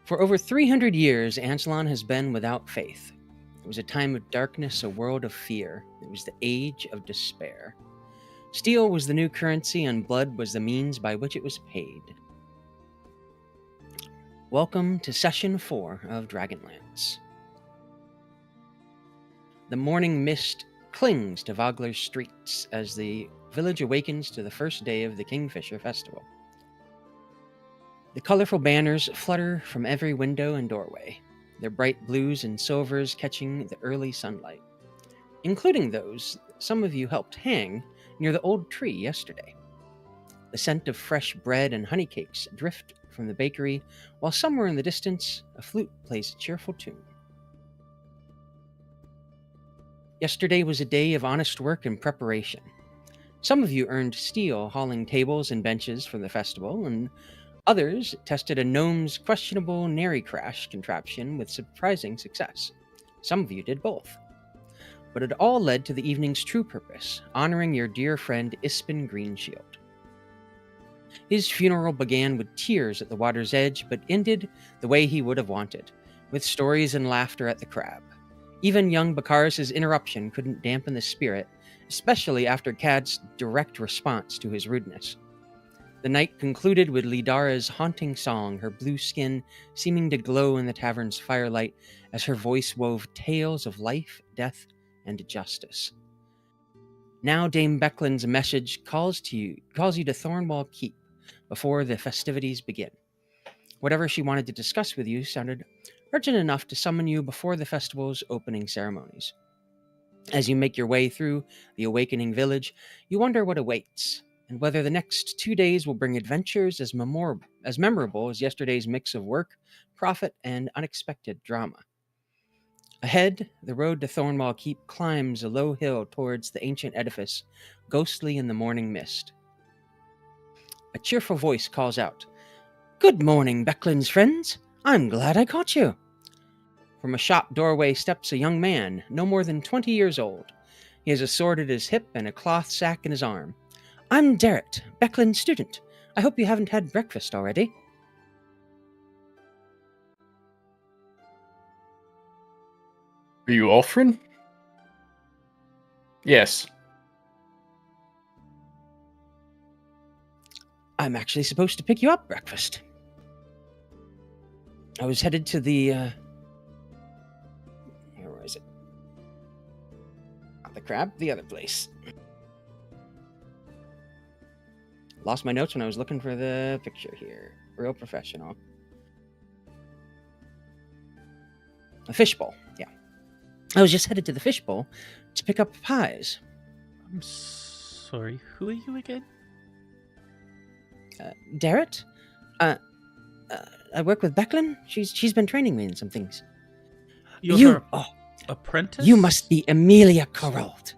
For over 300 years, Ansalon has been without faith. It was a time of darkness, a world of fear. It was the age of despair. Steel was the new currency, and blood was the means by which it was paid. Welcome to Session 4 of Dragonlance. The morning mist clings to Vogler's streets as the village awakens to the first day of the Kingfisher Festival. The colorful banners flutter from every window and doorway, their bright blues and silvers catching the early sunlight, including those some of you helped hang near the old tree yesterday. The scent of fresh bread and honey cakes drift from the bakery, while somewhere in the distance, a flute plays a cheerful tune. Yesterday was a day of honest work and preparation. Some of you earned steel hauling tables and benches for the festival, and others tested a gnome's questionable nary crash contraption with surprising success. Some of you did both. But it all led to the evening's true purpose, honoring your dear friend Ispin Greenshield. His funeral began with tears at the water's edge, but ended the way he would have wanted, with stories and laughter at the crab. Even young Bakaris' interruption couldn't dampen the spirit, especially after Kadz's direct response to his rudeness. The night concluded with Lidara's haunting song, her blue skin seeming to glow in the tavern's firelight as her voice wove tales of life, death, and justice. Now Dame Becklin's message calls you to Thornwall Keep before the festivities begin. Whatever she wanted to discuss with you sounded urgent enough to summon you before the festival's opening ceremonies. As you make your way through the awakening village, you wonder what awaits, and whether the next 2 days will bring adventures as memorable as yesterday's mix of work, profit, and unexpected drama. Ahead, the road to Thornwall Keep climbs a low hill towards the ancient edifice, ghostly in the morning mist. A cheerful voice calls out, "Good morning, Becklin's friends. I'm glad I caught you." From a shop doorway steps a young man, no more than 20 years old. He has a sword at his hip and a cloth sack in his arm. "I'm Derek, Becklin's student. I hope you haven't had breakfast already." Are you Ulfrin? Yes. I'm actually supposed to pick you up breakfast. I was headed to the, where was it? Not the crab, the other place. Lost my notes when I was looking for the picture here. Real professional. A fishbowl, yeah. I was just headed to the fishbowl to pick up pies. I'm sorry, who are you again? Derek? I work with Becklin. She's been training me in some things. You're her apprentice? You must be Emilia Corrald.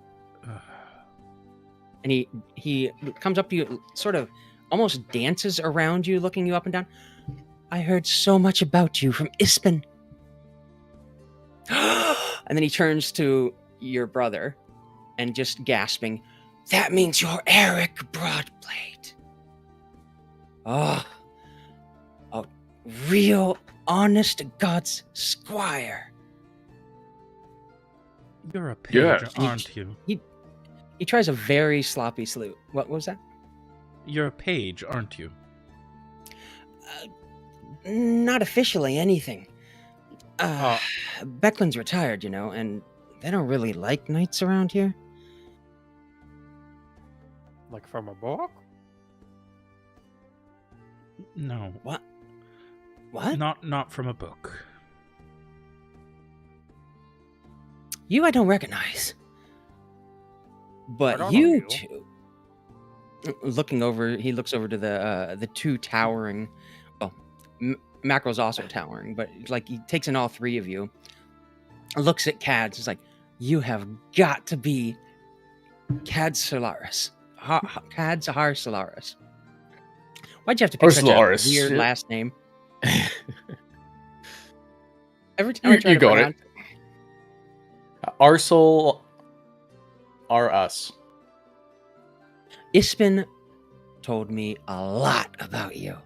And he comes up to you, sort of almost dances around you, looking you up and down. "I heard so much about you from Ispin." And then he turns to your brother and just gasping, "That means you're Aryk Broadblade. Oh, a real, honest God's Squire." You're a page, aren't you? He tries a very sloppy salute. What was that? You're a page, aren't you? Not officially anything. Becklin's retired, and they don't really like knights around here. Like from a book? No. What? Not from a book. You I don't recognize. But you two... He looks over to the two towering... Well, Mackerel's also towering, but he takes in all three of you, looks at Kadz, he's like, "You have got to be Kadz Harsularus. Kadz Harsularus. Why'd you have to pick such a weird last name?" Every time I try to pronounce it. Arsel are us. Ispin told me a lot about you.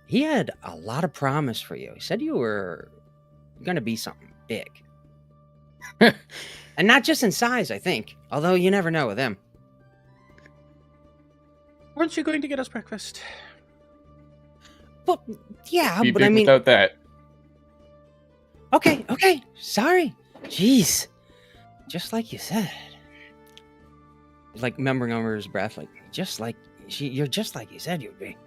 He had a lot of promise for you. He said you were going to be something big. And not just in size, I think. Although you never know with him. Weren't you going to get us breakfast? Well, yeah, Be but big I mean... without that. Okay. Sorry. Jeez. Just like you said. He's like remembering under his breath, like, you're just like you said you'd be.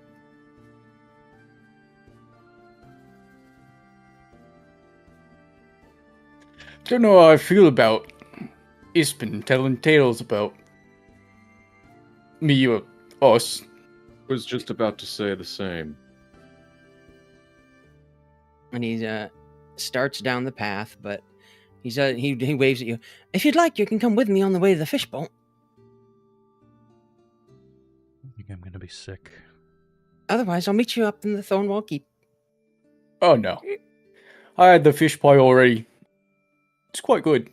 Don't know how I feel about Ispin telling tales about me or us. Was just about to say the same. And he starts down the path, but he waves at you. If you'd like, you can come with me on the way to the fishbowl. I think I'm gonna be sick. Otherwise, I'll meet you up in the Thornwall Keep. Oh no. I had the fish pie already. It's quite good.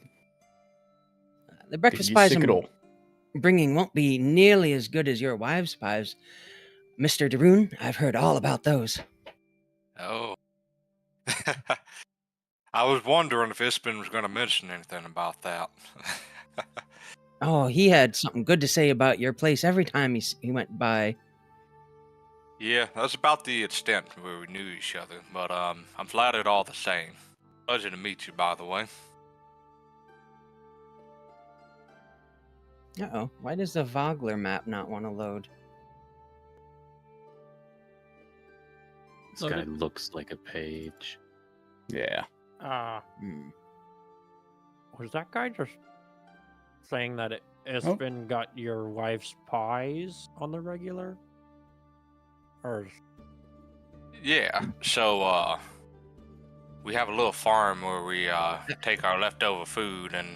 The breakfast Didn't pies sick at all. I'm bringing won't be nearly as good as your wives' pies. Mr. Daroon, I've heard all about those. Oh. I was wondering if Ispin was going to mention anything about that. Oh, he had something good to say about your place every time he went by. Yeah, that's about the extent where we knew each other, but I'm flattered all the same. Pleasure to meet you, by the way. Uh-oh, why does the Vogler map not want to load? This guy looks like a page. Yeah. Was that guy just saying that Ispin got your wife's pies on the regular? Or Yeah, so we have a little farm where we take our leftover food and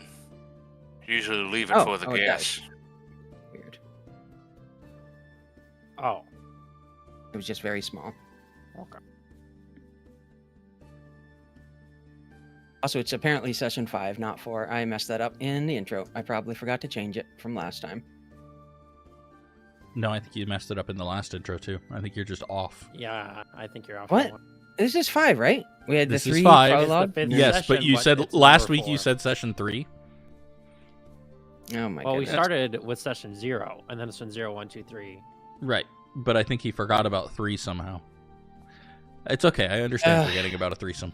usually leave it for the guests. Weird. oh, It was just very small. okay. Also, it's apparently session 5, not 4. I messed that up in the intro. I probably forgot to change it from last time. No, I think you messed it up in the last intro too. I think you're just off. Yeah, I think you're off. What? that one. This is 5, right? We had This the is 3 5. prologue. It's the fifth Yes, session, but you said it's last number week you 4. said session 3. Oh my Well, we goodness. started with session 0, and then it's been 0, 1, 2, 3. Right, but I think he forgot about 3 somehow. It's okay. I understand forgetting about a threesome.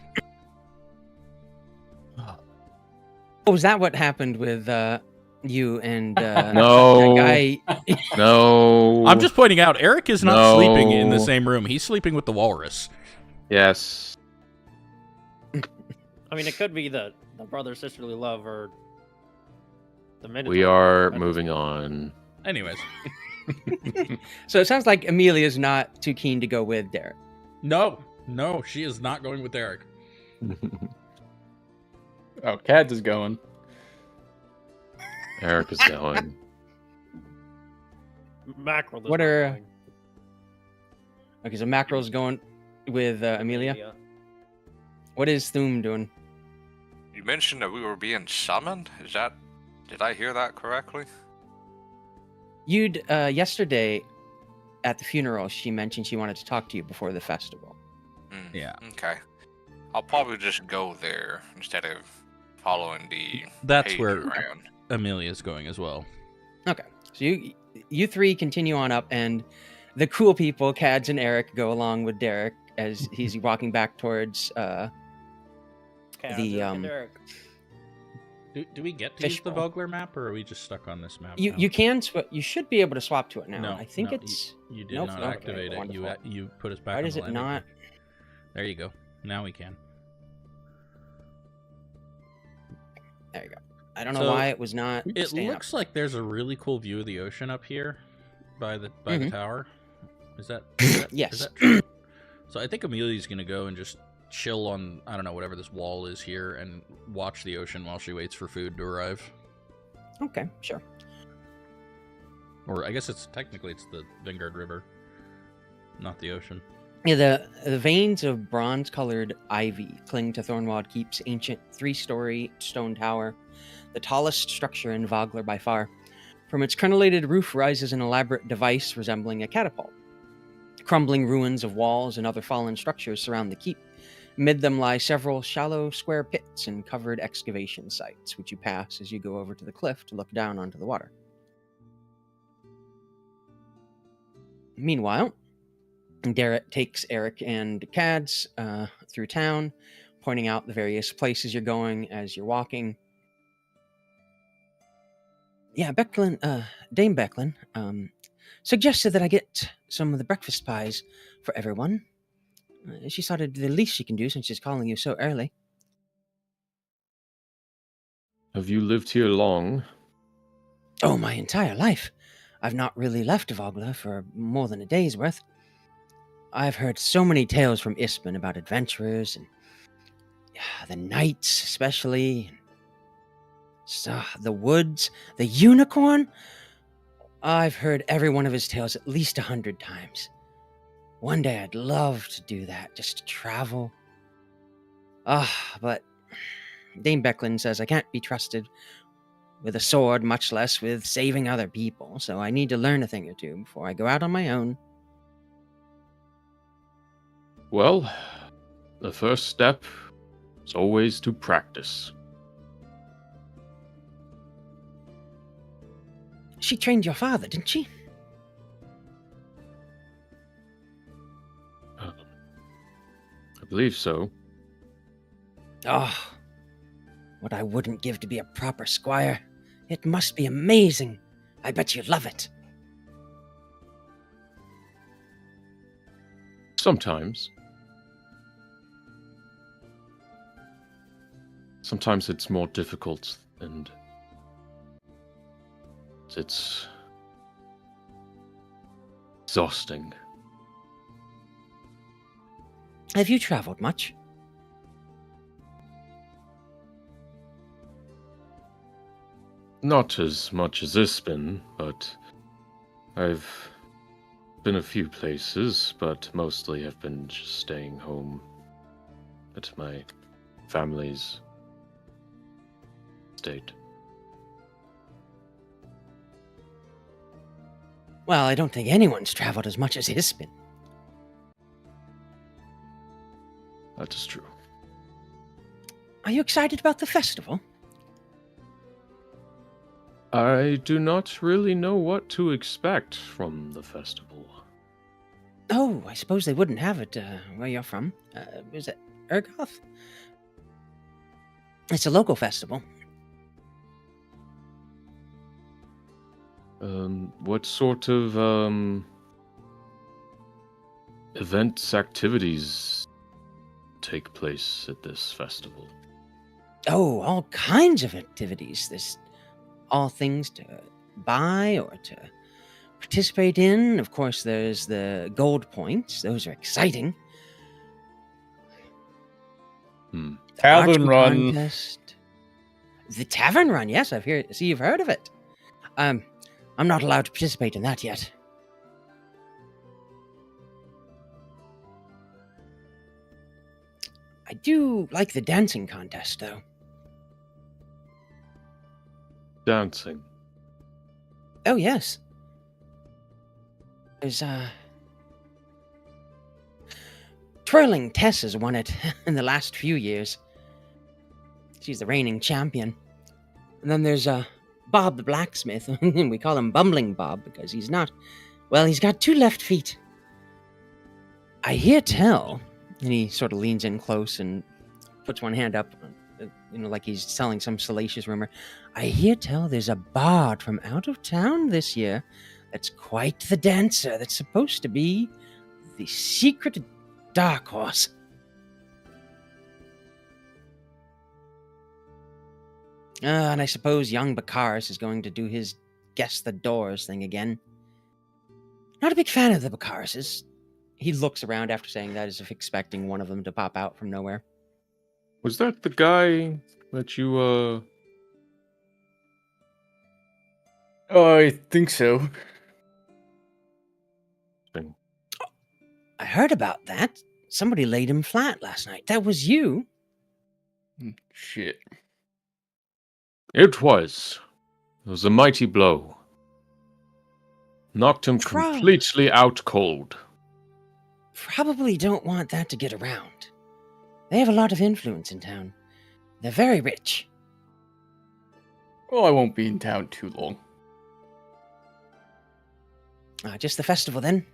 Oh, is that what happened with you and No. that guy? No. I'm just pointing out, Aryk is not No. sleeping in the same room. He's sleeping with the walrus. Yes. I mean, it could be the brother sisterly love or the Minotaur. We are That moving doesn't- on. Anyways, So it sounds like Emilia's not too keen to go with Derek. no, she is not going with Aryk. Oh, Kadz is going. Aryk is going. Mackerel. is What not are- going. Okay, so Mackerel's going with Emilia. What is Thum doing? You mentioned that we were being summoned? Did I hear that correctly? You'd yesterday at the funeral, she mentioned she wanted to talk to you before the festival. Yeah. Okay. I'll probably just go there instead of following the That's page where around. Amelia's going as well. Okay, so you three continue on up, and the cool people, Kadz and Aryk, go along with Derek as he's walking back towards. Okay, The, I'll do it, Derek. Do we get to use the Fishbowl. Vogler map, or are we just stuck on this map? You now? you can you should be able to swap to it now. No, I think no, it's You did Nope, not okay, activate it. wonderful. You put us back. Why on does the it landing not? page. There you go. Now we can. There you go. I don't know So, why it was not. It staying looks like there's a really cool view of the ocean up here by the Mhm. tower. Is that Yes. Is that true? So I think Amelia's gonna go and just chill on, I don't know, whatever this wall is here, and watch the ocean while she waits for food to arrive. up. Okay, sure. Or I guess it's the Vingard River, not the ocean. Yeah, the veins of bronze-colored ivy cling to Thornwald Keep's ancient 3-story stone tower, the tallest structure in Vogler by far. From its crenellated roof rises an elaborate device resembling a catapult. Crumbling ruins of walls and other fallen structures surround the keep. Amid them lie several shallow square pits and covered excavation sites, which you pass as you go over to the cliff to look down onto the water. Meanwhile, Garrett takes Aryk and Kadz through town, pointing out the various places you're going as you're walking. Yeah, Dame Becklin, suggested that I get some of the breakfast pies for everyone. She thought it'd be the least she can do since she's calling you so early. Have you lived here long? Oh, my entire life. I've not really left Vogler for more than a day's worth. I've heard so many tales from Ispen about adventurers and the knights, especially. So, the woods, the unicorn. I've heard every one of his tales at least 100 times. One day I'd love to do that, just to travel. But Dame Becklin says I can't be trusted with a sword, much less with saving other people, so I need to learn a thing or two before I go out on my own. Well, the first step is always to practice. She trained your father, didn't she? I believe so. Oh, what I wouldn't give to be a proper squire. It must be amazing. I bet you'd love it. Sometimes. Sometimes it's more difficult and it's exhausting. Have you traveled much? Not as much as Ispen, but I've been a few places, but mostly I've been just staying home at my family's estate. Well, I don't think anyone's traveled as much as Ispen. That is true. Are you excited about the festival? I do not really know what to expect from the festival. Oh, I suppose they wouldn't have it where you're from. Is it Ergoth? It's a local festival. What sort of events, activities take place at this festival? Oh, all kinds of activities. There's all things to buy or to participate in. Of course, there's the gold points. Those are exciting. The Tavern archery run. contest. The tavern run, yes, see you've heard of it. I'm not allowed to participate in that yet. I do like the dancing contest, though. Dancing. Oh, yes. There's, Twirling Tess has won it in the last few years. She's the reigning champion. And then there's, Bob the blacksmith. We call him Bumbling Bob because he's not... Well, he's got 2 left feet. I hear tell... And he sort of leans in close and puts one hand up, like he's telling some salacious rumor. I hear tell there's a bard from out of town this year that's quite the dancer, that's supposed to be the secret dark horse. And I suppose young Bakaris is going to do his guess the doors thing again. Not a big fan of the Bakarises. He looks around after saying that as if expecting one of them to pop out from nowhere. Was that the guy that you, Oh, I think so. thing? I heard about that. Somebody laid him flat last night. That was you. Shit. It was. It was a mighty blow. Knocked him Try. completely out cold. probably don't want that to get around. They have a lot of influence in town. They're very rich. Well, I won't be in town too long. Just the festival then?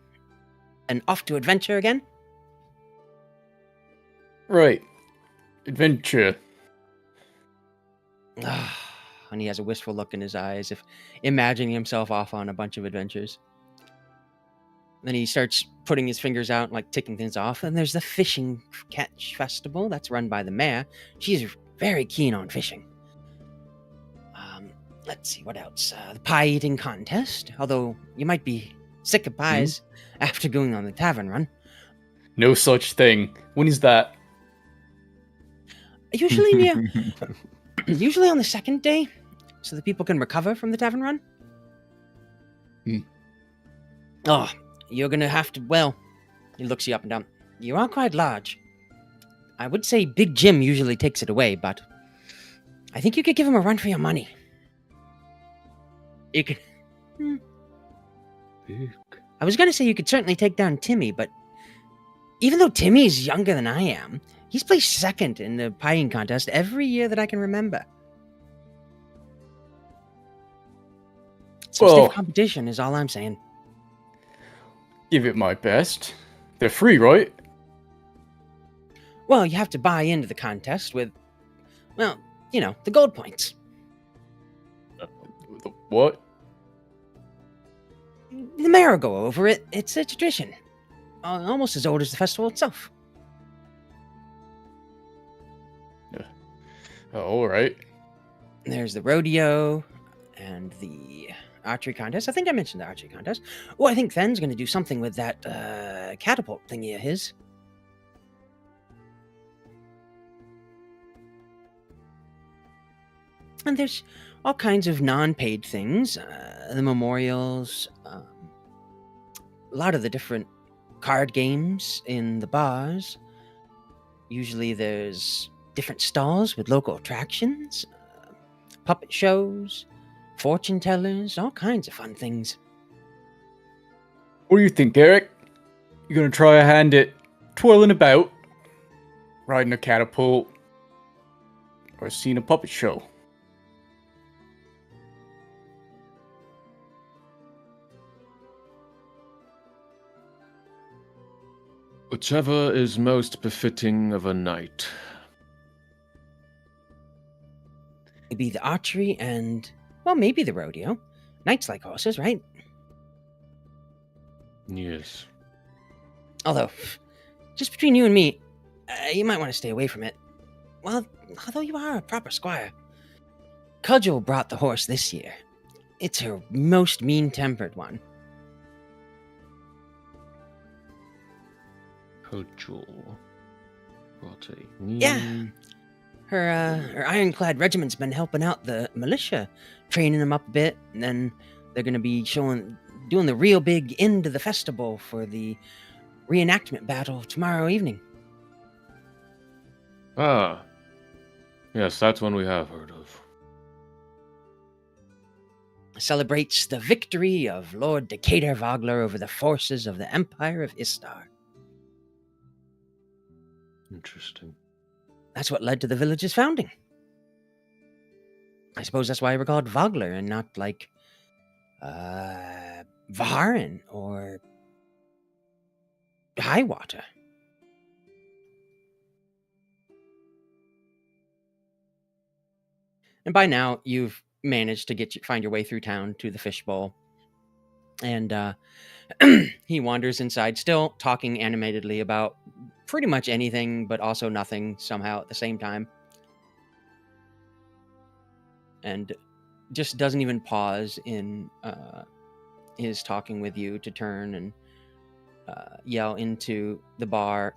And off to adventure again? Right. Adventure. And he has a wistful look in his eyes, if imagining himself off on a bunch of adventures. Then he starts putting his fingers out, like ticking things off. And there's the fishing catch festival that's run by the mayor. She's very keen on fishing. Let's see, what else? The pie eating contest. Although you might be sick of pies after going on the tavern run. No such thing. When is that? Usually usually on the second day, so that people can recover from the tavern run. Oh, you're gonna have to, well, he looks you up and down. You are quite large. I would say Big Jim usually takes it away, but I think you could give him a run for your money. You could... I was gonna say you could certainly take down Timmy, but even though Timmy's younger than I am, he's placed second in the pieing contest every year that I can remember. Some stiff competition is all I'm saying. Give it my best. They're free, right? Well, you have to buy into the contest with, well, you know, the gold points. What? The mayor will go over it. It's a tradition. Almost as old as the festival itself. All right. There's the rodeo and the archery contest. I think I mentioned the archery contest. Oh, I think Then's going to do something with that catapult thingy of his. And there's all kinds of non-paid things. The memorials, a lot of the different card games in the bars. Usually there's different stalls with local attractions, puppet shows, fortune tellers, all kinds of fun things. What do you think, Aryk? You gonna try a hand at twirling about, riding a catapult, or seeing a puppet show? Whichever is most befitting of a knight. Maybe the archery and, well, maybe the rodeo. Knights like horses, right? Yes. Although, just between you and me, you might want to stay away from it. Well, although you are a proper squire. Cudgel brought the horse this year. It's her most mean-tempered one. Cudgel. What a... Yeah. Her ironclad regiment's been helping out the militia, training them up a bit, and then they're going to be doing the real big end of the festival for the reenactment battle tomorrow evening. Ah. Yes, that's one we have heard of. Celebrates the victory of Lord Decatur Vogler over the forces of the Empire of Istar. Interesting. That's what led to the village's founding. I suppose that's why we're called Vogler and not like Vaharan or Highwater. And by now, you've managed to find your way through town to the fishbowl. And he wanders inside, still talking animatedly about pretty much anything, but also nothing somehow at the same time. And just doesn't even pause in his talking with you to turn and yell into the bar.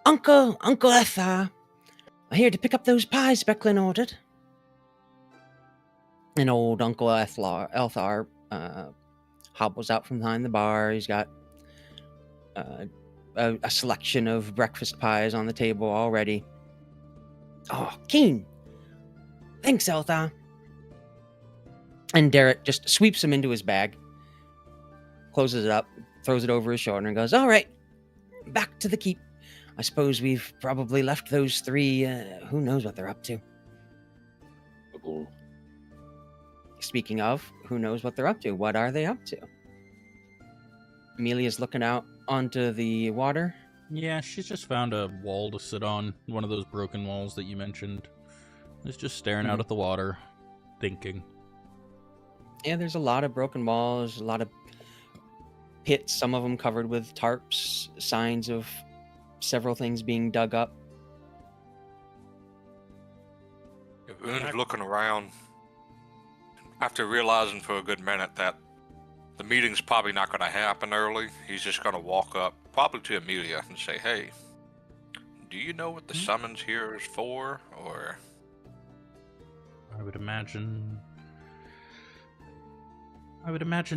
Uncle Ethar, I'm here to pick up those pies Becklin ordered. And old Uncle Elthar hobbles out from behind the bar. He's got a selection of breakfast pies on the table already. Oh, keen. Thanks, Elthar. And Derek just sweeps him into his bag, closes it up, throws it over his shoulder, and goes, "All right, back to the keep. I suppose we've probably left those three. Who knows what they're up to?" Oh, Speaking of, who knows what they're up to? What are they up to? Emilia's looking out onto the water. Yeah, she's just found a wall to sit on, one of those broken walls that you mentioned. It's just staring out at the water, thinking. Yeah, there's a lot of broken walls, a lot of pits, some of them covered with tarps, signs of several things being dug up. If Une's looking around, after realizing for a good minute that the meeting's probably not going to happen early, he's just going to walk up, probably to Emilia, and say, "Hey, do you know what the summons here is for, or..." I would imagine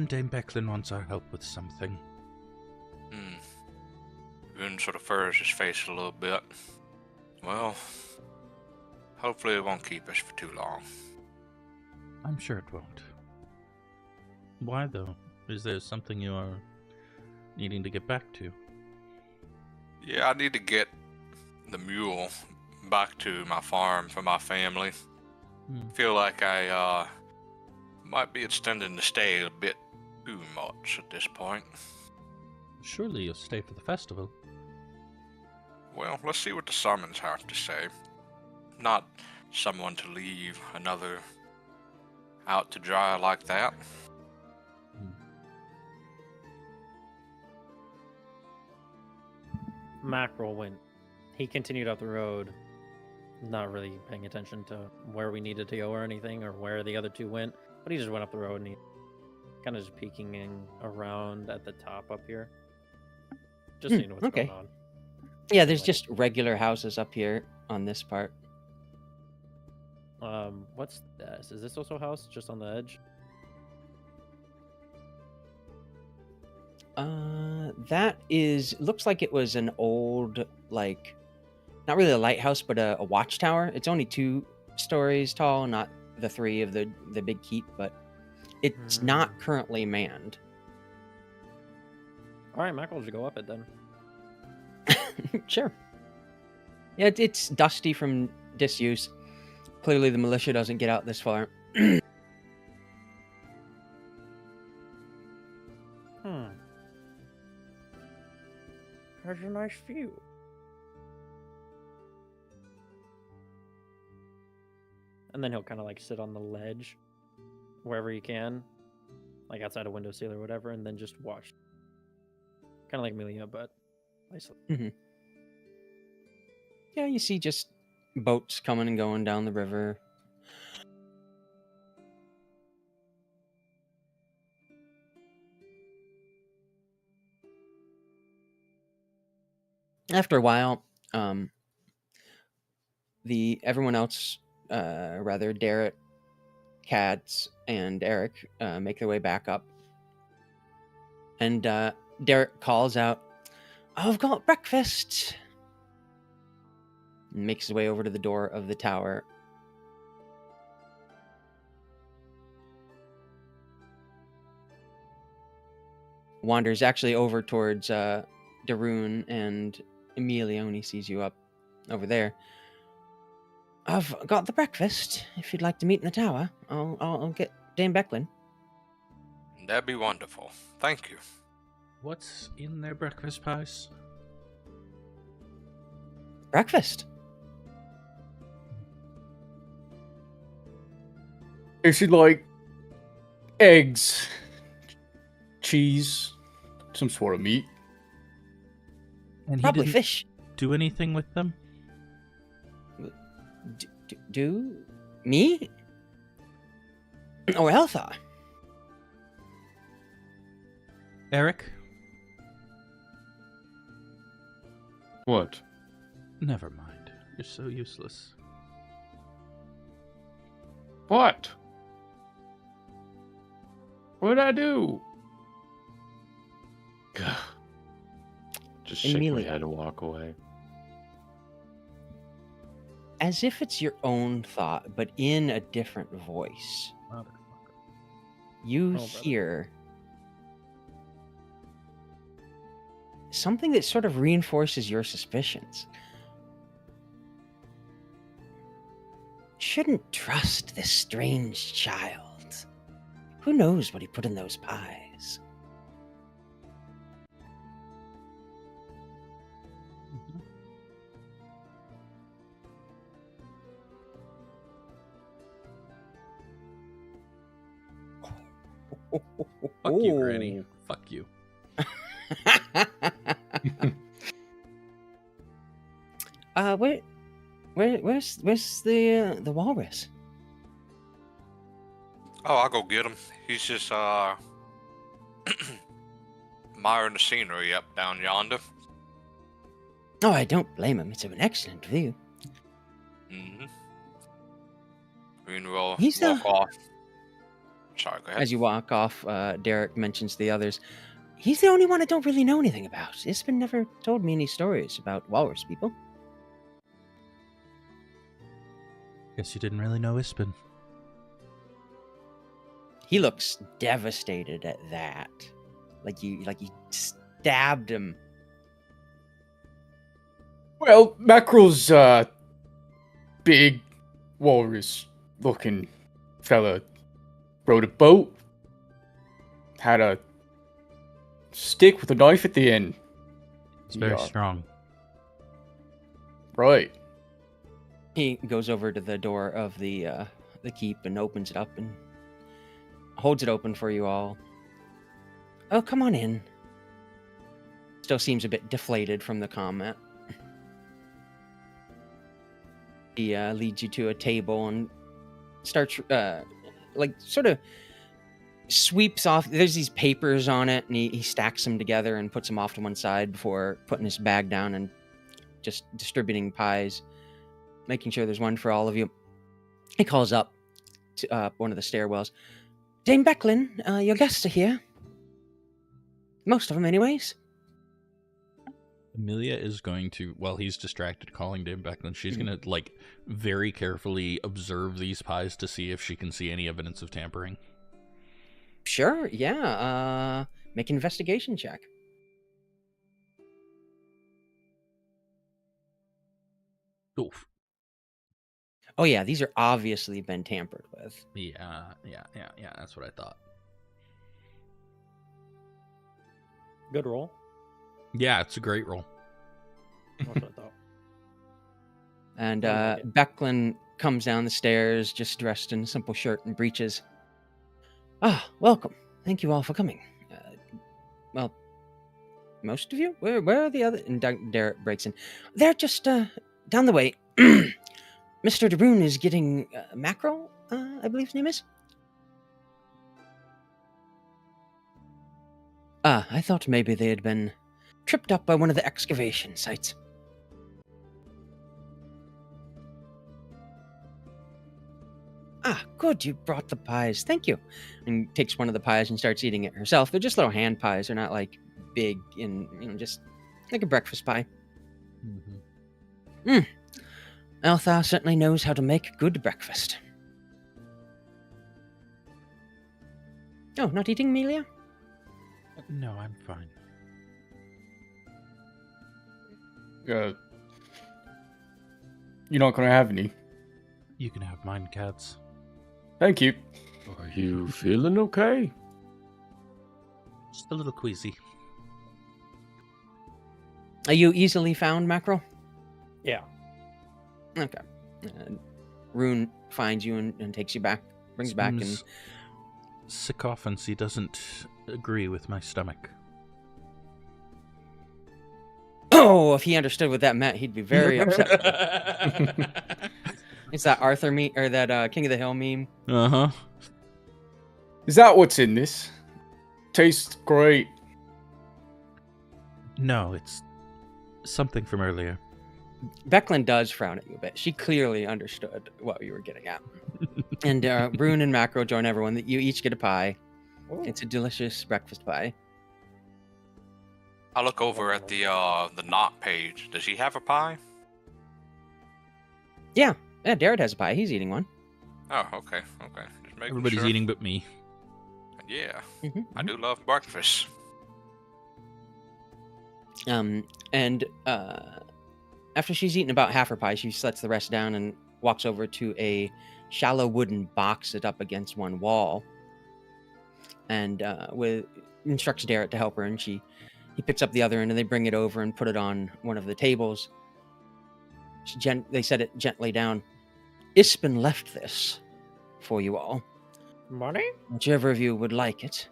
Dame Becklin wants our help with something. Une sort of furrows his face a little bit. "Well, hopefully it won't keep us for too long." I'm sure it won't. Why, though? Is there something you are needing to get back to? Yeah, I need to get the mule back to my farm for my family. Feel like I might be extending the stay a bit too much at this point. Surely you'll stay for the festival. Well, let's see what the summons have to say. Not someone to leave another out to dry like that. Mackerel went. He continued up the road, not really paying attention to where we needed to go or anything, or where the other two went. But he just went up the road and he kind of just peeking around at the top up here, just seeing what's going on. Yeah, there's just regular houses up here on this part. What's this? Is this also a house just on the edge? That looks like it was an old, like, not really a lighthouse, but a watchtower. It's only 2 stories tall, not the 3 of the big keep, but it's not currently manned. All right, Mackerel should go up it then. Sure. Yeah, it's dusty from disuse. Clearly the militia doesn't get out this far. There's a nice view. And then he'll kind of like sit on the ledge wherever he can, like outside a windowsill or whatever, and then just watch. Kind of like Emilia, but nicely. Yeah, you see just boats coming and going down the river. After a while, everyone else, rather Derek, Kadz, and Aryk, make their way back up. And Derek calls out, "I've got breakfast!" And makes his way over to the door of the tower. Wanders actually over towards Darun and Emilia when he sees you up over there. "I've got the breakfast. If you'd like to meet in the tower, I'll get Dame Becklin." That'd be wonderful. Thank you. What's in their breakfast pies? Breakfast. Is it like eggs, cheese, some sort of meat? And Probably didn't fish. do anything with them? Do me? Oh, Eltha. Aryk? What? Never mind. You're so useless. What? What'd I do? Just shake my Emilia. head and walk away. As if it's your own thought, but in a different voice. Motherfucker. you brother. hear something that sort of reinforces your suspicions. Shouldn't trust this strange child. Who knows what he put in those pies? Fuck you, Granny. Fuck you. Where's the walrus? Oh, I'll go get him. He's just admiring the scenery up down yonder. Oh, I don't blame him. It's an excellent view. Mm-hmm. We'll He's walk off. Sorry, go ahead. As you walk off, Derek mentions the others. He's the only one I don't really know anything about. Ispen never told me any stories about walrus people. Guess you didn't really know Ispen. He looks devastated at that. Like you stabbed him. Well, Mackerel's big walrus-looking fella rowed a boat, had a stick with a knife at the end. It's very Yeah. strong. Right. He goes over to the door of the keep and opens it up and holds it open for you all. Oh, come on in. Still seems a bit deflated from the comment. He leads you to a table and starts, sort of sweeps off. There's these papers on it, and he stacks them together and puts them off to one side before putting his bag down and just distributing pies, making sure there's one for all of you. He calls up to one of the stairwells. Dame Becklin, your guests are here. Most of them, anyways. Emilia is going to, while he's distracted calling Dame Becklin, she's going to, like, very carefully observe these pies to see if she can see any evidence of tampering. Sure, yeah. Make an investigation check. Oof. Oh yeah, these are obviously been tampered with. Yeah, that's what I thought. Good roll. Yeah, it's a great roll. That's what I thought. And I like it. Becklin comes down the stairs, just dressed in a simple shirt and breeches. Ah, welcome. Thank you all for coming. Well, most of you? Where are the other? And Derek breaks in. They're just down the way. Mr. DeBrune is getting mackerel, I believe his name is. Ah, I thought maybe they had been tripped up by one of the excavation sites. Ah, good, you brought the pies. Thank you. And takes one of the pies and starts eating it herself. They're just little hand pies. They're not like big and, just like a breakfast pie. Mm-hmm. Althar certainly knows how to make good breakfast. Oh, not eating, Emilia? No, I'm fine. You're not gonna have any. You can have mine, Kadz. Thank you. Are you feeling okay? Just a little queasy. Are you easily found, Mackerel? Yeah. Okay. Rune finds you and takes you back, brings you back, and Seems sycophancy doesn't agree with my stomach. oh, if he understood what that meant, he'd be very upset. It's that Arthur meme or that King of the Hill meme. Uh-huh. Is that what's in this? Tastes great. No, it's something from earlier. Becklin does frown at you a bit. She clearly understood what you were getting at. And Rune and Macro join everyone. That you each get a pie. Ooh. It's a delicious breakfast pie. I look over at the knot page. Does he have a pie? Yeah, Darrett has a pie. He's eating one. Oh, okay. Just making Everybody's sure. eating but me. Yeah, Mhm, I mhm. do love breakfast. And after she's eaten about half her pie, she sets the rest down and walks over to a shallow wooden box set up against one wall, and instructs Darrett to help her. And he picks up the other end, and they bring it over and put it on one of the tables. They set it gently down. Ispin left this for you all, Money? whichever of you would like it.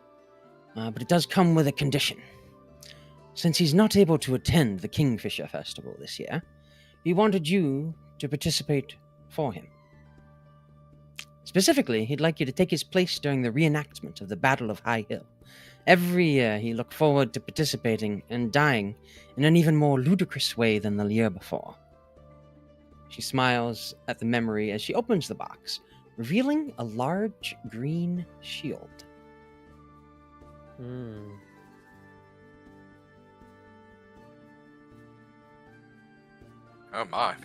But it does come with a condition. Since he's not able to attend the Kingfisher Festival this year, he wanted you to participate for him. Specifically, he'd like you to take his place during the reenactment of the Battle of High Hill. Every year, he looked forward to participating and dying in an even more ludicrous way than the year before. She smiles at the memory as she opens the box, revealing a large green shield. Hmm. Oh my.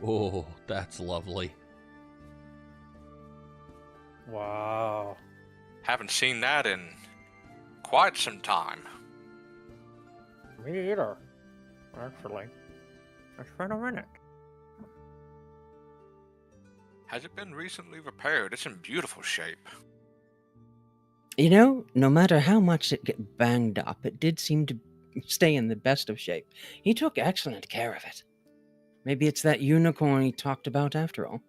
Oh, that's lovely. Wow. Haven't seen that in quite some time. Me either. Actually. It's been a minute. Has it been recently repaired? It's in beautiful shape. You know, no matter how much it get banged up, it did seem to stay in the best of shape. He took excellent care of it. Maybe it's that unicorn he talked about after all.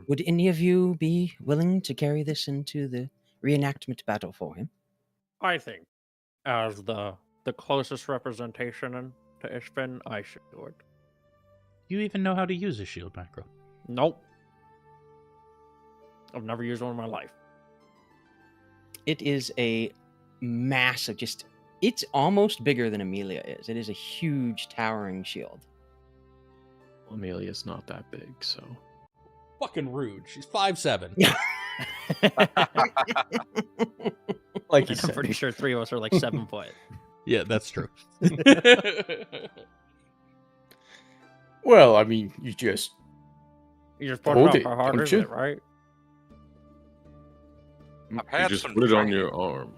Would any of you be willing to carry this into the reenactment battle for him? I think, as the closest representation to Ishbin, I should do it. You even know how to use a shield macro. Nope. I've never used one in my life. It is a massive, it's almost bigger than Emilia is. It is a huge, towering shield. Well, Emilia's not that big, so. Fucking rude. She's 5'7". Like you I'm said. pretty sure 3 of us are like 7 foot. Yeah, that's true. Well, I mean, you just You just put Hold it it, up. How hard don't is you? it, right? I've You had just some put it on training. your arm.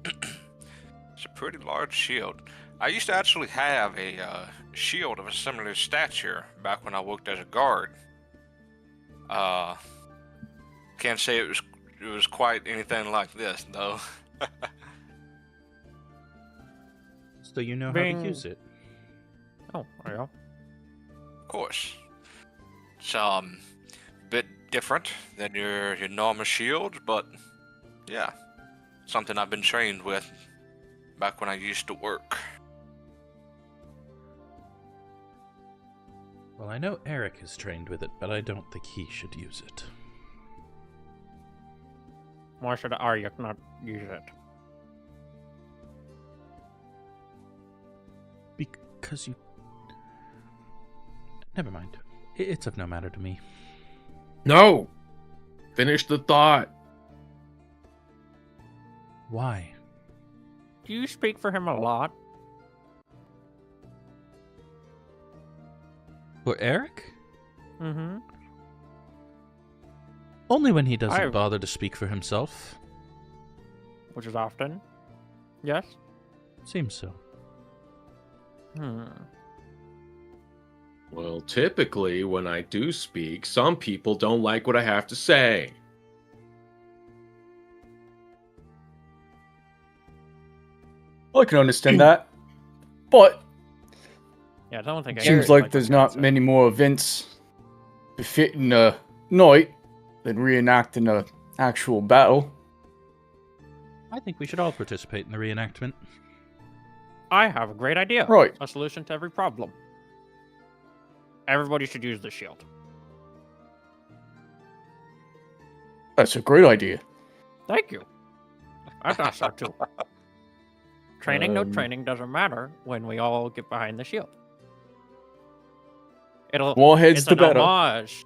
It's a pretty large shield. I used to actually have a shield of a similar stature back when I worked as a guard. Can't say it was quite anything like this though. So you know how Bing. to use it. Oh, there you go. Of course, it's bit different than your normal shield, but yeah, something I've been trained with back when I used to work. Well, I know Aryk is trained with it, but I don't think he should use it. Why should Aryk not use it? Because you... Never mind. It's of no matter to me. No! Finish the thought. Why? Do you speak for him a lot? For Aryk? Mm-hmm. Only when he doesn't I- bother to speak for himself. Which is often. Yes? Seems so. Well, typically, when I do speak, some people don't like what I have to say. I can understand that. But Yeah, I don't think it I seems heard like there's not that. many more events befitting a night than reenacting a actual battle. I think we should all participate in the reenactment. I have a great idea. Right. A solution to every problem. Everybody should use the shield. That's a great idea. Thank you. I thought so too. Training, no Um, training doesn't matter when we all get behind the shield. It'll More heads it's the an better. homage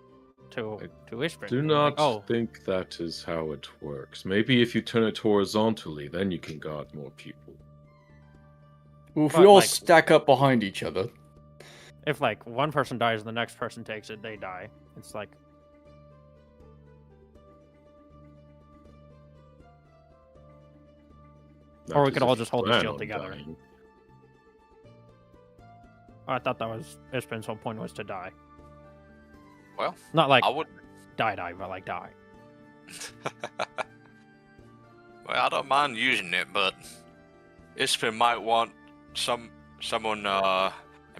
to Ishbin. Do Like, not oh, think that is how it works. Maybe if you turn it horizontally, then you can guard more people. Well, if But, we all like- stack up behind each other, If like one person dies and the next person takes it, they die. It's like Not Or we as could if all you just hold the plan shield on together. dying. I thought that was Ispin's whole point was to die. Well, Not like I would. die, but like die. Well, I don't mind using it, but Ispin might want someone a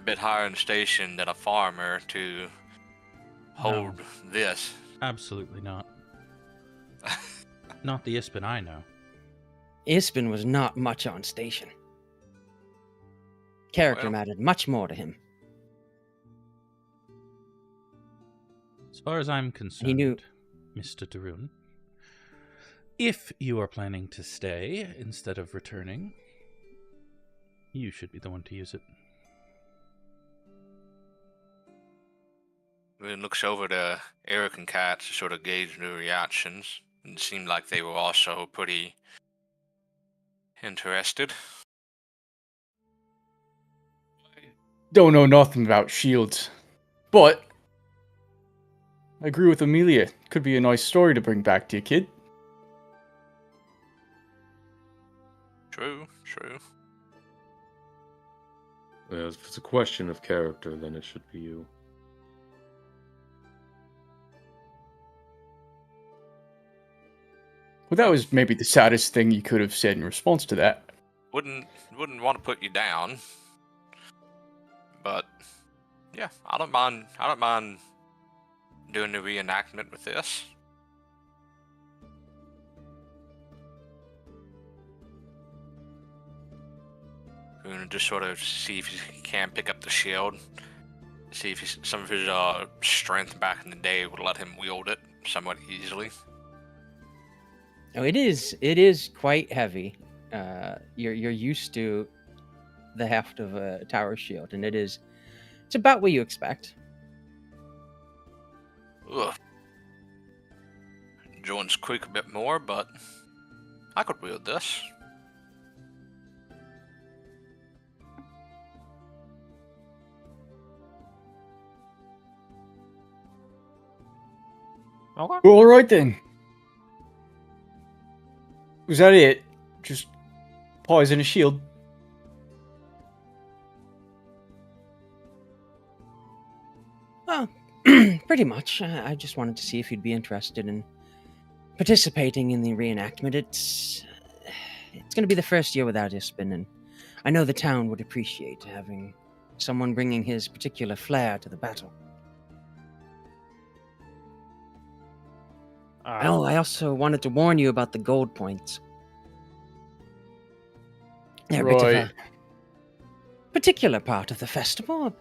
bit higher in station than a farmer to hold this. Absolutely not. Not the Ispin I know. Ispin was not much on station. Character Well. mattered much more to him. As far as I'm concerned, knew- Mr. Darun, if you are planning to stay instead of returning, you should be the one to use it. Then looks over to Aryk and Kadz to sort of gauge their reactions. It seemed like they were also pretty interested. Don't know nothing about shields, but I agree with Emilia. Could be a nice story to bring back to you, kid. True. Well, if it's a question of character, then it should be you. Well, that was maybe the saddest thing you could have said in response to that. Wouldn't want to put you down, but yeah, I don't mind doing the reenactment with this. We're gonna just sort of see if he can pick up the shield. See if some of his strength back in the day would let him wield it somewhat easily. Oh, it is quite heavy. You're used to the heft of a tower shield, and it's about what you expect. Ugh. Joints creak a bit more, but I could wield this. Okay. Well, all right then. Was that it? Just pies and a shield? Well, pretty much. I just wanted to see if you'd be interested in participating in the reenactment. It's going to be the first year without Ispin, and I know the town would appreciate having someone bringing his particular flair to the battle. Oh, I also wanted to warn you about the gold points. They're a bit of Right. a particular part of the festival.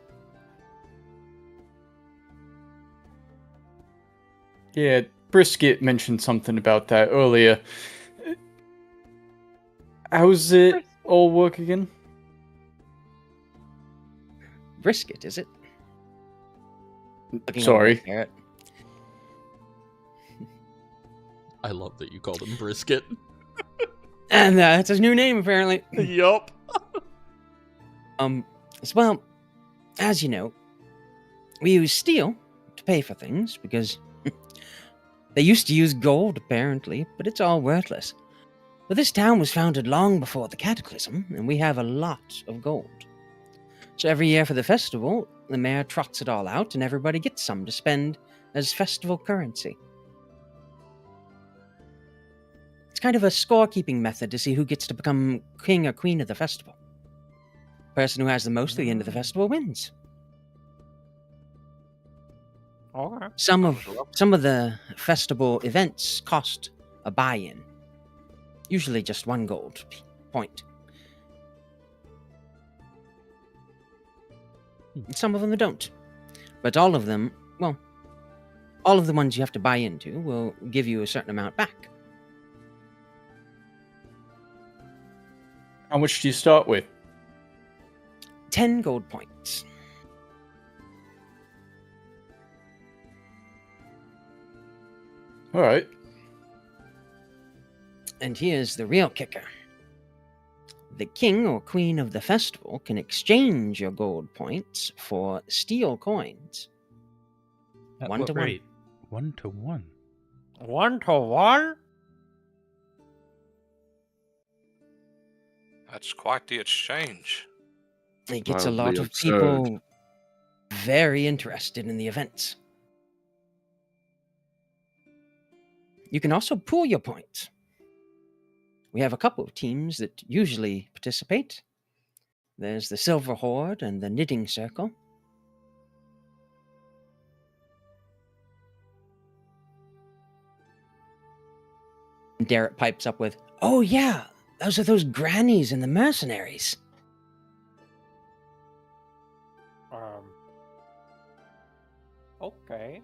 Yeah, Brisket mentioned something about that earlier. How's it all work again? Brisket, is it? Looking Sorry. over at Garrett. I love that you called him Brisket. And that's his new name, apparently. Yup. Well, as you know, we use steel to pay for things because they used to use gold, apparently, but it's all worthless. But this town was founded long before the Cataclysm, and we have a lot of gold. So every year for the festival, the mayor trots it all out, and everybody gets some to spend as festival currency. It's kind of a scorekeeping method to see who gets to become king or queen of the festival. Person who has the most at the end of the festival wins. Okay. Some of the festival events cost a buy-in. Usually just 1 gold point. Some of them don't. But all of them, well, all of the ones you have to buy into will give you a certain amount back. How much do you start with? 10 gold points. Alright. And here's the real kicker. The king or queen of the festival can exchange your gold points for steel coins. At 1 what to 1. rate? 1 to 1. 1-to-1? That's quite the exchange. It gets a Wildly lot of absurd. people very interested in the events. You can also pool your points. We have a couple of teams that usually participate. There's the Silver Horde and the Knitting Circle. And Derek pipes up with, "Oh yeah, those are those grannies and the mercenaries." Okay.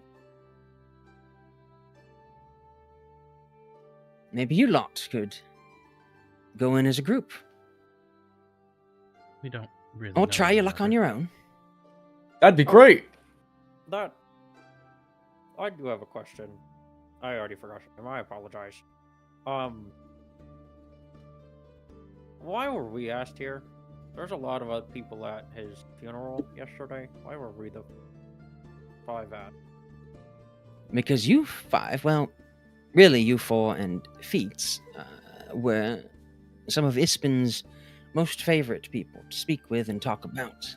Maybe you lot could go in as a group. We don't really. Or know try your one luck on another. your own. That'd be great. That... I do have a question. I already forgot him. I apologize. Why were we asked here? There's a lot of other people at his funeral yesterday. Why were we the 5 at? Because you 5, well, really you 4 and Feats, were some of Ispin's most favorite people to speak with and talk about.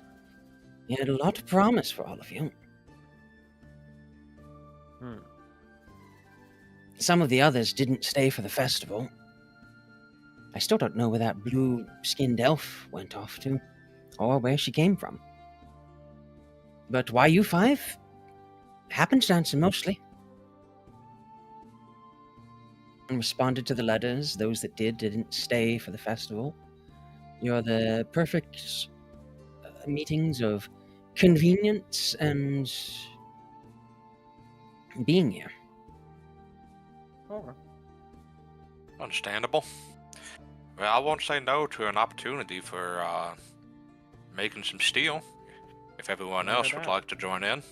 He had a lot of promise for all of you. Some of the others didn't stay for the festival. I still don't know where that blue-skinned elf went off to, or where she came from. But why you 5? Happens dancing mostly. And responded to the letters. Those that didn't stay for the festival. You're the perfect meetings of convenience and being here. Okay. Understandable. Well, I won't say no to an opportunity for making some steel, if everyone else would like to join in.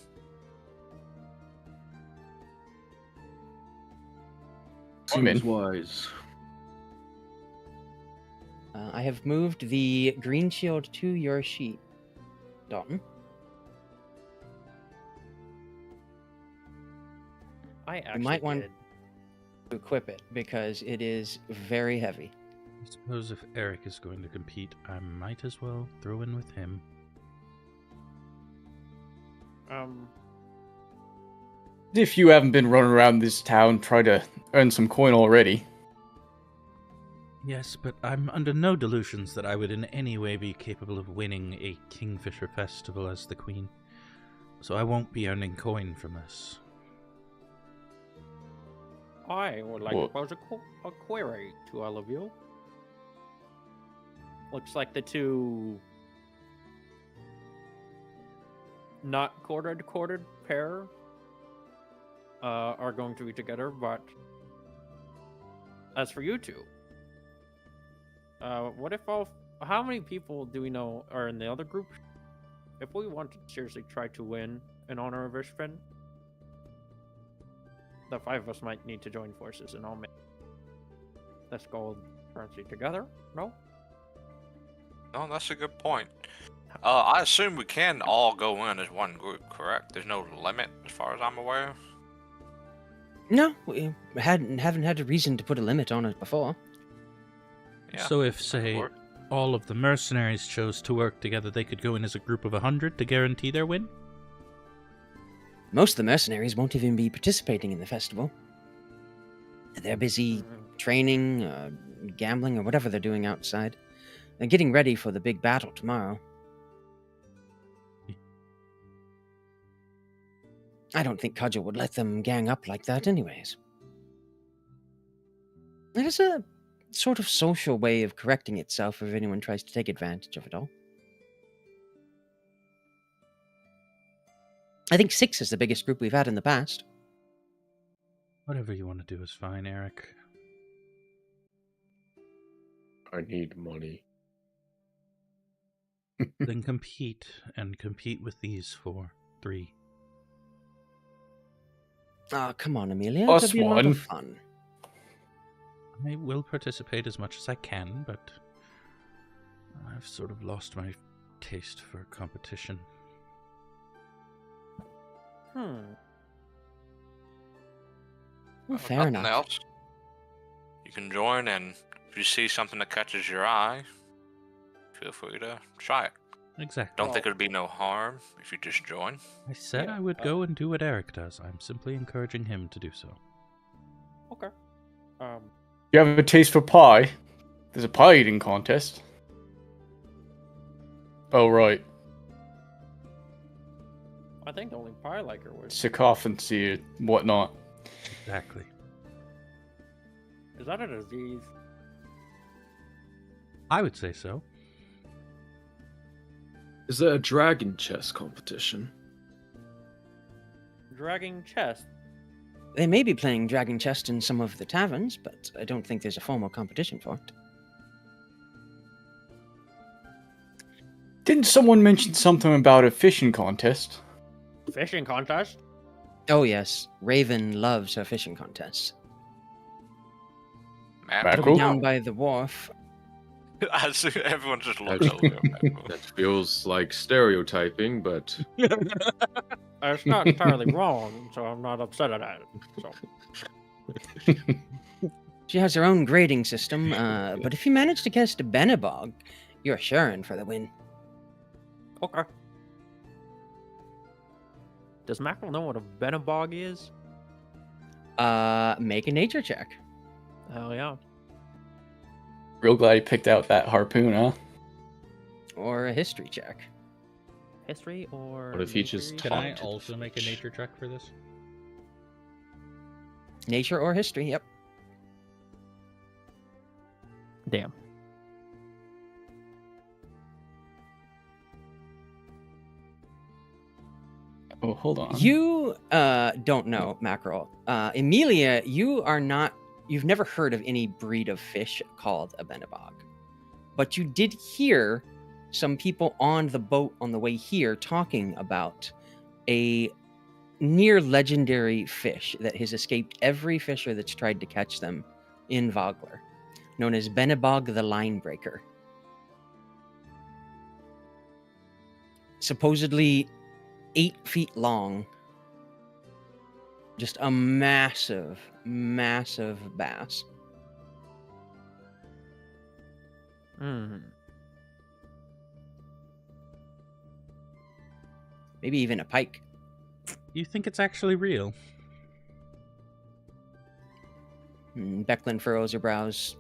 I'm in. Seems wise. I have moved the green shield to your sheet, Dalton. I actually might want- did. To equip it because it is very heavy. I suppose if Aryk is going to compete, I might as well throw in with him. If you haven't been running around this town trying to earn some coin already. Yes, but I'm under no delusions that I would in any way be capable of winning a Kingfisher festival as the queen. So I won't be earning coin from this. I would like Well- to pose a query to all of you. Looks like the two not quartered pair are going to be together, but as for you two, what if how many people do we know are in the other group? If we want to seriously try to win in honor of Ishpin, the 5 of us might need to join forces and all make this gold currency together. No? No, that's a good point. I assume we can all go in as one group, correct? There's no limit as far as I'm aware. No, we haven't had a reason to put a limit on it before. Yeah. So if, say, work. all of the mercenaries chose to work together, they could go in as a group of 100 to guarantee their win? Most of the mercenaries won't even be participating in the festival. They're busy training, gambling, or whatever they're doing outside. They're getting ready for the big battle tomorrow. I don't think Cudgel would let them gang up like that anyways. It is a sort of social way of correcting itself if anyone tries to take advantage of it all. I think 6 is the biggest group we've had in the past. Whatever you want to do is fine, Aryk. I need money. Then compete, and compete with these 3. Ah, come on, Emilia. Plus It'll be a lot one. of fun. I will participate as much as I can, but I've sort of lost my taste for competition. Well, fair Nothing enough. else. You can join, and if you see something that catches your eye, feel free to try it. Exactly. Don't think it'd be no harm if you just join. I said Yeah, I would go and do what Aryk does. I'm simply encouraging him to do so. Okay. You have a taste for pie? There's a pie eating contest. Oh, right. I think the only pie liker was. Sycophancy and whatnot. Exactly. Is that a disease? I would say so. Is there a dragon chess competition? Dragging chest. They may be playing Dragon Chest in some of the taverns, but I don't think there's a formal competition for it. Didn't someone mention something about a fishing contest? Fishing contest? Oh yes, Raven loves her fishing contests. Matt, Back It'll be Cool. down by the wharf. I see everyone just looks over there. That feels like stereotyping, but It's not entirely wrong, so I'm not upset at it. So. She has her own grading system, but if you manage to cast a Benabog, you're sure in for the win. Okay. Does Mackerel know what a Benabog is? Make a nature check. Hell yeah. Real glad he picked out that harpoon, huh? Or a history check. History or. What if he just nature? Can I Talk to also the make a fish. nature check for this? Nature or history, yep. Damn. Oh, hold on. You don't know, Mackerel. Emilia, you've never heard of any breed of fish called a Benabog. But you did hear some people on the boat on the way here talking about a near legendary fish that has escaped every fisher that's tried to catch them in Vogler, known as Benabog the Linebreaker. Supposedly 8 feet long. Just a massive, massive bass. Hmm. Maybe even a pike. You think it's actually real? Becklin furrows her brows.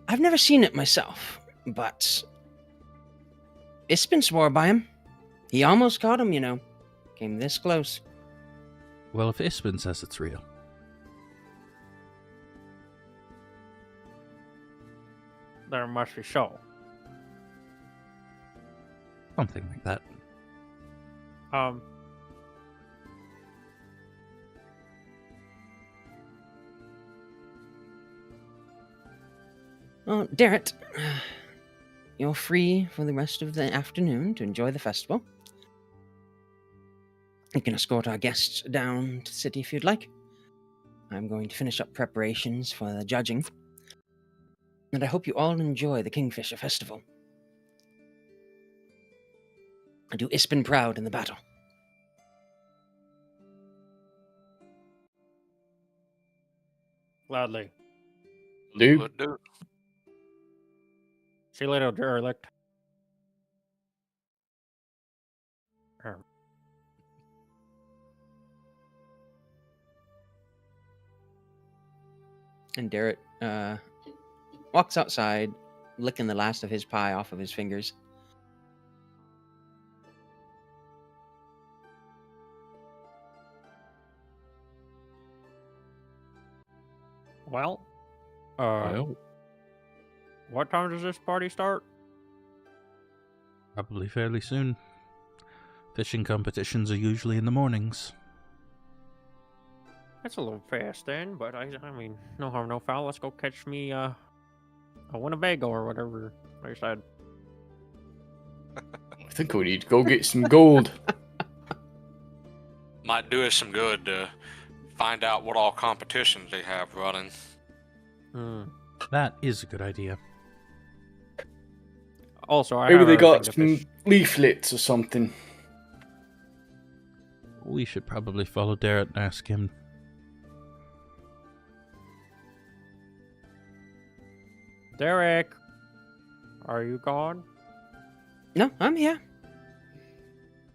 I've never seen it myself, but Ispin swore by him. He almost caught him, you know. Came this close. Well, if Ispin says it's real. There must be so. Something like that. Well, Darrett, you're free for the rest of the afternoon to enjoy the festival. You can escort our guests down to the city if you'd like. I'm going to finish up preparations for the judging. And I hope you all enjoy the Kingfisher Festival. I do Ispin proud in the battle. Gladly. Dude. Would do. See you later, derelict. And Darrett walks outside, licking the last of his pie off of his fingers. Well, well, what time does this party start? Probably fairly soon. Fishing competitions are usually in the mornings. That's a little fast then, but I mean, no harm, no foul. Let's go catch me a Winnebago or whatever they said. I think we need to go get some gold. Might do us some good to find out what all competitions they have running. Hmm. That is a good idea. Also, I Maybe have they everything got to some fish. leaflets or something. We should probably follow Darrett and ask him. Derek, are you gone? No, I'm here.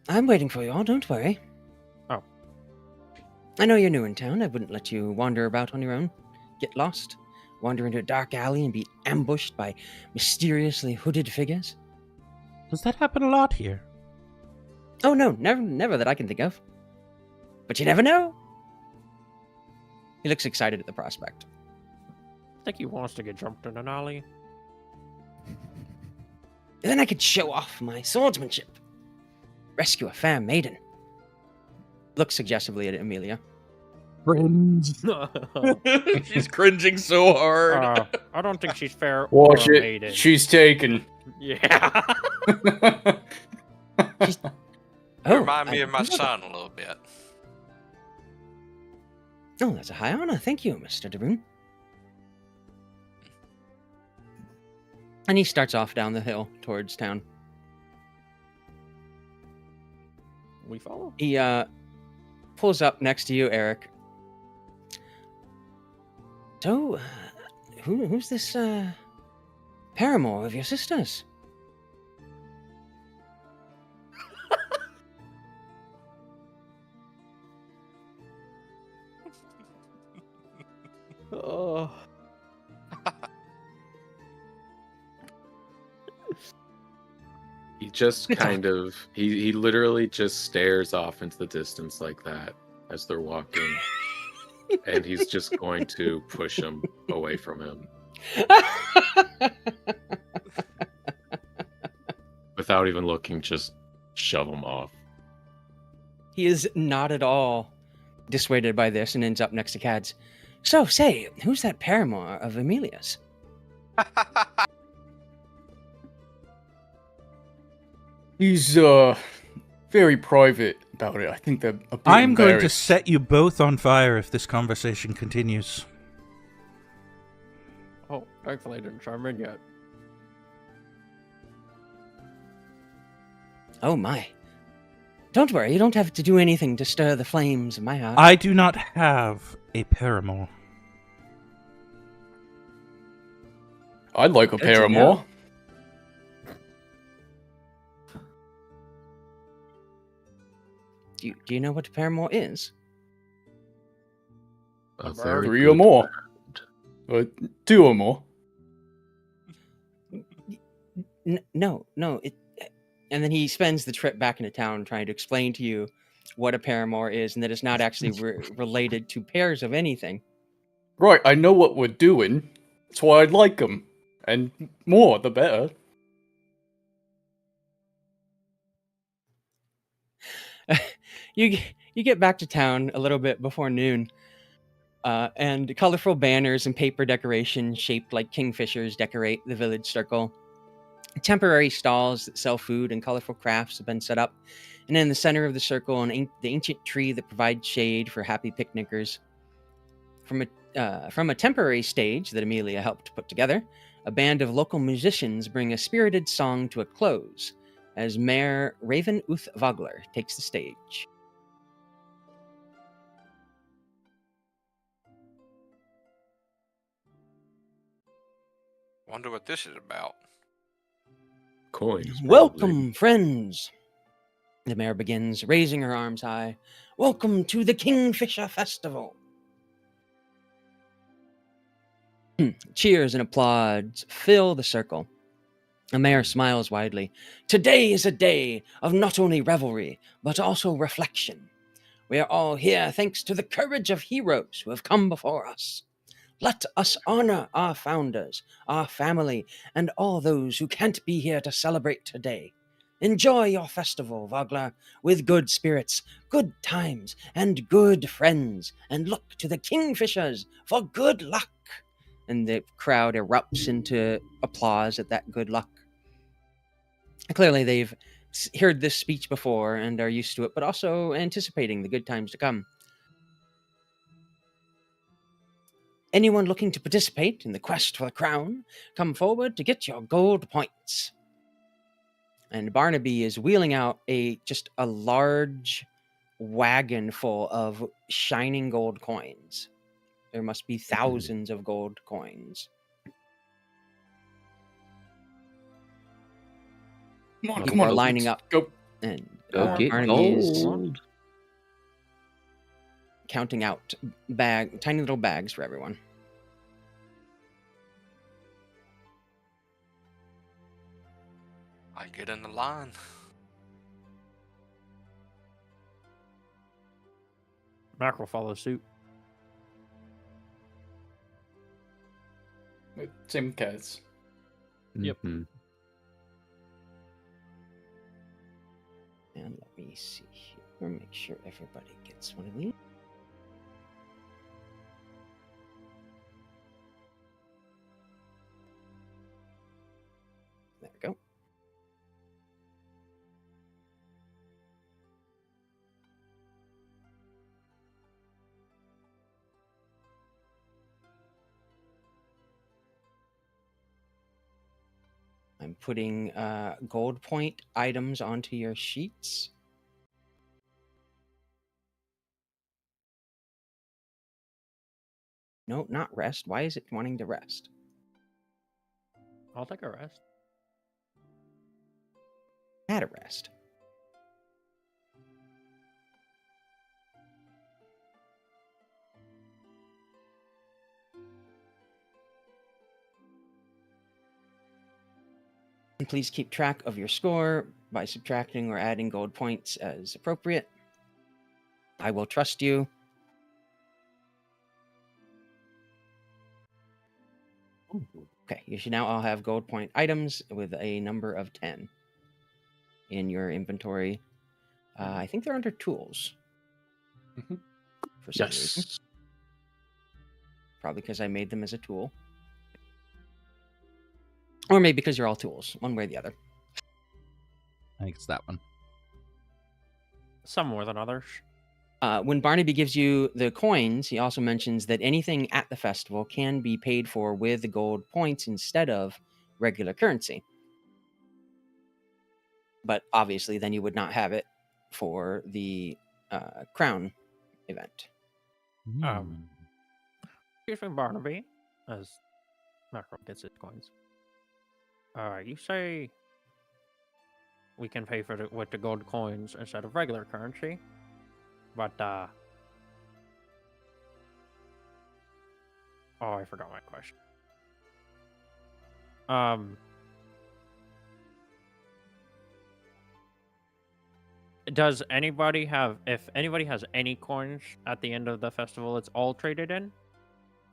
I'm waiting for you all, don't worry. Oh. I know you're new in town. I wouldn't let you wander about on your own. Get lost, wander into a dark alley and be ambushed by mysteriously hooded figures. Does that happen a lot here? Oh no, never that I can think of. But you never know. He looks excited at the prospect. I think he wants to get jumped in an alley. Then I could show off my swordsmanship. Rescue a fair maiden. Looks suggestively at Emilia. Cringe. She's cringing so hard. I don't think she's fair Watch or a it. maiden. She's taken. Yeah. Remind me I of my love it. son a little bit. Oh, that's a high honor. Thank you, Mr. DeBrune. And he starts off down the hill towards town. We follow. He pulls up next to you, Aryk. So, who's this paramour of your sister's? Oh. He just Good talk. kind of he literally just stares off into the distance like that as they're walking. And he's just going to push him away from him without even looking, just shove him off. He is not at all dissuaded by this and ends up next to Kadz. So, say, who's that paramour of Emilia's? He's very private about it. I think they're a bit I'm going to embarrassed. set you both on fire if this conversation continues. Oh, thankfully I didn't chime in yet. Oh my. Don't worry, you don't have to do anything to stir the flames of my heart. I do not have a paramour. I'd like a Good to paramour. know. Do you know what a paramour is? A Very Three or good more. friend. Or 2 or more. No. And then he spends the trip back into town trying to explain to you what a paramour is and that it's not actually related to pairs of anything. Right, I know what we're doing. That's why I'd like them. And more, the better. You get back to town a little bit before noon, and colorful banners and paper decorations shaped like kingfishers decorate the village circle. Temporary stalls that sell food and colorful crafts have been set up, and in the center of the circle, the ancient tree that provides shade for happy picnickers. From a temporary stage that Emilia helped put together, a band of local musicians bring a spirited song to a close as Mayor Raven Uth Vogler takes the stage. Wonder what this is about. Coins. probably. Welcome, friends! The mayor begins, raising her arms high. Welcome to the Kingfisher Festival! Cheers and applause fill the circle. The mayor smiles widely. Today is a day of not only revelry, but also reflection. We are all here thanks to the courage of heroes who have come before us. Let us honor our founders, our family, and all those who can't be here to celebrate today. Enjoy your festival, Vogler, with good spirits, good times, and good friends, and look to the Kingfishers for good luck. And the crowd erupts into applause at that good luck. Clearly, they've heard this speech before and are used to it, but also anticipating the good times to come. Anyone looking to participate in the quest for the crown, come forward to get your gold points. And Barnaby is wheeling out just a large wagon full of shining gold coins. There must be thousands of gold coins. Come on, People are lining up. Go. And Go get Barnaby is gold. counting out tiny little bags for everyone. I get in the line. Mac will follow suit. Same with Kadz. Yep. Mhm. And let me see here. Make sure everybody gets one of these. There we go. I'm putting gold point items onto your sheets. No, not rest. Why is it wanting to rest? I'll take a rest. Add a rest. And please keep track of your score by subtracting or adding gold points as appropriate. I will trust you. Okay, you should now all have gold point items with a number of 10 in your inventory. I think they're under tools. Mhm. For some reason. Yes. Probably because I made them as a tool. Or maybe because you're all tools, one way or the other. I think it's that one. Some more than others. When Barnaby gives you the coins, he also mentions that anything at the festival can be paid for with the gold points instead of regular currency. But obviously, then you would not have it for the crown event. Excuse me, Barnaby, as Macro gets his coins. You say we can pay for it with the gold coins instead of regular currency, but oh, I forgot my question. Does anybody have, if anybody has any coins at the end of the festival, it's all traded in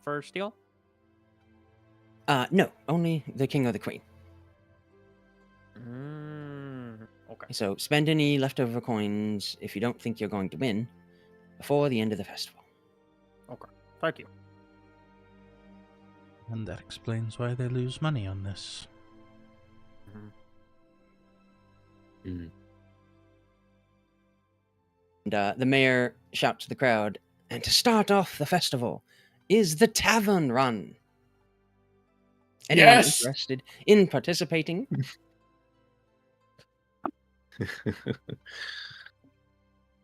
for steel? No, only the king or the queen. Okay. So spend any leftover coins if you don't think you're going to win before the end of the festival. Okay. Thank you. And that explains why they lose money on this. Mm. And the mayor shouts to the crowd, and to start off the festival is the tavern run. Anyone Yes! interested in participating?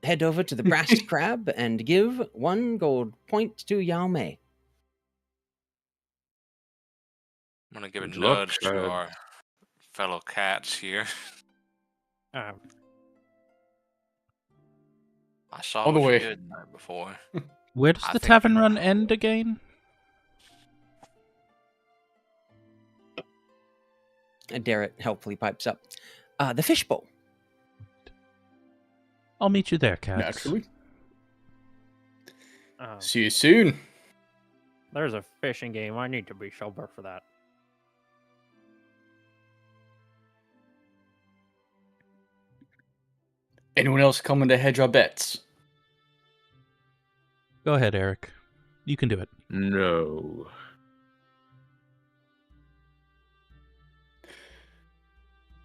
Head over to the Brass Crab and give 1 gold point to Yao Mei. I'm gonna give a Good luck, nudge to Chad. our fellow cats here. I saw On the what way. you did the night before. Where does I the think tavern you're run wrong. end again? And Darrett helpfully pipes up. The fishbowl. I'll meet you there, Kadz. Naturally. Um, See you soon. there's a fishing game. I need to be sober for that. Anyone else coming to hedge our bets? Go ahead, Aryk. You can do it. No.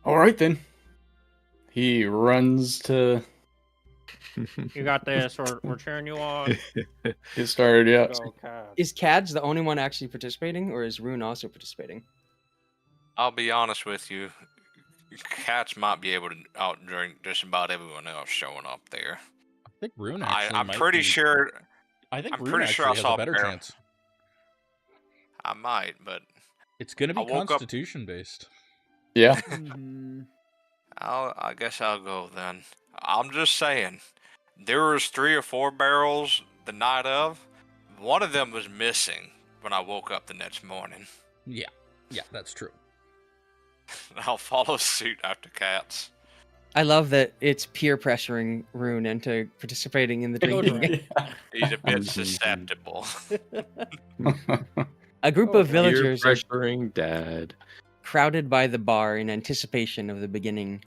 All right then. He runs to You got this. We're cheering you on. get started. Yeah. Go, Kadz. Is Kadz the only one actually participating, or is Rune also participating? I'll be honest with you. Cats might be able to outdrink just about everyone else showing up there. I think Rune actually I'm might pretty be- sure. I think I'm Rune pretty sure I actually has saw a better Bear. chance. I might, but It's going to be I woke up- Constitution based. Yeah. Mhm. I guess I'll go then. I'm just saying, there was 3 or 4 barrels the night of. One of them was missing when I woke up the next morning. Yeah, that's true. I'll follow suit after Cats. I love that it's peer pressuring Rune into participating in the Go drinking game. drink. He's a bit Mhm. susceptible. A group Oh, of boy. Peer villagers are pressuring dad. crowded by the bar in anticipation of the beginning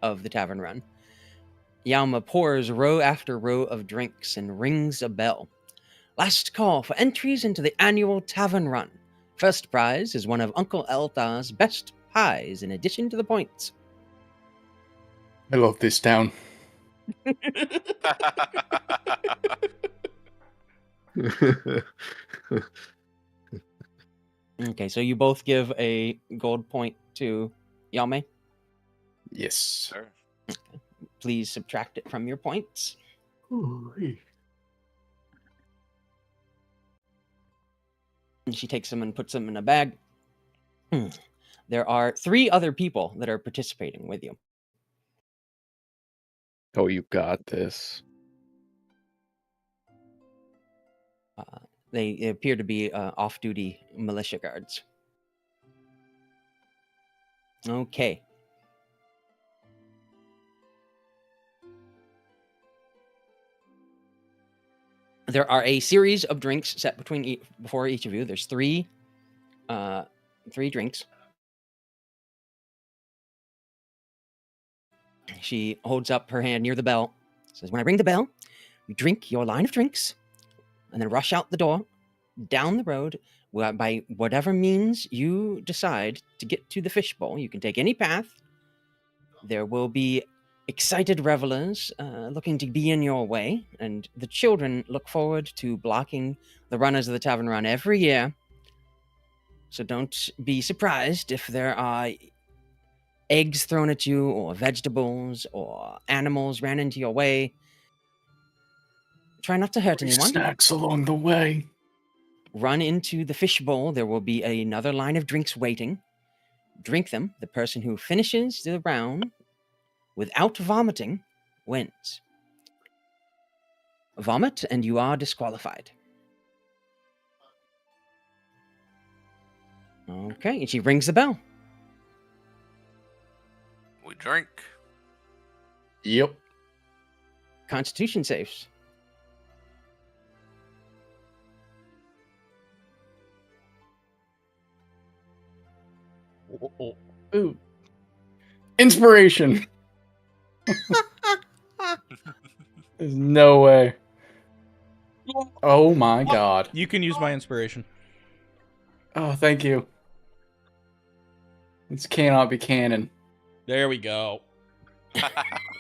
of the tavern run. Yalma pours row after row of drinks and rings a bell. Last call for entries into the annual tavern run. First prize is one of Uncle Elthar's best pies in addition to the points. I love this town. Okay, so you both give a gold point to Yalme. Yes. Sure. Please subtract it from your points. And she takes them and puts them in a bag. There are 3 other people that are participating with you. Oh, you got this. They appear to be off-duty militia guards. Okay. There are a series of drinks set before each of you. There's 3 drinks. She holds up her hand near the bell. Says, "When I ring the bell, you drink your line of drinks, and then rush out the door, down the road, by whatever means you decide to get to the fishbowl. You can take any path. There will be excited revelers looking to be in your way, and the children look forward to blocking the runners of the tavern run every year. So don't be surprised if there are eggs thrown at you, or vegetables, or animals ran into your way. Try not to hurt anyone. Snacks along the way. Run into the fishbowl. There will be another line of drinks waiting. Drink them. The person who finishes the round without vomiting wins. Vomit, and you are disqualified. Okay, and she rings the bell. We drink. Yep. Constitution saves. Ooh. Inspiration. There's no way. Oh my god. You can use my inspiration. Oh, thank you. This cannot be canon. There we go.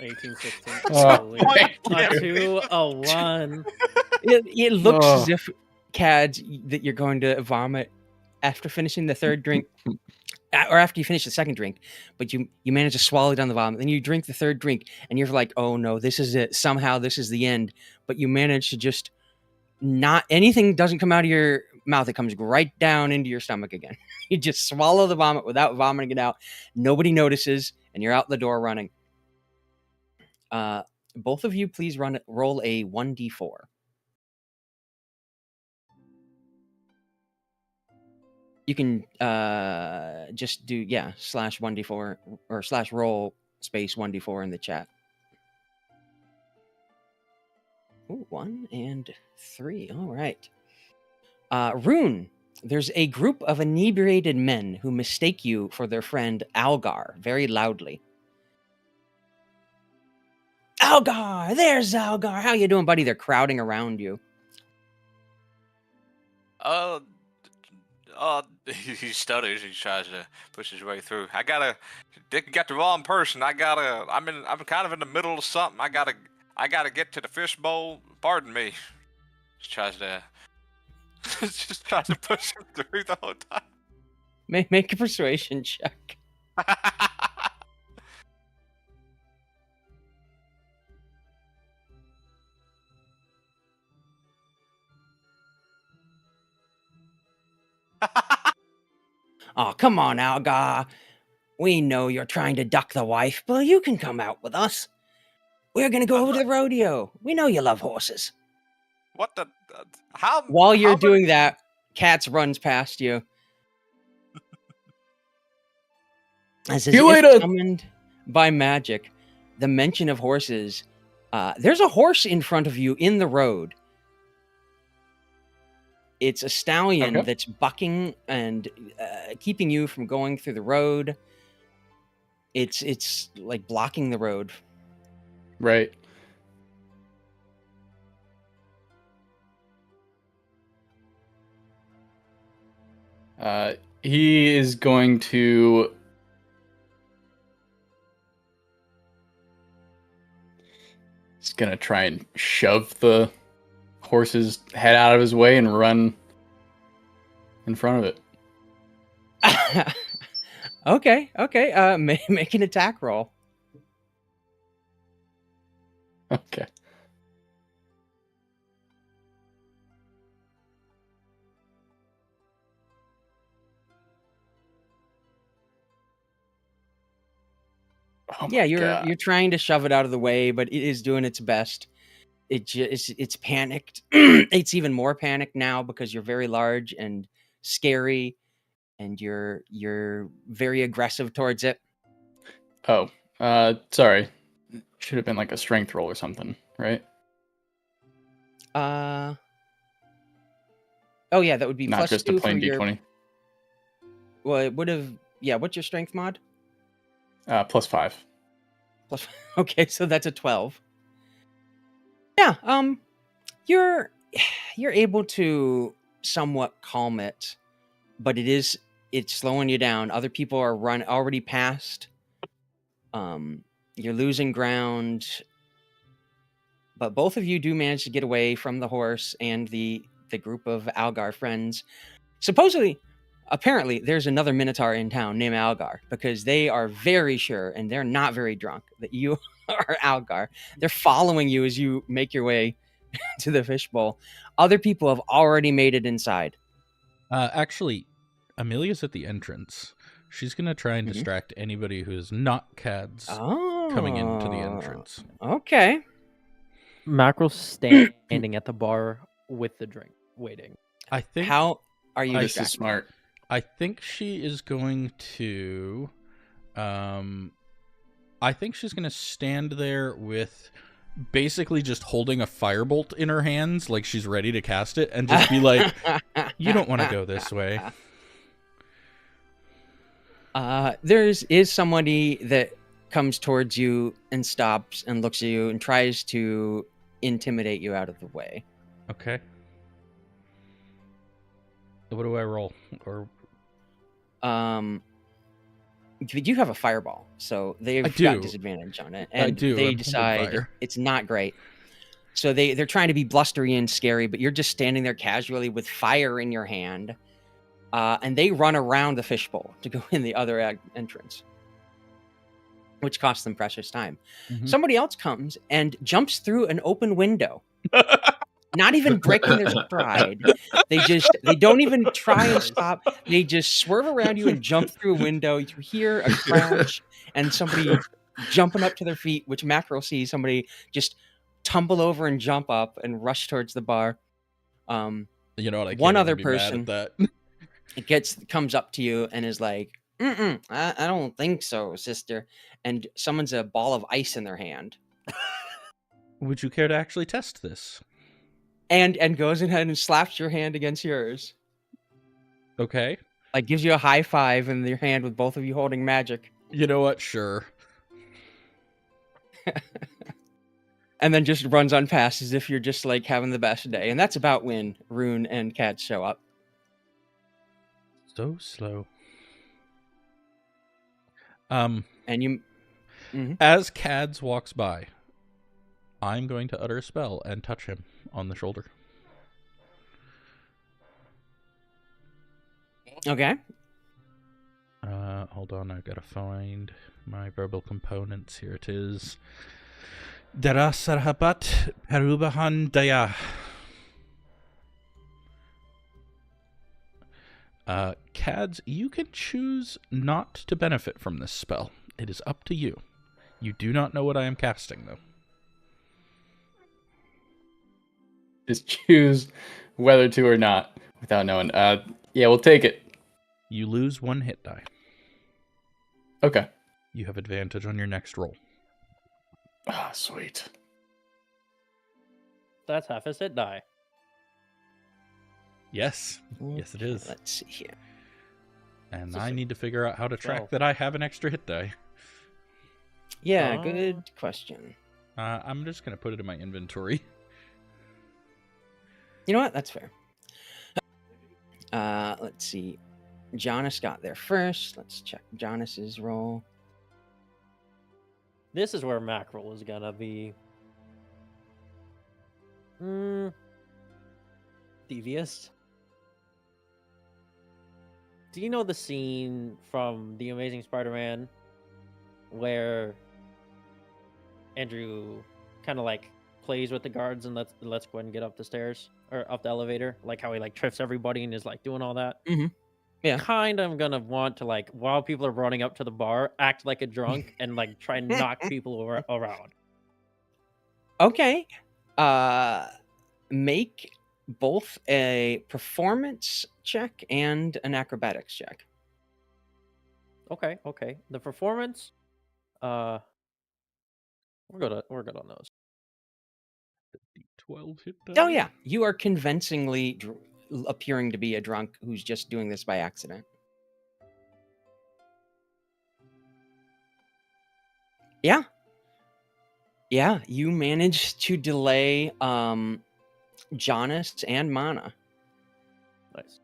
18, 16. Oh, Holy- thank a you. 2, a 1. It looks Oh. as if, Kadz, that you're going to vomit after finishing the third drink, or after you finish the second drink, but you manage to swallow down the vomit. Then you drink the third drink, and you're like, oh no, this is it. Somehow this is the end. But you manage to just not, anything doesn't come out of your mouth. It comes right down into your stomach again. You just swallow the vomit without vomiting it out. Nobody notices, and you're out the door running. Both of you, please roll a 1d4. You can just do, slash 1d4 or slash roll space 1d4 in the chat. Ooh, 1 and 3. All right. Rune, there's a group of inebriated men who mistake you for their friend Algar very loudly. Algar! There's Algar! How you doing, buddy? They're crowding around you. He stutters. He tries to push his way through. Dick got the wrong person. I'm kind of in the middle of something. I gotta get to the fishbowl. Pardon me. Just tries to push him through the whole time. Make a persuasion check. Oh, come on, Algar. We know you're trying to duck the wife, but you can come out with us. We're gonna go over to the rodeo. We know you love horses. What the? How? While you're how the- doing that, Katz runs past you. As You if later. summoned by magic, the mention of horses. There's a horse in front of you in the road. It's a stallion Okay. that's bucking and keeping you from going through the road. It's like blocking the road. Right. He is going to... He's going to try and shove the horse's head out of his way and run in front of it. Okay. Make an attack roll. Okay. Oh my Yeah, you're God. you're trying to shove it out of the way, but it is doing its best. It's panicked. It's even more panicked now because you're very large and scary, and you're very aggressive towards it. Oh, sorry. Should have been like a strength roll or something, right? Oh yeah, that would be Not plus just 2 a plain for your. d20. Well, it would have. Yeah, what's your strength mod? +5. Plus. Okay, so that's a 12. Yeah. You're able to somewhat calm it, but it's slowing you down. Other people are already past. You're losing ground, but both of you do manage to get away from the horse and the group of Algar friends. Apparently, there's another Minotaur in town named Algar, because they are very sure, and they're not very drunk, that you are Algar. They're following you as you make your way to the fishbowl. Other people have already made it inside. Actually, Emilia's at the entrance. She's going to try and Mhm. distract anybody who is not Kadz Oh, coming into the entrance. Okay. Mackerel's standing at the bar with the drink, waiting. I think How are you This is distracted? smart. I think she is going to I think she's going to stand there with basically just holding a firebolt in her hands like she's ready to cast it and just be like, "You don't want to go this way." Is somebody that comes towards you and stops and looks at you and tries to intimidate you out of the way. Okay. What do I roll? Or You have a fireball, so they've I got do. disadvantage on it, I and do. I'm they holding decide fire. it's not great. So they're trying to be blustery and scary, but you're just standing there casually with fire in your hand, and they run around the fishbowl to go in the other entrance, which costs them precious time. Mhm. Somebody else comes and jumps through an open window. Not even breaking their stride. They don't even try and stop. They just swerve around you and jump through a window. You hear a crash and somebody jumping up to their feet, which Mackerel sees somebody just tumble over and jump up and rush towards the bar. You know what? I can't One even other be mad person- at that. It comes up to you and is like, I don't think so, sister. And summons a ball of ice in their hand. Would you care to actually test this? And goes ahead and slaps your hand against yours. Okay. Like gives you a high five in your hand with both of you holding magic. You know what? Sure. And then just runs on past as if you're just like having the best day. And that's about when Rune and Kadz show up. So slow. And you As Kadz walks by, I'm going to utter a spell and touch him on the shoulder. okay? Hold on, I've got to find my verbal components. Here it is. Dara sarhabat perubahan daya. Kadz, you can choose not to benefit from this spell. It is up to you. You do not know what I am casting, though. Just choose whether to or not without knowing. Yeah, we'll take it. You lose 1 hit die. Okay. You have advantage on your next roll. Ah, sweet. That's half his hit die. Yes. Yes, it is. Let's see here. And So I need to figure out how to track 12. that I have an extra hit die. Yeah, Ah. good question. I'm just going to put it in my inventory. You know what? That's fair. Let's see. Jonas got there first. Let's check Jonas's roll. This is where mackerel is gonna be devious. Do you know the scene from The Amazing Spider-Man where Andrew kind of like plays with the guards and lets Gwen get up the stairs or up the elevator, like how he like trips everybody and is like doing all that? Mhm. Yeah. Kind of gonna want to, like, while people are running up to the bar, act like a drunk and like try and knock people around. Okay. Make both a performance check and an acrobatics check. Okay. The performance, we're good on those. 12 hit die. Oh yeah, you are convincingly appearing to be a drunk who's just doing this by accident. Yeah, you managed to delay Jonas and Mana. Nice.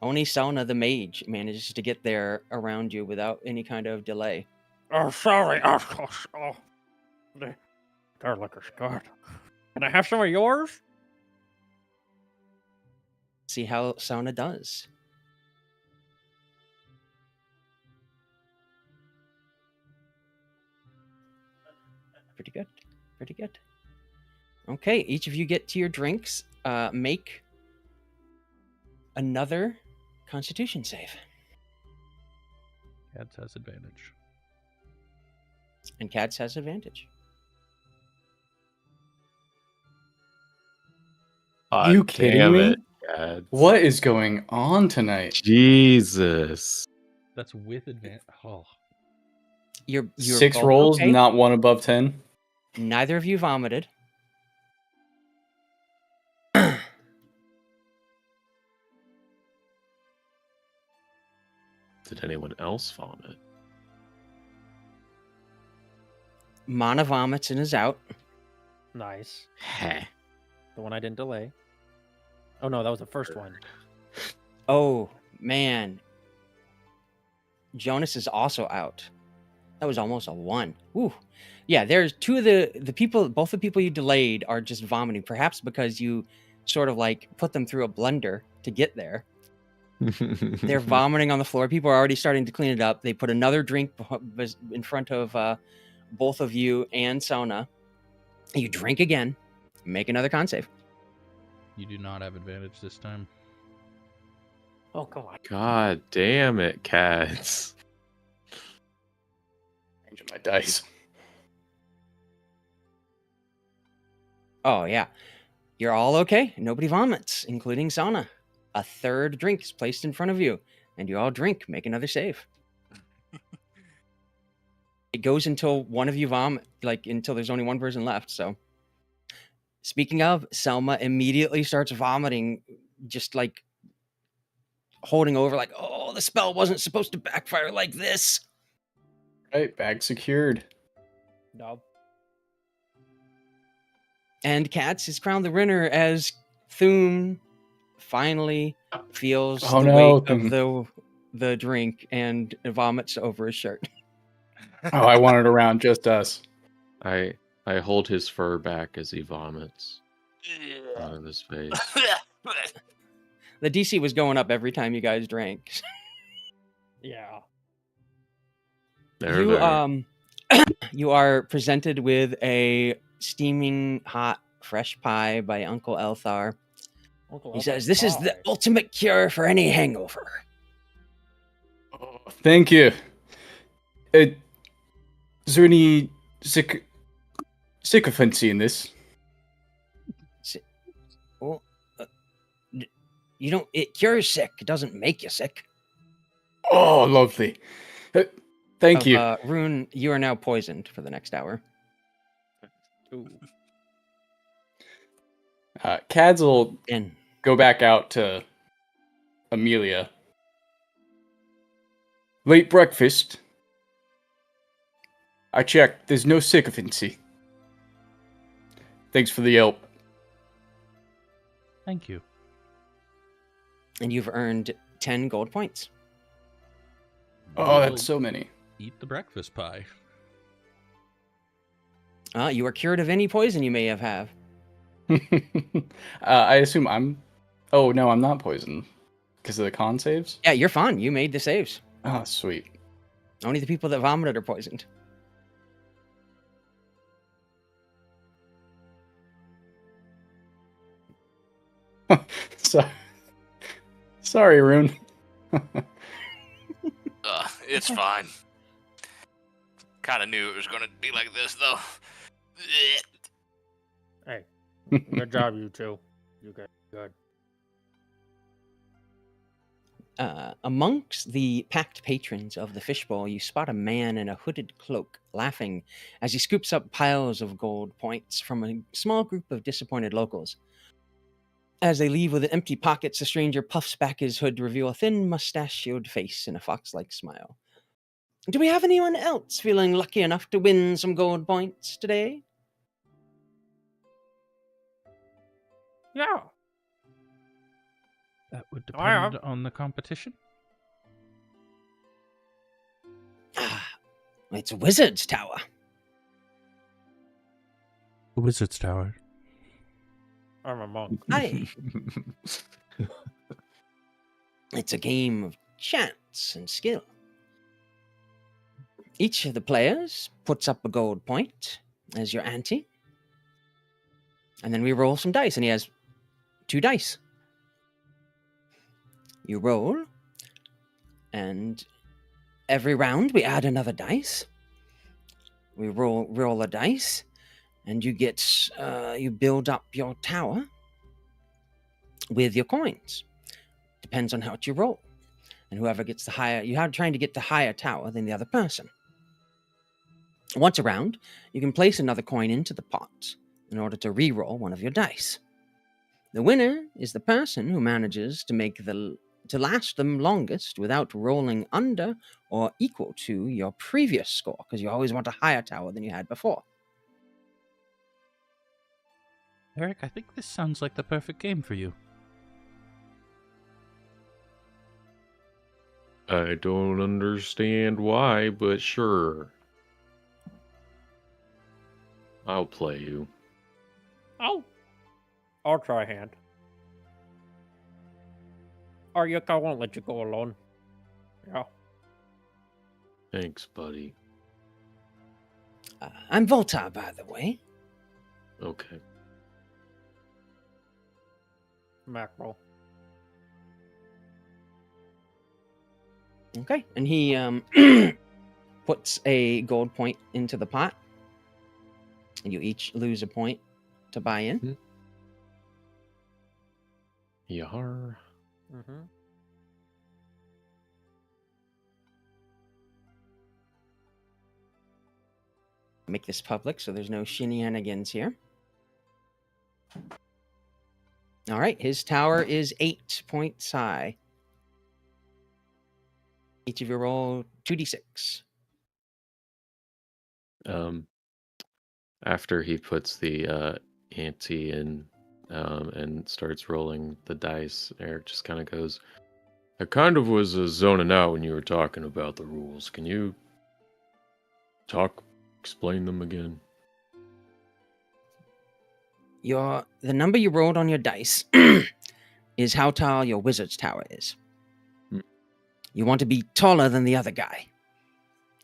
Only Selna the mage manages to get there around you without any kind of delay. Oh, sorry. Oh, their liquor's good. Can I have some of yours? See how Selna does. Pretty good. Okay, each of you get to your drinks. Make another Constitution save. Kadz has advantage. And Kadz has advantage. You kidding me? God. What is going on tonight? Jesus. That's with advantage. Oh. You're 6 both rolls, okay. not one above 10. Neither of you vomited. Did anyone else vomit? Mana vomits and is out. Nice. Heh. The one I didn't delay. Oh no, that was the first one. Oh, man. Jonas is also out. That was almost a 1. Woo. Yeah, there's 2 of the people, both the people you delayed are just vomiting, perhaps because you sort of like put them through a blender to get there. They're vomiting on the floor. People are already starting to clean it up. They put another drink in front of both of you and Sona. You drink again. Make another con save. You do not have advantage this time. Oh, come on. God damn it, Kadz. Changing my dice. Oh, yeah. You're all okay. Nobody vomits, including Sona. A third drink is placed in front of you, and you all drink. Make another save. It goes until one of you vomit, like until there's only one person left. So, speaking of, Selma immediately starts vomiting, just like holding over, like, oh, the spell wasn't supposed to backfire like this. Right, bag secured. No. And Kadz is crowned the winner as Thum finally feels Oh, the no, weight Thum. of the drink and vomits over his shirt. Oh, I wanted around just us. I hold his fur back as he vomits out of his face. The DC was going up every time you guys drank. Yeah. There. You are presented with a steaming hot fresh pie by Uncle Elthar. Uncle He Elthar says, "This is the pie. ultimate cure for any hangover. Thank you. Is there any sycophancy in this? Well, you don't. It cures sick. It doesn't make you sick. Oh, lovely. Thank you. Rune, you are now poisoned for the next hour. Ooh. Kadz will And go back out to Emilia. Late breakfast. I checked. There's no sycophancy. Thanks for the help. Thank you. and you've earned 10 gold points. Oh, that's so many. Eat the breakfast pie. You are cured of any poison you may have. I assume I'm... Oh, no, I'm not poisoned. Because of the con saves? Yeah, you're fine. You made the saves. Oh, sweet. Only the people that vomited are poisoned. Sorry, Rune. It's fine. Kind of knew it was going to be like this, though. Hey, good job, you two. You guys good. Amongst the packed patrons of the fishbowl, you spot a man in a hooded cloak, laughing as he scoops up piles of gold points from a small group of disappointed locals. As they leave with empty pockets, the stranger puffs back his hood to reveal a thin, mustachioed face and a fox-like smile. Do we have anyone else feeling lucky enough to win some gold points today? Yeah. That would I depend on the competition. It's a wizard's tower. The Wizard's Tower. I'm a monk. Aye. It's a game of chance and skill. Each of the players puts up a gold point as your ante. And then we roll some dice, and he has 2 dice. You roll, and every round we add another dice. We roll a dice, and you get you build up your tower with your coins. Depends on how much you roll, and whoever gets the higher, you're trying to get the higher tower than the other person. Once a round, you can place another coin into the pot in order to re-roll one of your dice. The winner is the person who manages to last them longest without rolling under or equal to your previous score, because you always want a higher tower than you had before. Aryk, I think this sounds like the perfect game for you. I don't understand why, but sure. I'll play you. Oh, I'll try a hand. Aryk, I won't let you go alone. Yeah. Thanks, buddy. I'm Volta, by the way. Okay. Mackerel. Okay, and he puts a gold point into the pot, and you each lose a point to buy in. Yar. Mm-hmm. Make this public so there's no shenanigans here. All right, his tower is 8 points high. Each of you roll 2d6. After he puts the ante in and starts rolling the dice, Aryk just kind of goes, I kind of was zoning out when you were talking about the rules. Can you explain them again? The number you rolled on your dice is how tall your wizard's tower is. You want to be taller than the other guy.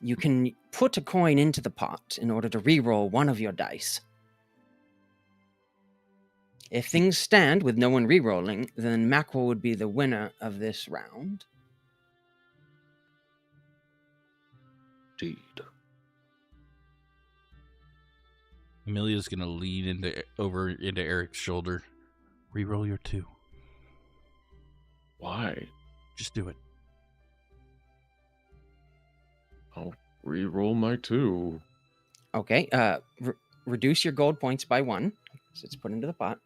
You can put a coin into the pot in order to re-roll one of your dice. If things stand with no one re-rolling, then Mackerel would be the winner of this round. Indeed. Emilia's gonna lean over into Aryk's shoulder. Reroll your 2. Why? Just do it. I'll re-roll my 2. Okay. Reduce your gold points by 1. So it's put into the pot.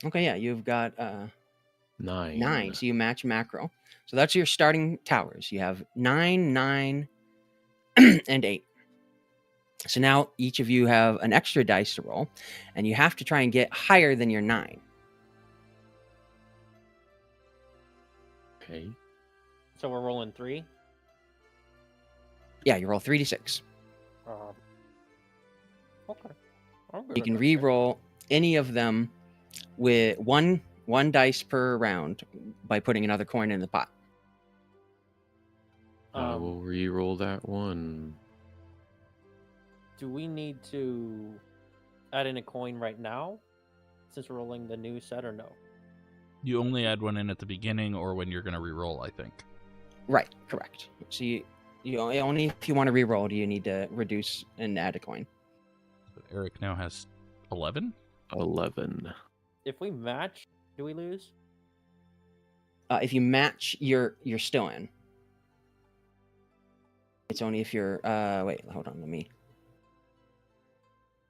Okay, yeah, you've got 9. 9, so you match macro. So that's your starting towers. You have 9, 9, and 8. So now each of you have an extra dice to roll, and you have to try and get higher than your 9. Okay. So we're rolling 3. Yeah, you roll 3d6. Okay. I'm good You at can that. re-roll any of them with one dice per round by putting another coin in the pot. I will re-roll that 1. Do we need to add in a coin right now, since we're rolling the new set, or no? You only add one in at the beginning or when you're gonna reroll, I think. Right, correct. So you only if you want to re-roll do you need to reduce and add a coin. But Aryk now has 11? 11. If we match, do we lose? If you match, you're still in. It's only if you're wait, hold on, let me.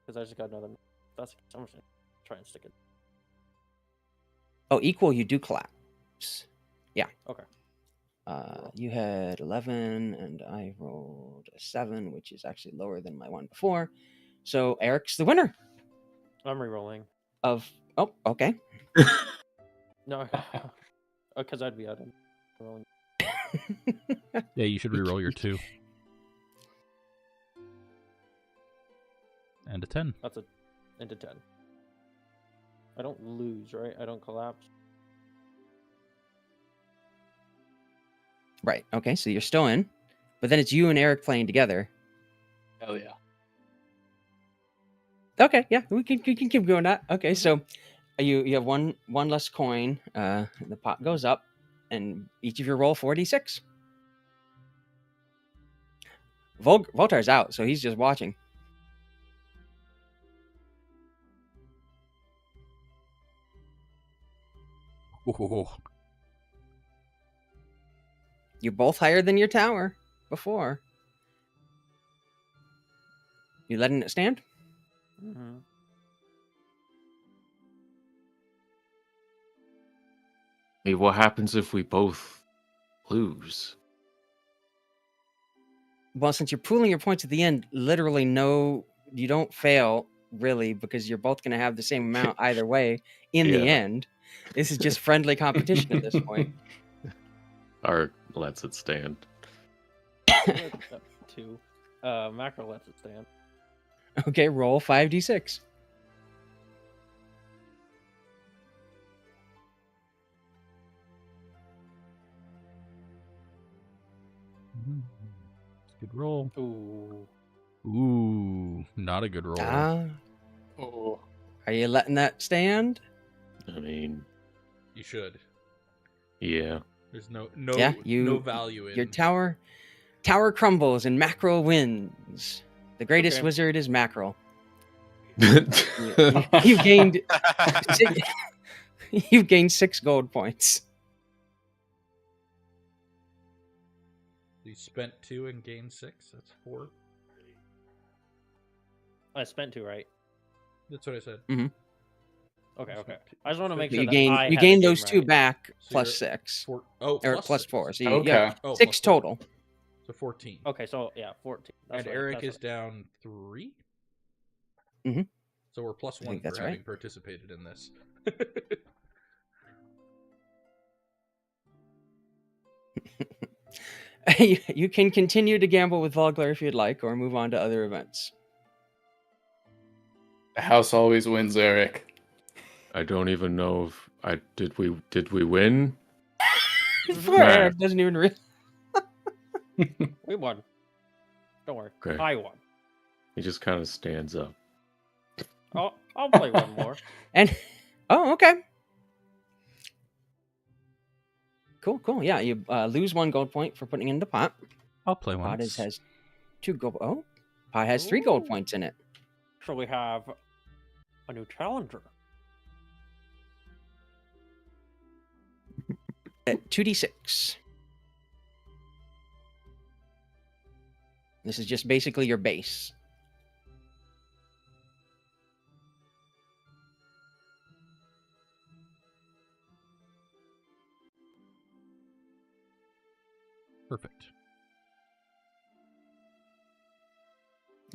Because I just got another. That's I'm just gonna try and stick it. Oh, equal, you do collapse. Yeah. Okay. You had 11, and I rolled a 7, which is actually lower than my one before. So Aryk's the winner I'm re-rolling. of. Oh, okay. No, because I'd be out of rolling. Yeah, you should reroll your 2. And a 10. That's into 10. I don't lose, right? I don't collapse. Right. Okay. So you're still in, but then it's you and Aryk playing together. Hell yeah. Okay. Yeah, we can keep going. That. Okay. So you have one less coin. The pot goes up, and each of you roll 4d6. Voltar's out, so he's just watching. Oh, You're both higher than your tower before. You letting it stand? Mm-hmm. Hey, what happens if we both lose? Well, since you're pooling your points at the end, literally you don't fail really because you're both going to have the same amount either way in the Yeah. end. This is just friendly competition at this point. Or lets it stand. 2. Macro lets it stand. Okay, roll 5d6. good roll. Ooh. Ooh, not a good roll. Oh. Are you letting that stand? I mean, You should. yeah. There's no Yeah, no value in Your tower crumbles and Mackerel wins. The greatest Okay. wizard is Mackerel. You've gained you've gained 6 gold points. You spent 2 and gained 6. That's 4. I spent 2, right? That's what I said. Okay. I just want to make But sure you that gain I you had gain the those game 2 right. back So plus you're 6. Or Plus 4. So you Okay. have Oh, 6 plus 4. total. So 14. Okay, so yeah, 14. That's And right, Aryk that's is right. down 3. Mhm. So we're plus I 1 think for that's having right. participated in this. You can continue to gamble with Vogler if you'd like, or move on to other events. The house always wins, Aryk. I don't even know if did we win? Poor Nah. Aryk doesn't even realize. We won. Don't worry. Okay. I won. He just kind of stands up. I'll play one more. And okay. cool. Yeah, you lose 1 gold point for putting it in the pot. I'll play Pot once. has 2 gold. Oh, pot has 3 gold Ooh. points in it. So we have a new challenger. 2d6. This is just basically your base. Perfect.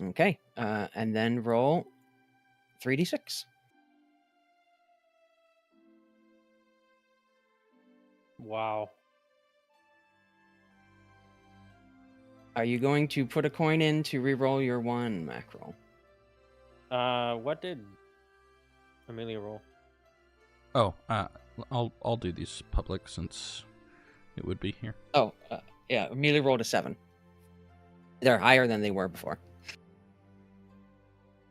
Okay, and then roll 3d6. Wow. Are you going to put a coin in to reroll your 1 mackerel? What did Emilia roll? Oh, I'll do these public since it would be here. Oh, yeah, Amelia rolled a 7. They're higher than they were before.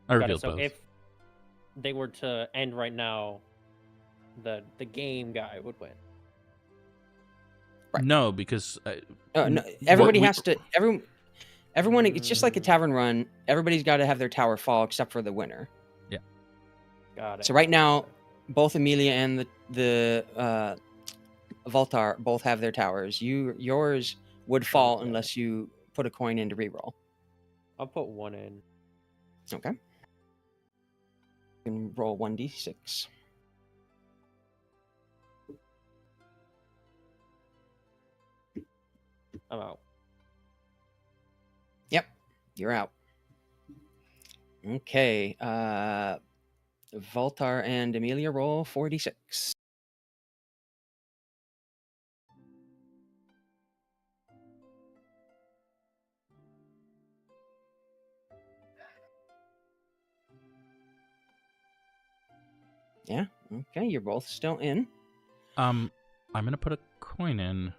I Got it. revealed So both. if they were to end right now, the game guy would win. Right. No, because No, everybody we- has to. Everyone. It's just like a tavern run. Everybody's got to have their tower fall except for the winner. Got it. So right now, both Emilia and the Voltar both have their towers. Yours would fall Okay. unless you put a coin in to reroll. I'll put 1 in. Okay. You can roll 1d6. I'm out. Yep, you're out. Okay. Voltar and Emilia roll 4d6. Yeah. Okay, you're both still in. I'm gonna put a coin in.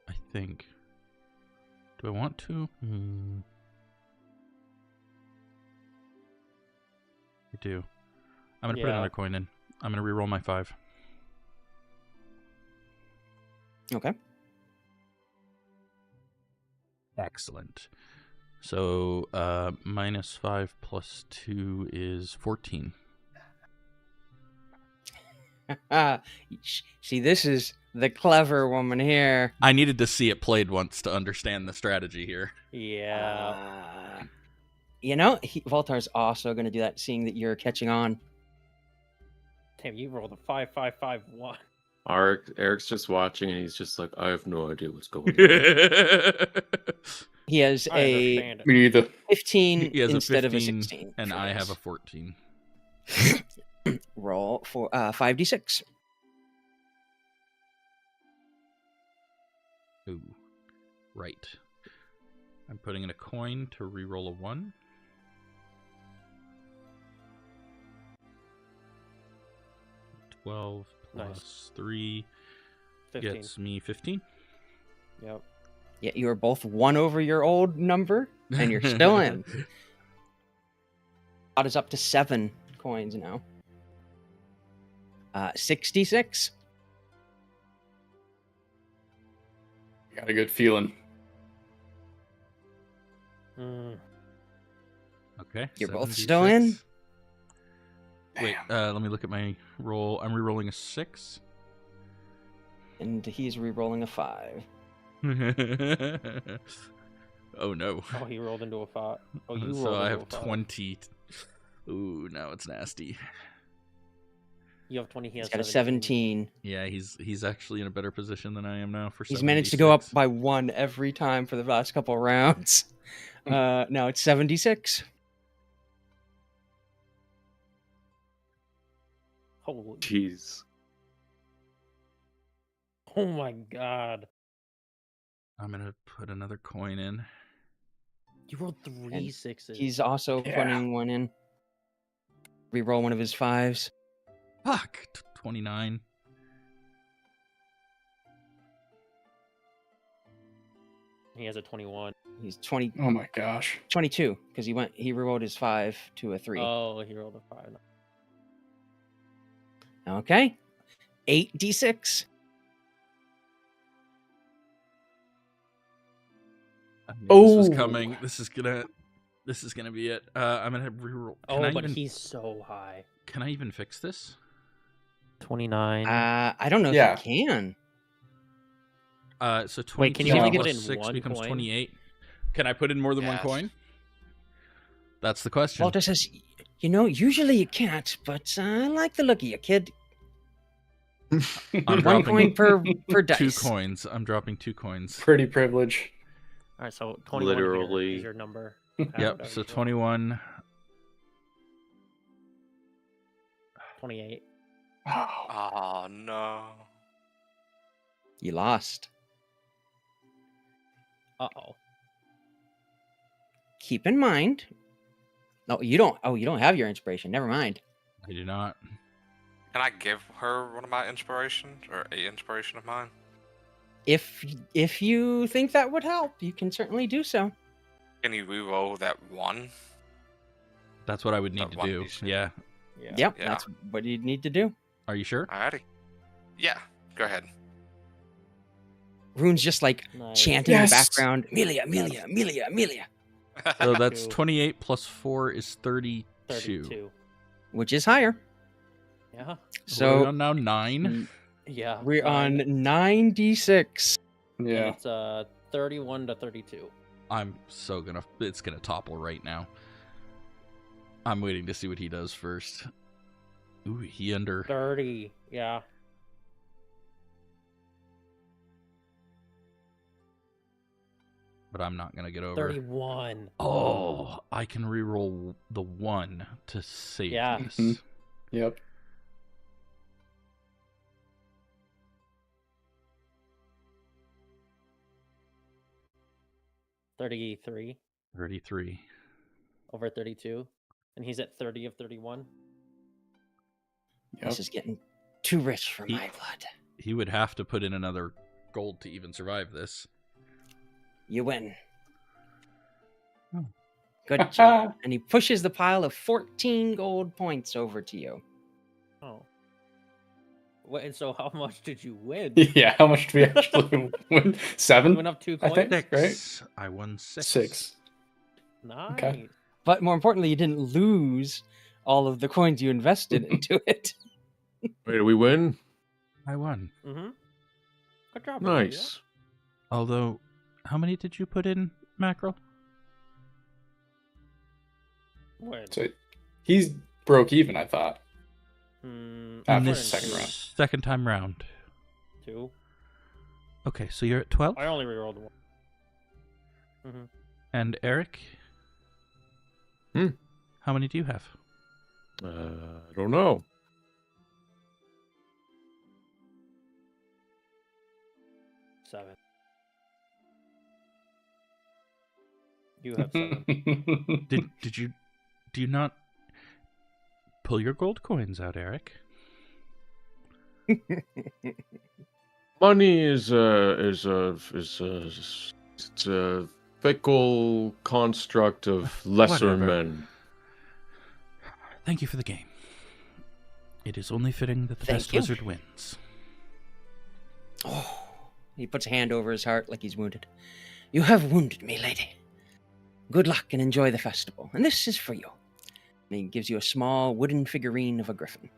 I think. Do I want to? I do. I'm gonna put Yeah. another coin in. I'm gonna reroll my 5. Okay. Excellent. So -5 plus 2 is 14. See, this is the clever woman here. I needed to see it played once to understand the strategy here. Yeah. Voltar's also going to do that, seeing that you're catching on. Damn, you rolled a 5-5-5-1. Eric's just watching and he's just like, I have no idea what's going on. He has I a understand it. Me neither. 15 He has instead a of a 15, 16. and for I have this. a 14. Roll for 5d6. Ooh, right. I'm putting in a coin to reroll a 1. $12 Nice. plus 3 15. gets me 15. Yep. Yeah, you are both 1 over your old number, and you're still in. Pot is up to 7 coins now. 66. Got a good feeling. Okay. You're both still in? 76. Wait, let me look at my roll. I'm rerolling a 6. And he's re-rolling a 5. Oh no. Oh, he rolled into a 5. Oh, you So rolled I into have a 5. 20. Ooh, now it's nasty. You have 20. He has He's got a 17. Yeah, he's actually in a better position than I am now for He's managed to go up 76. by 1 every time for the last couple rounds. Now it's 76. Holy. Jeez. Oh my god. I'm gonna put another coin in. You rolled 3 And 6s. He's also Yeah. putting 1 in. Reroll one of his 5s. Fuck, 29. He has a 21. He's 20, Oh my gosh. 22 because he rerolled his 5 to a 3. Oh, he rolled a 5. Okay. 8d6. I knew this was Oh. coming. This is gonna be it. I'm gonna reroll. But he's so high. Can I even fix this? 29. I don't know Yeah. if you can. So 22 Wait, can you only plus put in 6 one becomes coin? 28. Can I put in more than one Yes. coin? That's the question. Walter says, usually you can't, but I like the look of you, kid. I'm One dropping coin per dice. 2 coins. I'm dropping 2 coins. Pretty privilege. All right, so 21 here Literally. is your number. Yep. So 21. 28. Oh. Oh no. You lost. Uh-oh. Keep in mind. No, you don't. Oh, you don't have your inspiration. Never mind. I do not. Can I give her one of my inspirations or a inspiration of mine? If you think that would help, you can certainly do so. Can you reroll that one? That's what I would need That to one do. piece. Yeah. Yep, Yeah. that's what you need to do. Are you sure? Alrighty. Yeah. Go ahead. Rune's just like Nice. chanting in the Yes! background. Amelia, Amelia, Amelia, Amelia. So that's 32. 28 plus 4 is 32. 32. Which is higher. Yeah. So we're So on now 9. Yeah. we're on nine. 9d6. And Yeah. it's 31 to 32. I'm so it's gonna topple right now. I'm waiting to see what he does first. Ooh, he under 30. Yeah. but I'm not gonna get over. 31. Oh, I can reroll the 1 to save Yeah. this. Mhm. Yep. $33 33. over 32. And he's at 30 of 31. Yep. This is getting too rich for He- my blood. He would have to put in another gold to even survive this. You win. Oh. Good job. And he pushes the pile of 14 gold points over to you. Oh. Wait, and so how much did you win? Yeah, how much did we actually win? You 7? went up 2 I coins? think. Right? I won 6. 6. Nice. But more importantly, you didn't lose all of the coins you invested into it. Wait, did we win? I won. Mm-hmm. Good job. Amelia. Nice. Although, how many did you put in, Mackerel? Wait. So he's broke even, I thought. Mm, After I the put in second two. round. Second time round. 2. Okay, so you're at 12? I only rerolled 1. Mm-hmm. And Aryk? Hmm. How many do you have? I don't know. 7. You have 7. Do you not pull your gold coins out, Aryk? Money is it's a fickle construct of lesser Whatever. men. Thank you for the game. It is only fitting that the Thank best you. wizard wins. Oh, he puts a hand over his heart like he's wounded. You have wounded me, lady. Good luck and enjoy the festival. And this is for you. And he gives you a small wooden figurine of a griffin.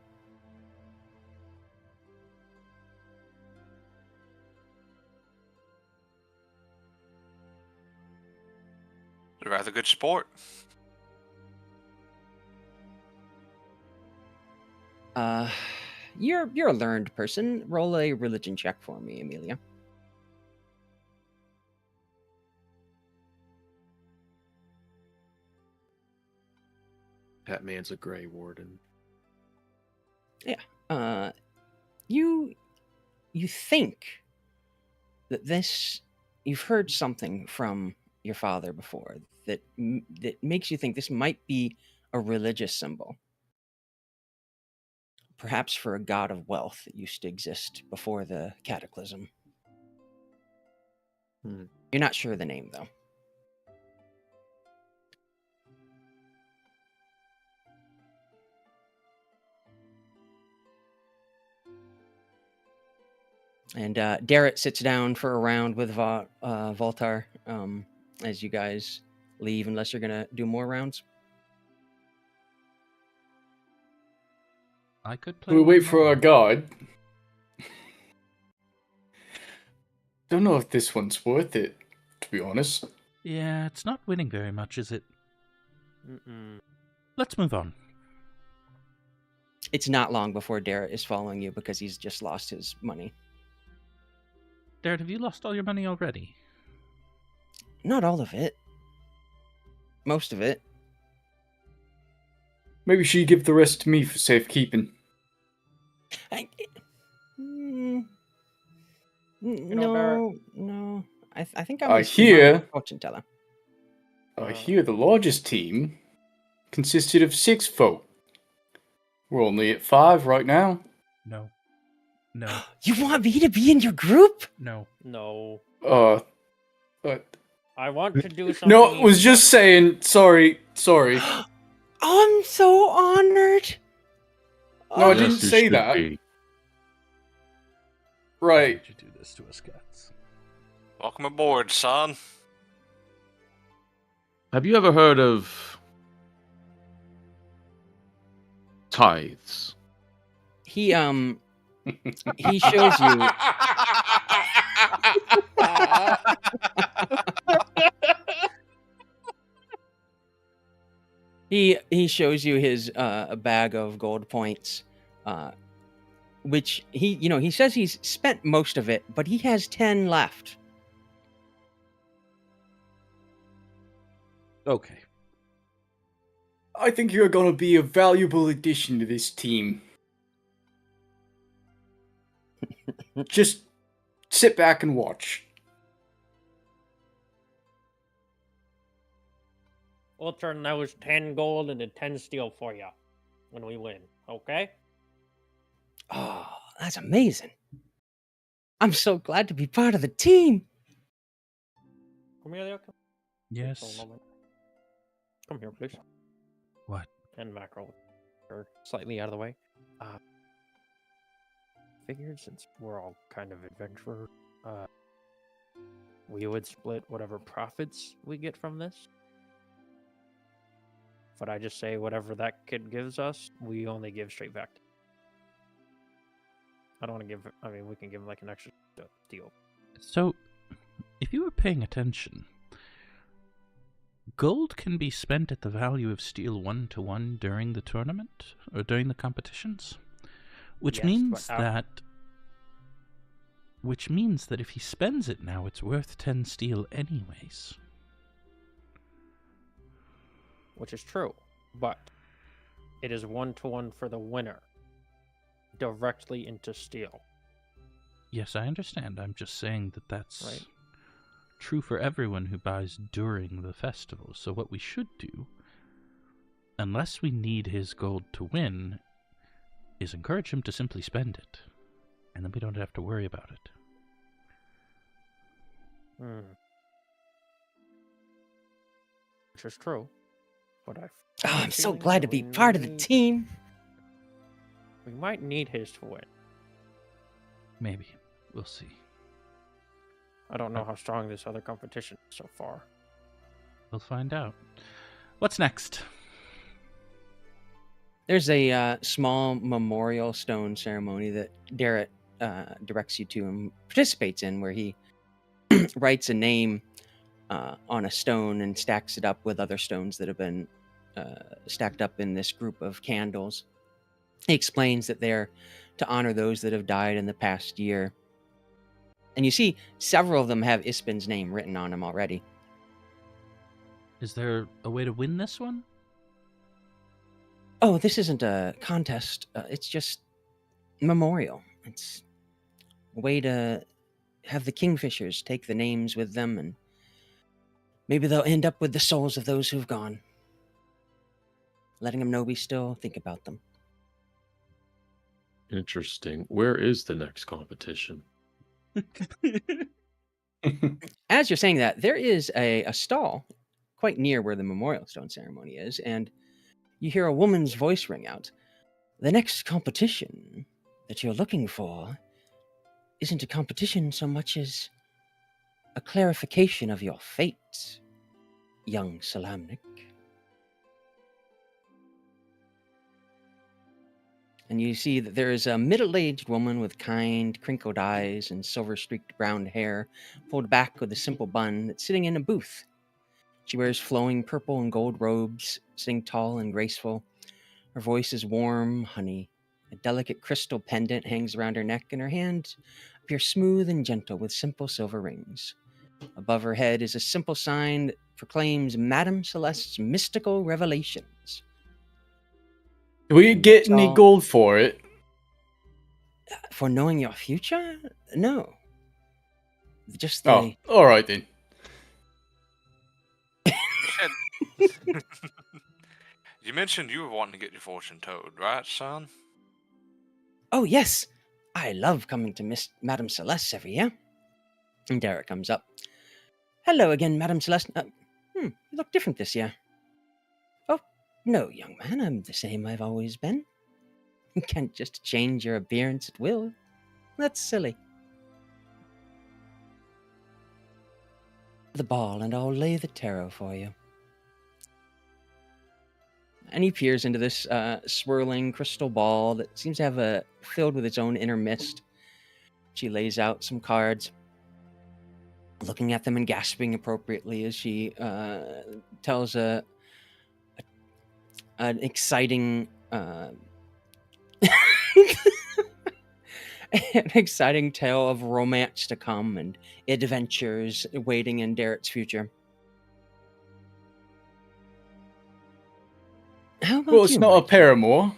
A rather good sport. You're a learned person. Roll a religion check for me, Emilia. That man's a Grey Warden. You think that this you've heard something from your father before that that makes you think this might be a religious symbol, perhaps for a god of wealth that used to exist before the cataclysm. You're not sure of the name though. And Darrett sits down for a round with Voltar. as you guys leave, unless you're gonna do more rounds. I could play. We one wait for more. our guard. Don't know if this one's worth it, to be honest. Yeah, it's not winning very much, is it? Mm-mm. Let's move on. It's not long before Darrett is following you because he's just lost his money. Darren, have you lost all your money already? Not all of it. Most of it. Maybe she give the rest to me for safekeeping. No, know, no. I think I was hear- a fortune teller. I hear the largest team consisted of 6 folk. We're only at 5 right now. No. No. You want me to be in your group? No. No. But I want to do something. no, was even just better. saying. Sorry. I'm so honored. No, I Yes, didn't you say should that. be. Why Right. did you do this to us, Kadz? Welcome aboard, son. Have you ever heard of tithes? He he shows you. He shows you his bag of gold points, which he says he's spent most of it, but he has 10 left. Okay. I think you're gonna be a valuable addition to this team. Just sit back and watch. We'll turn those 10 gold into 10 steel for you when we win, okay? Oh, that's amazing. I'm so glad to be part of the team. Emilia, come Yes. for a moment. Come here, please. What? And macro are slightly out of the way. Figured since we're all kind of adventurers, we would split whatever profits we get from this. But I just say whatever that kid gives us, we only give straight back. I don't want to give. I mean, we can give him like an extra deal. So, if you were paying attention, gold can be spent at the value of steel 1-to-1 during the tournament or during the competitions, which Yes, means but that if he spends it now, it's worth 10 steel anyways. Which is true, but it is 1-to-1 for the winner, directly into steel. Yes, I understand. I'm just saying that that's Right. true for everyone who buys during the festival. So what we should do, unless we need his gold to win, is encourage him to simply spend it. And then we don't have to worry about it. Which is true, but Oh, I'm so glad to be part of the team. We might need his to win. Maybe. We'll see. I don't know how strong this other competition is so far. We'll find out. What's next? There's a small memorial stone ceremony that Darrett directs you to and participates in, where he writes a name on a stone and stacks it up with other stones that have been stacked up in this group of candles. He explains that they're to honor those that have died in the past year. And you see several of them have Ispin's name written on them already. Is there a way to win this one? Oh, this isn't a contest. It's just memorial. It's a way to have the Kingfishers take the names with them, and maybe they'll end up with the souls of those who've gone. Letting them know we still think about them. Interesting. Where is the next competition? As you're saying that, there is a stall quite near where the memorial stone ceremony is, and you hear a woman's voice ring out. The next competition that you're looking for isn't a competition so much as a clarification of your fate. young Solamnic. And you see that there is a middle-aged woman with kind, crinkled eyes and silver-streaked brown hair, pulled back with a simple bun, that's sitting in a booth. She wears flowing purple and gold robes, sitting tall and graceful. Her voice is warm honey. A delicate crystal pendant hangs around her neck, and her hand appears smooth and gentle with simple silver rings. Above her head is a simple sign that proclaims Madame Celeste's mystical revelations. Do we get any all- gold for it? For knowing your future? No. Just Oh, the... alright then. You mentioned you were wanting to get your fortune told, right, son? Oh, yes. I love coming to Miss Madame Celeste every year. And Derek comes up. Hello again, Madame Celeste. You look different this year. Oh, no, young man. I'm the same I've always been. You can't just change your appearance at will. That's silly. The ball, and I'll lay the tarot for you. And he peers into this swirling crystal ball that seems to have filled with its own inner mist. She lays out some cards, looking at them and gasping appropriately as she tells an exciting an exciting tale of romance to come and adventures waiting in Derek's future. How about Well, it's you, not a Mike? paramour.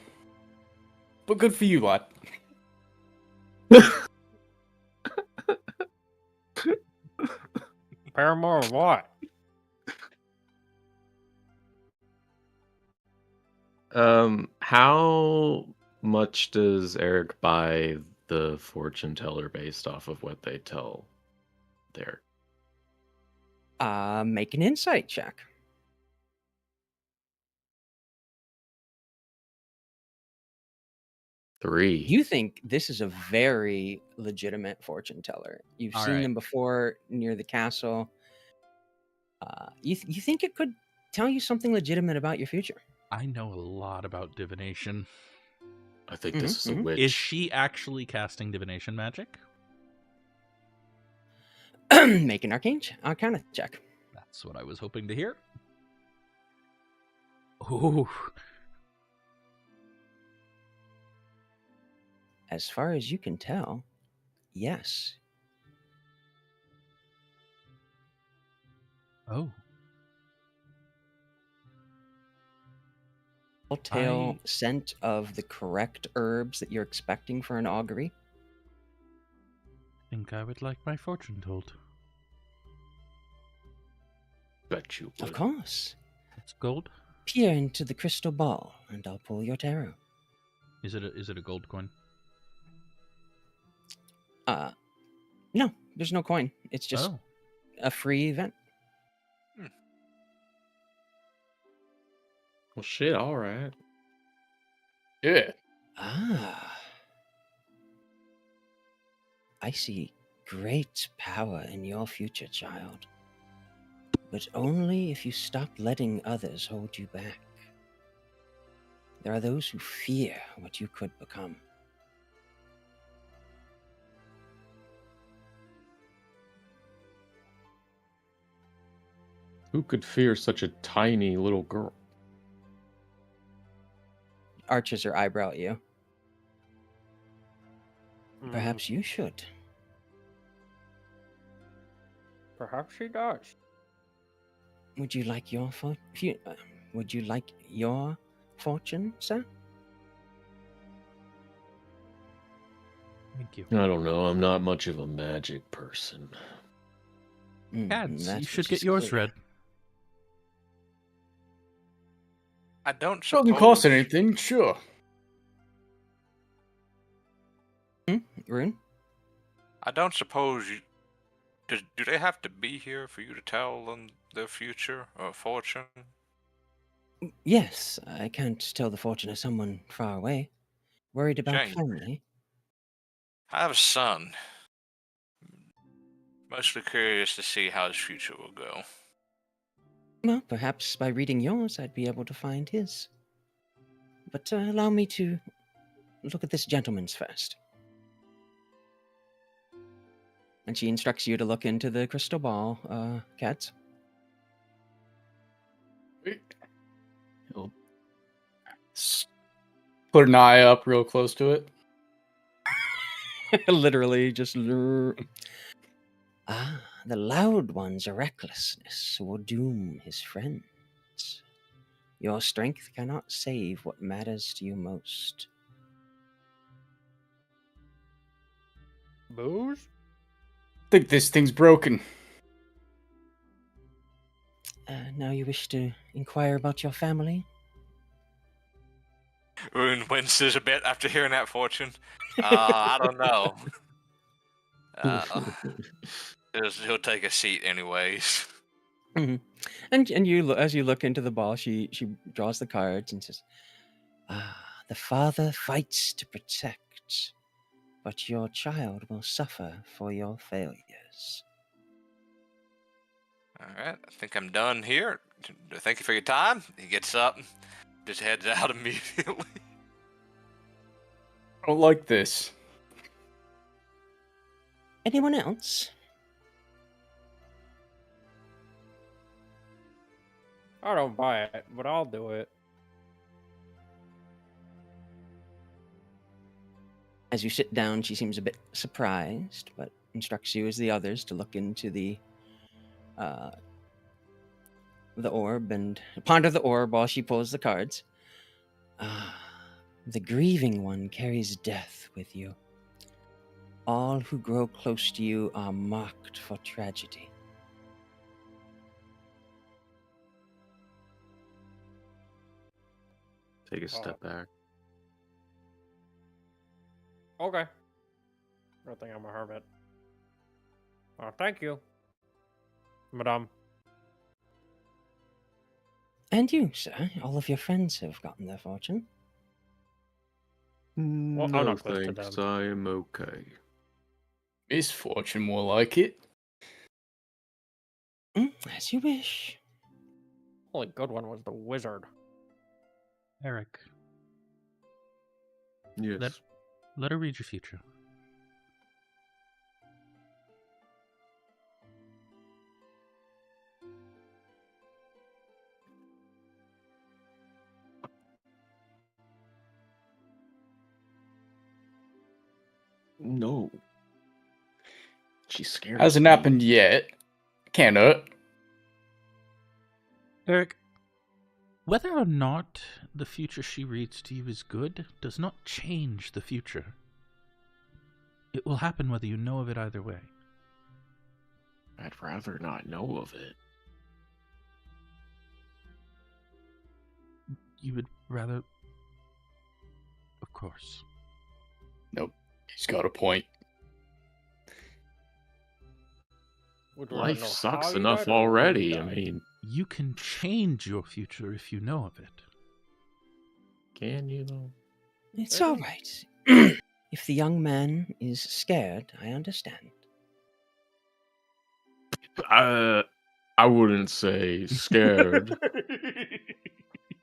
But good for you, lad. Paramore or what? How much does Aryk buy the fortune teller based off of what they tell there? Make an insight check. Three. You think this is a very legitimate fortune teller. You've All seen right. them before near the castle. You think it could tell you something legitimate about your future? I know a lot about divination. I think this is a mhm. witch. Is she actually casting divination magic? Make an arcana check. That's what I was hoping to hear. Ooh. As far as you can tell, yes. Oh. Telltale scent of the correct herbs that you're expecting for an augury. Think I would like my fortune told. Bet you would. Of course. It's gold. Peer into the crystal ball, and I'll pull your tarot. Is it a gold coin? No, there's no coin. It's just Oh. a free event. Well, shit, alright. Yeah. I see great power in your future, child. But only if you stop letting others hold you back. There are those who fear what you could become. Who could fear such a tiny little girl? Arches her eyebrow at you. Hmm, Perhaps you should. Perhaps she does. Would you like your fortune, sir? Thank you. I don't know. I'm not much of a magic person. Kadz, you That's should which get is yours clear. read. I don't Doesn't suppose. cost anything, sure. Rune? I don't suppose you. Do they have to be here for you to tell them their future or fortune? Yes, I can't tell the fortune of someone far away. Worried about Shame. family. I have a son. Mostly curious to see how his future will go. Well, perhaps by reading yours, I'd be able to find his. But allow me to look at this gentleman's first. And she instructs you to look into the crystal ball, Kadz. He'll put an eye up real close to it. Literally, just. Ah, the loud one's recklessness will doom his friends. Your strength cannot save what matters to you most. Booze? I think this thing's broken. Now you wish to inquire about your family? Rune winces a bit after hearing that fortune. I don't know. He'll take a seat anyways. Mm-hmm. And you, as you look into the ball, she draws the cards and says, "Ah, the father fights to protect, but your child will suffer for your failures." All right, I think I'm done here. Thank you for your time. He gets up, just heads out immediately. I don't like this. Anyone else? I don't buy it, but I'll do it. As you sit down, she seems a bit surprised, but instructs you as the others to look into the orb and ponder the orb while she pulls the cards. Ah, the grieving one carries death with you. All who grow close to you are marked for tragedy. Take a step back. Okay. I think I'm a hermit. Thank you, madame. And you, sir, all of your friends have gotten their fortune. Well, I'm No not close to thanks, them. I am okay. Misfortune, more like it. As you wish. Only good one was the wizard. Aryk, Yes. let her read your future. No. She's scared. Hasn't happened yet. Can't hurt. Aryk, whether or not the future she reads to you is good does not change the future. It will happen whether you know of it either way. I'd rather not know of it. You would rather... Of course. Nope. He's got a point. Would rather Life know how sucks you enough died or when already. you I died. mean, You can change your future if you know of it. can you though? It's Okay. all right. If the young man is scared, I understand. I wouldn't say scared,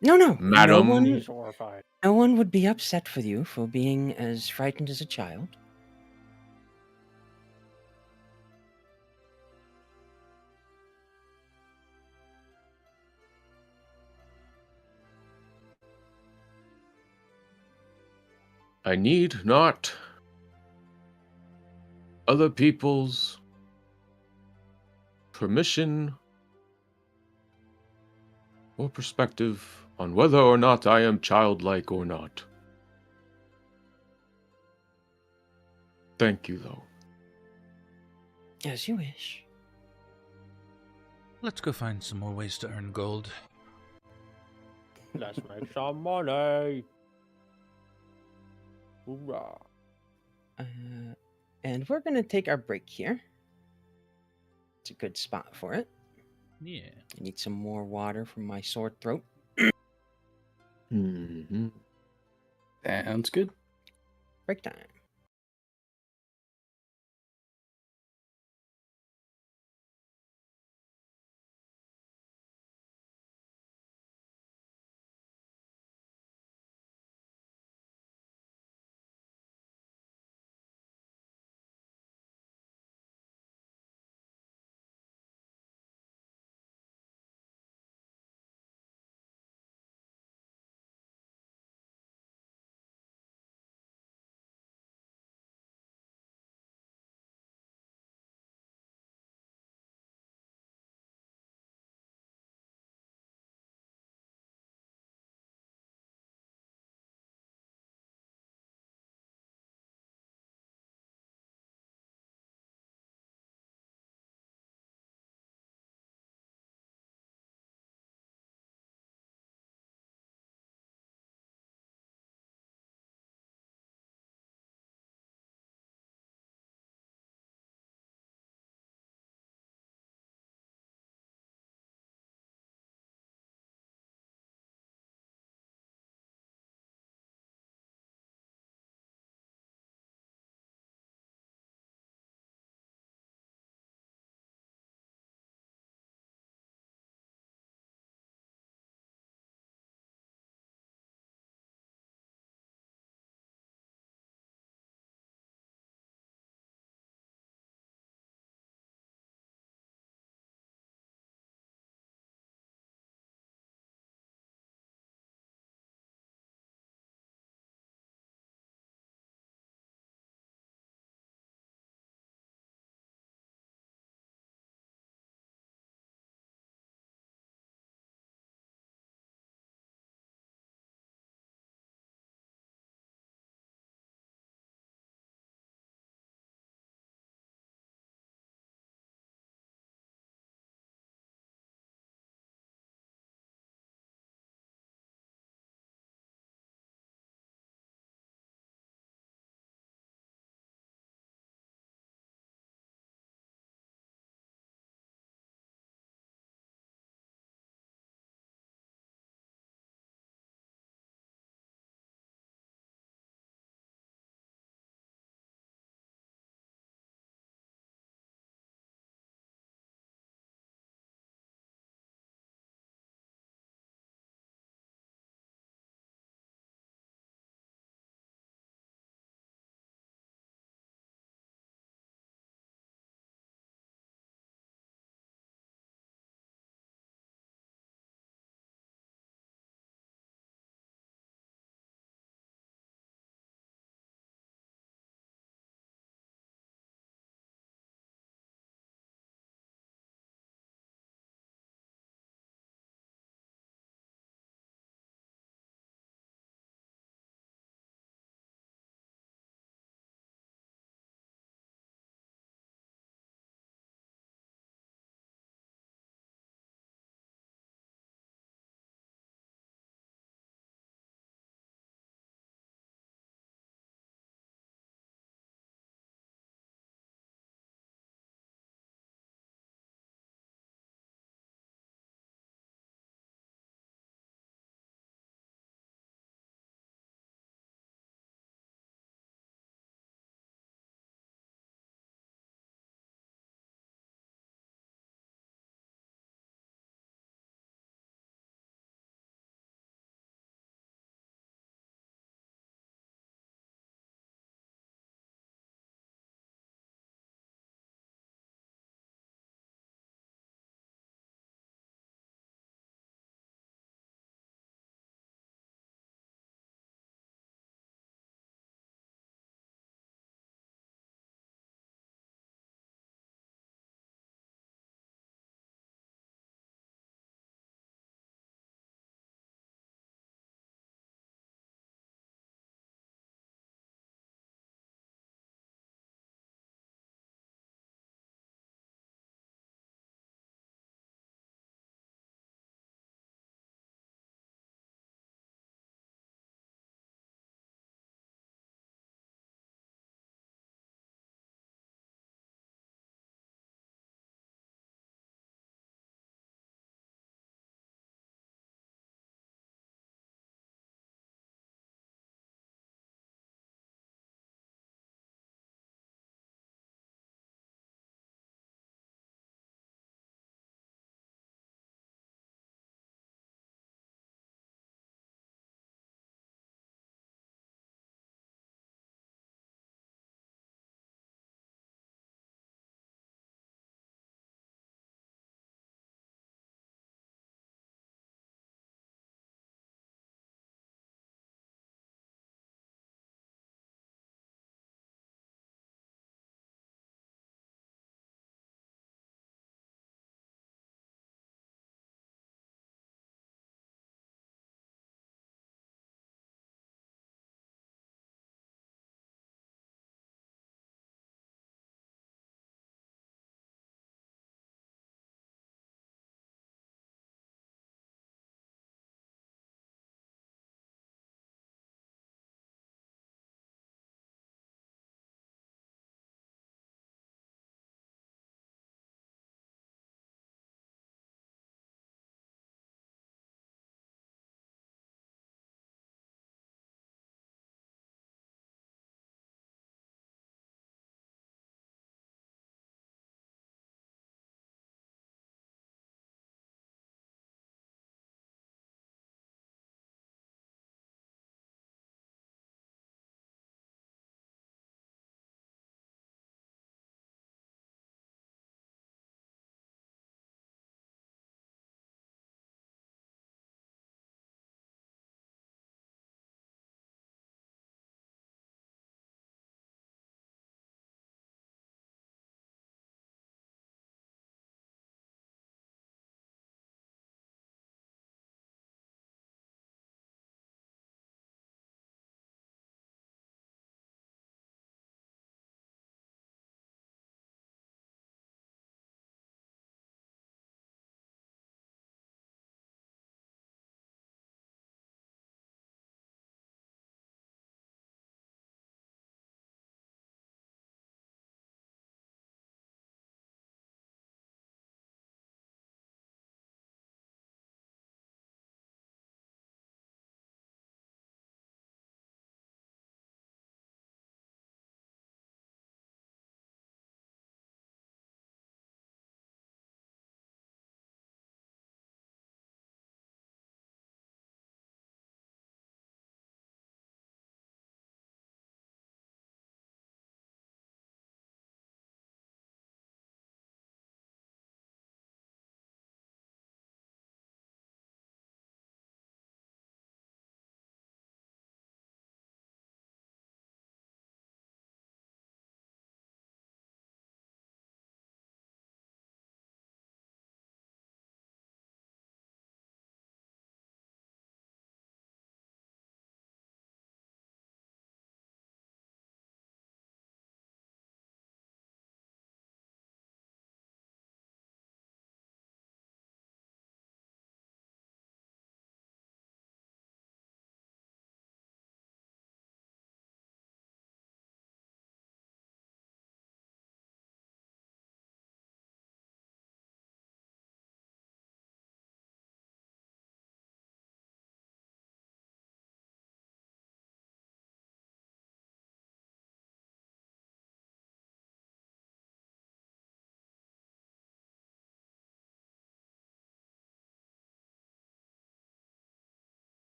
No madam. He's horrified. no one would be upset for you for being as frightened as a child. I need not other people's permission or perspective on whether or not I am childlike or not. Thank you, though. As you wish. Let's go find some more ways to earn gold. Let's make some money. Hoorah. And we're going to take our break here. It's a good spot for it. Yeah. I need some more water from my sore throat. Mm-hmm. Sounds good. Break time.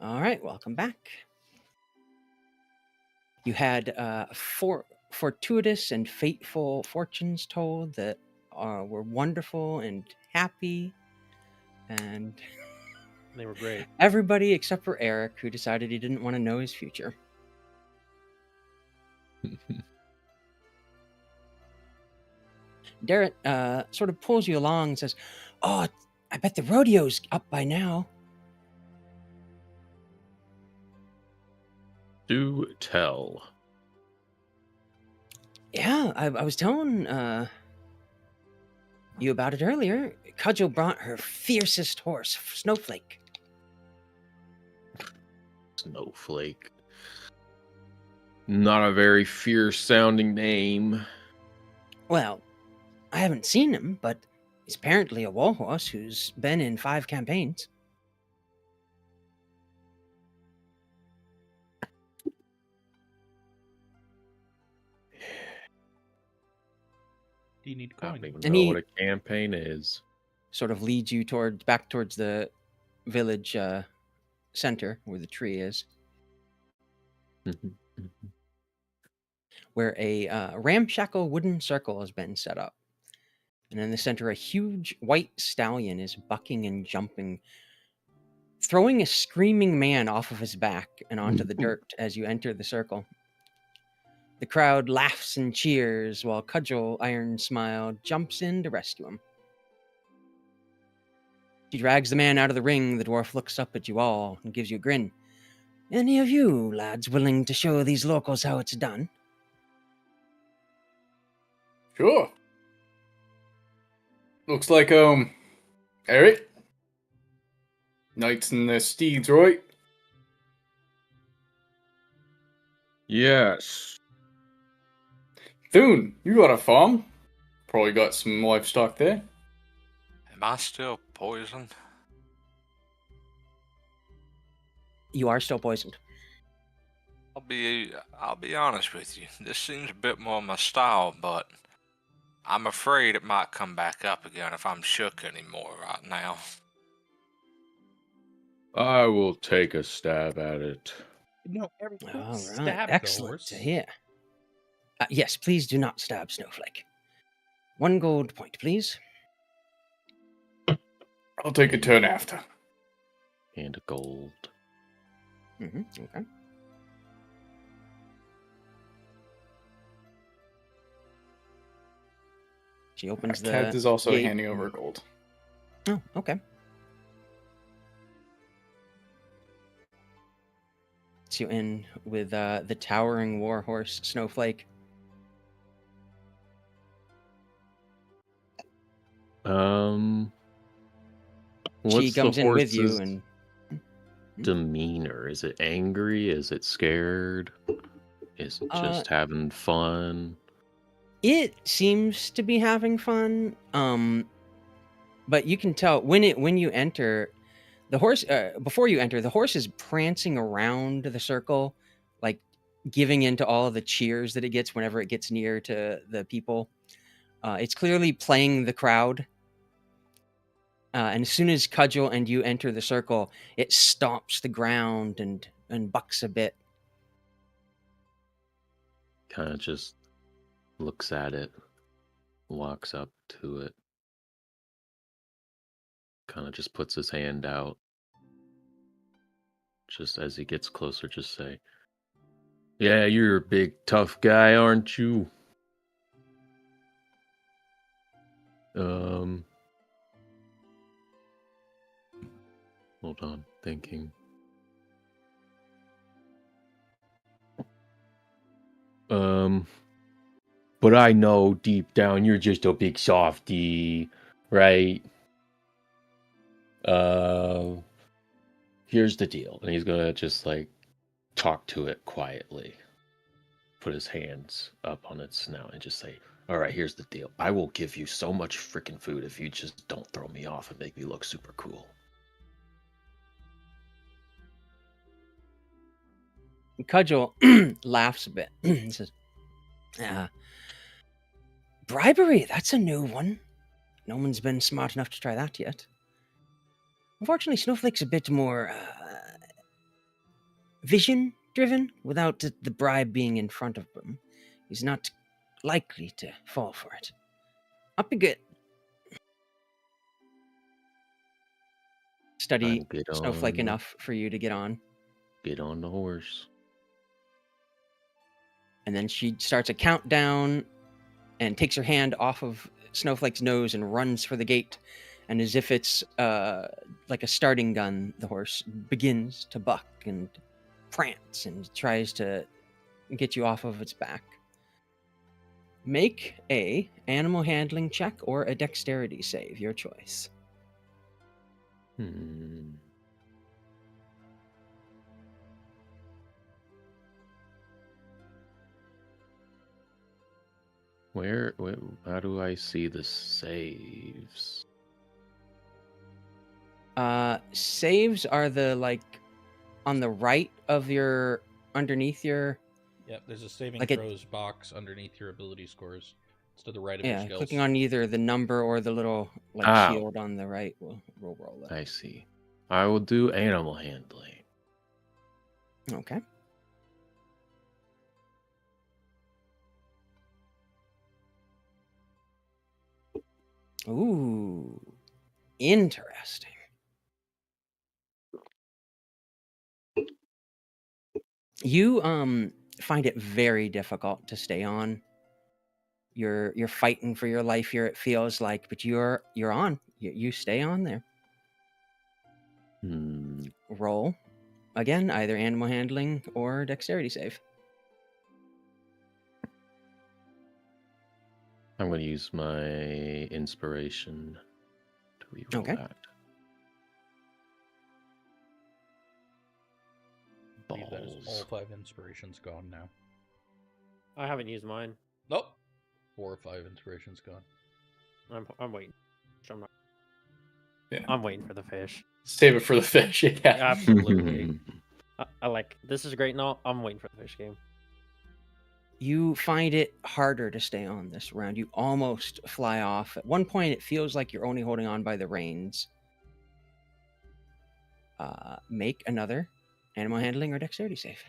All right, welcome back. You had fortuitous and fateful fortunes told that were wonderful and happy, and They were great. everybody except for Aryk, who decided he didn't want to know his future. Darrett sort of pulls you along and says, "Oh, I bet the rodeo's up by now." Do tell. Yeah, I was telling you about it earlier. Cudgel brought her fiercest horse, Snowflake. Snowflake. Not a very fierce sounding name. Well, I haven't seen him, but he's apparently a warhorse who's been in 5 campaigns. Do you need I don't coin? even And know he- what a campaign is. Sort of leads you back towards the village center where the tree is, where a ramshackle wooden circle has been set up. And in the center, a huge white stallion is bucking and jumping, throwing a screaming man off of his back and onto the dirt as you enter the circle. The crowd laughs and cheers while Cudgel, Iron Smile, jumps in to rescue him. She drags the man out of the ring. The dwarf looks up at you all and gives you a grin. "Any of you lads willing to show these locals how it's done?" Sure. Looks like, Aryk? Knights and their steeds, right? Yes. Thune, you got a farm. Probably got some livestock there. Am I still poisoned? You are still poisoned. I'll be honest with you. This seems a bit more my style, but I'm afraid it might come back up again if I'm shook anymore right now. I will take a stab at it. No, Eric, don't All right, stab the excellent horse. to hear. Yes, please do not stab Snowflake. 1 gold point, please. I'll take a turn after. And a gold. Okay. She opens the Kadz is also gate. handing over gold. Oh, okay. So you in with the towering warhorse Snowflake. What's She comes the in with you horse's and demeanor? Is it angry? Is it scared? Is it just having fun? it seems to be having fun. But you can tell when you enter the horse before you enter, the horse is prancing around the circle, like giving into all of the cheers that it gets whenever it gets near to the people. It's clearly playing the crowd. And as soon as Cudgel and you enter the circle, it stomps the ground and bucks a bit. Kind of just looks at it, walks up to it, kind of just puts his hand out. Just as he gets closer, just say, "Yeah, you're a big tough guy, aren't you?" Hold on, thinking. But I know deep down you're just a big softy, right? Here's the deal. And he's gonna just like talk to it quietly. Put his hands up on its snout and just say, "All right, here's the deal. I will give you so much freaking food if you just don't throw me off and make me look super cool." Cudgel laughs a bit. He says, "Bribery, that's a new one. No one's been smart enough to try that yet. Unfortunately, Snowflake's a bit more vision driven without the bribe being in front of him. He's not likely to fall for it. Up you get. Study Time to get Snowflake on, enough for you to get on. Get on the horse. And then she starts a countdown and takes her hand off of Snowflake's nose and runs for the gate. And as if it's like a starting gun, the horse begins to buck and prance and tries to get you off of its back. Make a animal handling check or a dexterity save, your choice. Where, how do I see the saves? Saves are the like on the right of your underneath your Yep, there's a saving Like a- throws box underneath your ability scores. It's to the right of your skills. clicking on either the number or the little like Oh. shield on the right will roll it. I see. I will do animal handling. Okay. Ooh, interesting. You find it very difficult to stay on. You're fighting for your life here, it feels like, but you're on. You stay on there. Roll again, either animal handling or dexterity save. I'm going to use my inspiration to reroll Okay. that. I believe that is all Balls. 5 inspirations gone now. I haven't used mine. Nope. 4 or 5 inspirations gone. I'm waiting. I'm not. Yeah. I'm waiting for the fish. Save it for the fish. Yeah. Absolutely. I like this is great and all. I'm waiting for the fish game. You find it harder to stay on this round. You almost fly off. At one point, it feels like you're only holding on by the reins. Make another animal handling or dexterity save.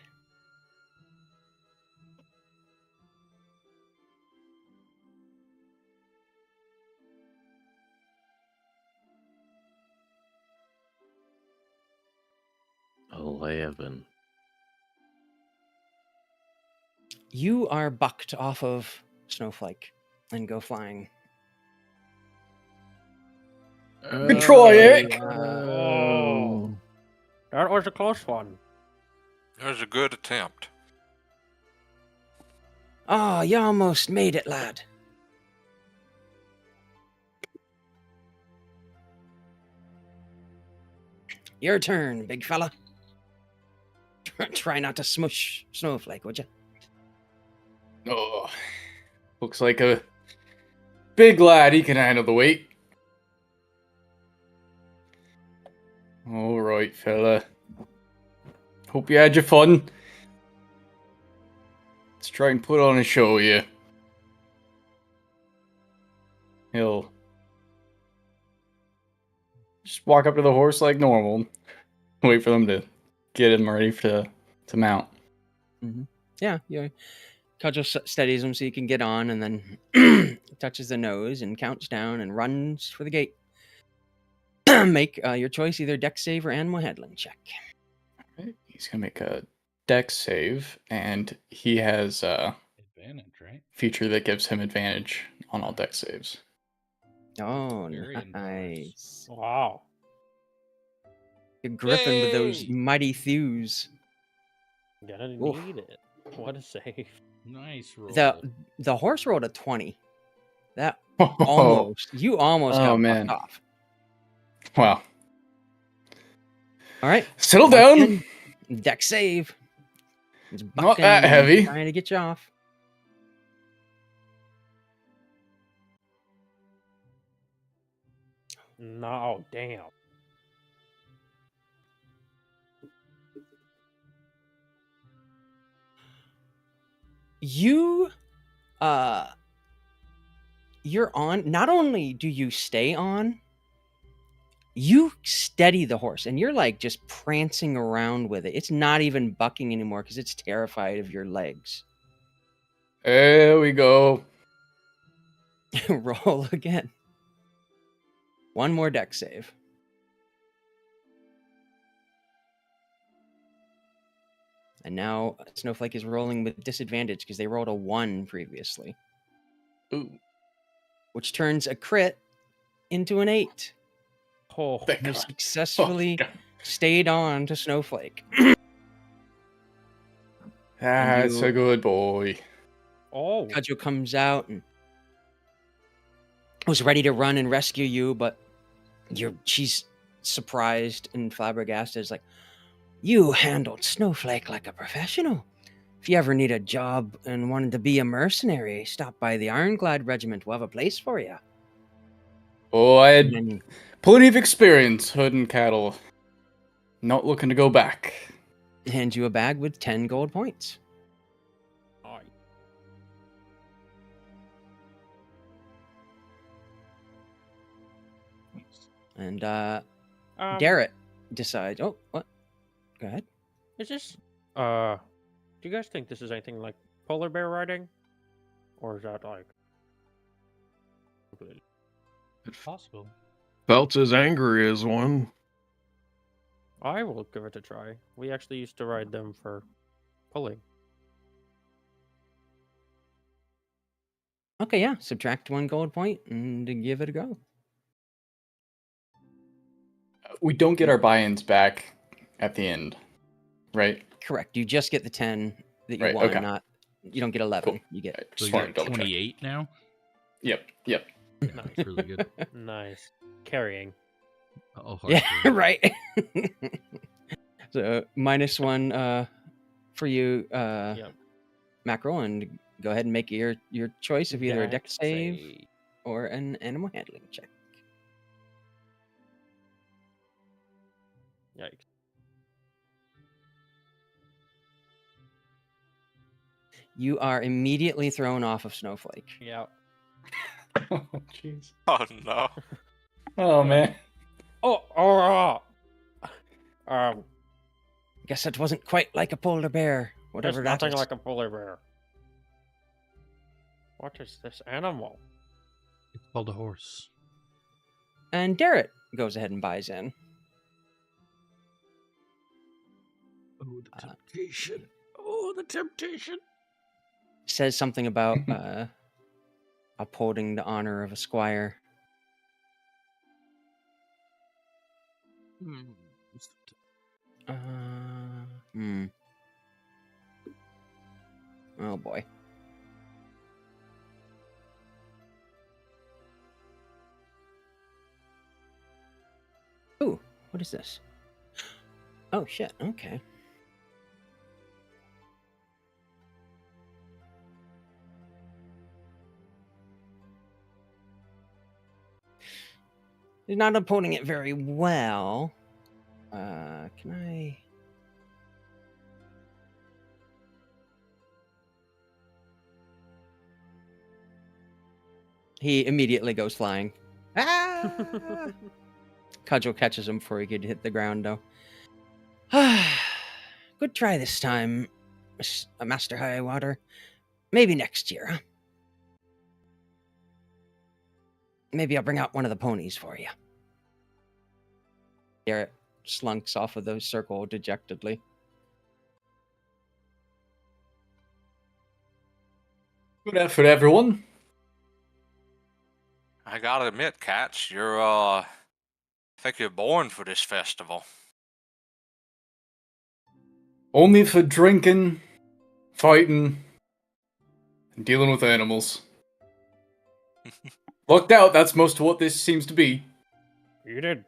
Oh, 11. You are bucked off of Snowflake and go flying. Good try, Aryk. Oh, that was a close one. That was a good attempt. Oh, you almost made it, lad. Your turn, big fella. Try not to smush Snowflake, would you? Oh, looks like a big lad. He can handle the weight. All right, fella. Hope you had your fun. Let's try and put on a show, yeah. He'll just walk up to the horse like normal. Wait for them to get him ready to mount. Yeah, Cudgel steadies him so you can get on, and then touches the nose and counts down and runs for the gate. Make your choice, either dex save or animal handling check. Right, he's gonna make a dex save, and he has a Advantage, right? feature that gives him advantage on all dex saves. Oh, Barbarian nice. Wow. You're gripping with those Yay! mighty thews. Gonna Oof. need it. What a save. Nice roll. The horse rolled a 20. That Oh, you almost got man. bucked off. wow. All right, Settle once down. again, dex save. It's Not that bucking and heavy. Trying to get you off. No, damn. You you're on. Not only do you stay on, You steady the horse, and you're like just prancing around with it. It's not even bucking anymore because it's terrified of your legs. There we go. Roll again. One more deck save. And now Snowflake is rolling with disadvantage because they rolled a 1 previously, Ooh. which turns a crit into an 8. Oh, Thank You God. successfully God. stayed on to Snowflake. That's you- a good boy. oh. Kudjo comes out and was ready to run and rescue you, but she's surprised and flabbergasted. It's like, you handled Snowflake like a professional. If you ever need a job and wanted to be a mercenary, stop by the Ironclad Regiment. We'll have a place for you. Oh, I had And plenty of experience hooding cattle. Not looking to go back. hand you a bag with 10 gold points. Nice. And Garrett, Garrett decides, oh, what? Go ahead. is this do you guys think this is anything like polar bear riding? Or is that like completely- Possible. Felt as angry as one. I will give it a try. We actually used to ride them for pulling. Okay, yeah. Subtract 1 gold point and give it a go. We don't get our buy-ins back at the end, right? Correct. You just get the 10 that you Right, won, okay. not you don't get 11. Cool. You get Right, So just you're wanted at to double check. 28 now? Yep. Yeah, Nice. that's really good. Nice. Carrying. Oh, Yeah, hardcore. right. So -1 for you, Yep. Mackerel, and go ahead and make your choice of either a deck Dex save or an animal handling check. Yikes. You are immediately thrown off of Snowflake. Yeah. Oh, jeez. Oh no. Oh, man. Oh. Guess that wasn't quite like a polar bear, whatever There's that nothing is. like a polar bear. What is this animal? It's called a horse. And Garrett goes ahead and buys in. Oh, the temptation. Oh, the temptation. Says something about upholding the honor of a squire. Hmm. Oh boy. Ooh, what is this? Oh shit, okay. He's not upholding it very well. Can I? He immediately goes flying. Ah! Cudgel catches him before he could hit the ground, though. Good try this time, Master Highwater. Maybe next year, huh? Maybe I'll bring out one of the ponies for you. Garrett slunks off of the circle dejectedly. Good effort, everyone. I gotta admit, Katz, I think you're born for this festival. Only for drinking, fighting, and dealing with animals. Lucked out, that's most of what this seems to be. You did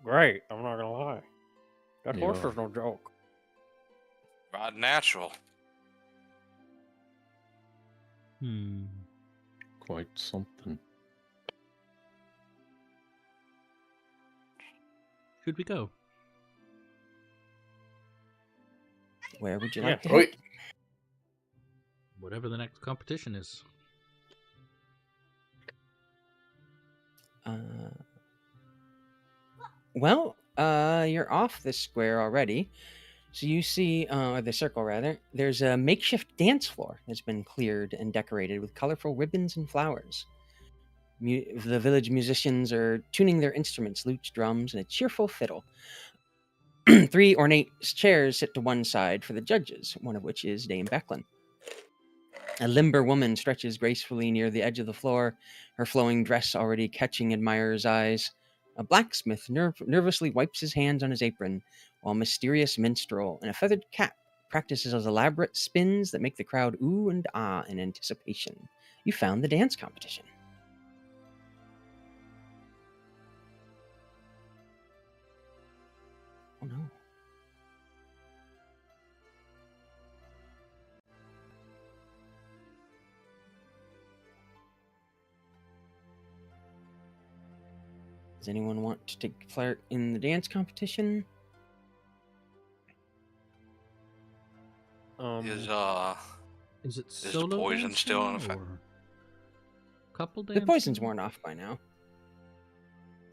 great. I'm not gonna lie. That horse Yeah. is no joke. Right natural. Hmm. Quite something. Should we go? Where would you Yeah. like to Right. hit? Whatever the next competition is. Well, you're off this square already. So you see, or the circle rather, there's a makeshift dance floor that's been cleared and decorated with colorful ribbons and flowers. The village musicians are tuning their instruments, lutes, drums, and a cheerful fiddle. 3 ornate chairs sit to one side for the judges, one of which is Dame Becklin. A limber woman stretches gracefully near the edge of the floor, her flowing dress already catching admirers' eyes. A blacksmith nervously wipes his hands on his apron, while a mysterious minstrel in a feathered cap practices elaborate spins that make the crowd ooh and ah in anticipation. You found the dance competition. Oh no. Does anyone want to take part in the dance competition? Is Is it Is the solo poison dancing still in effect? or couple The dancing? poison's worn off by now.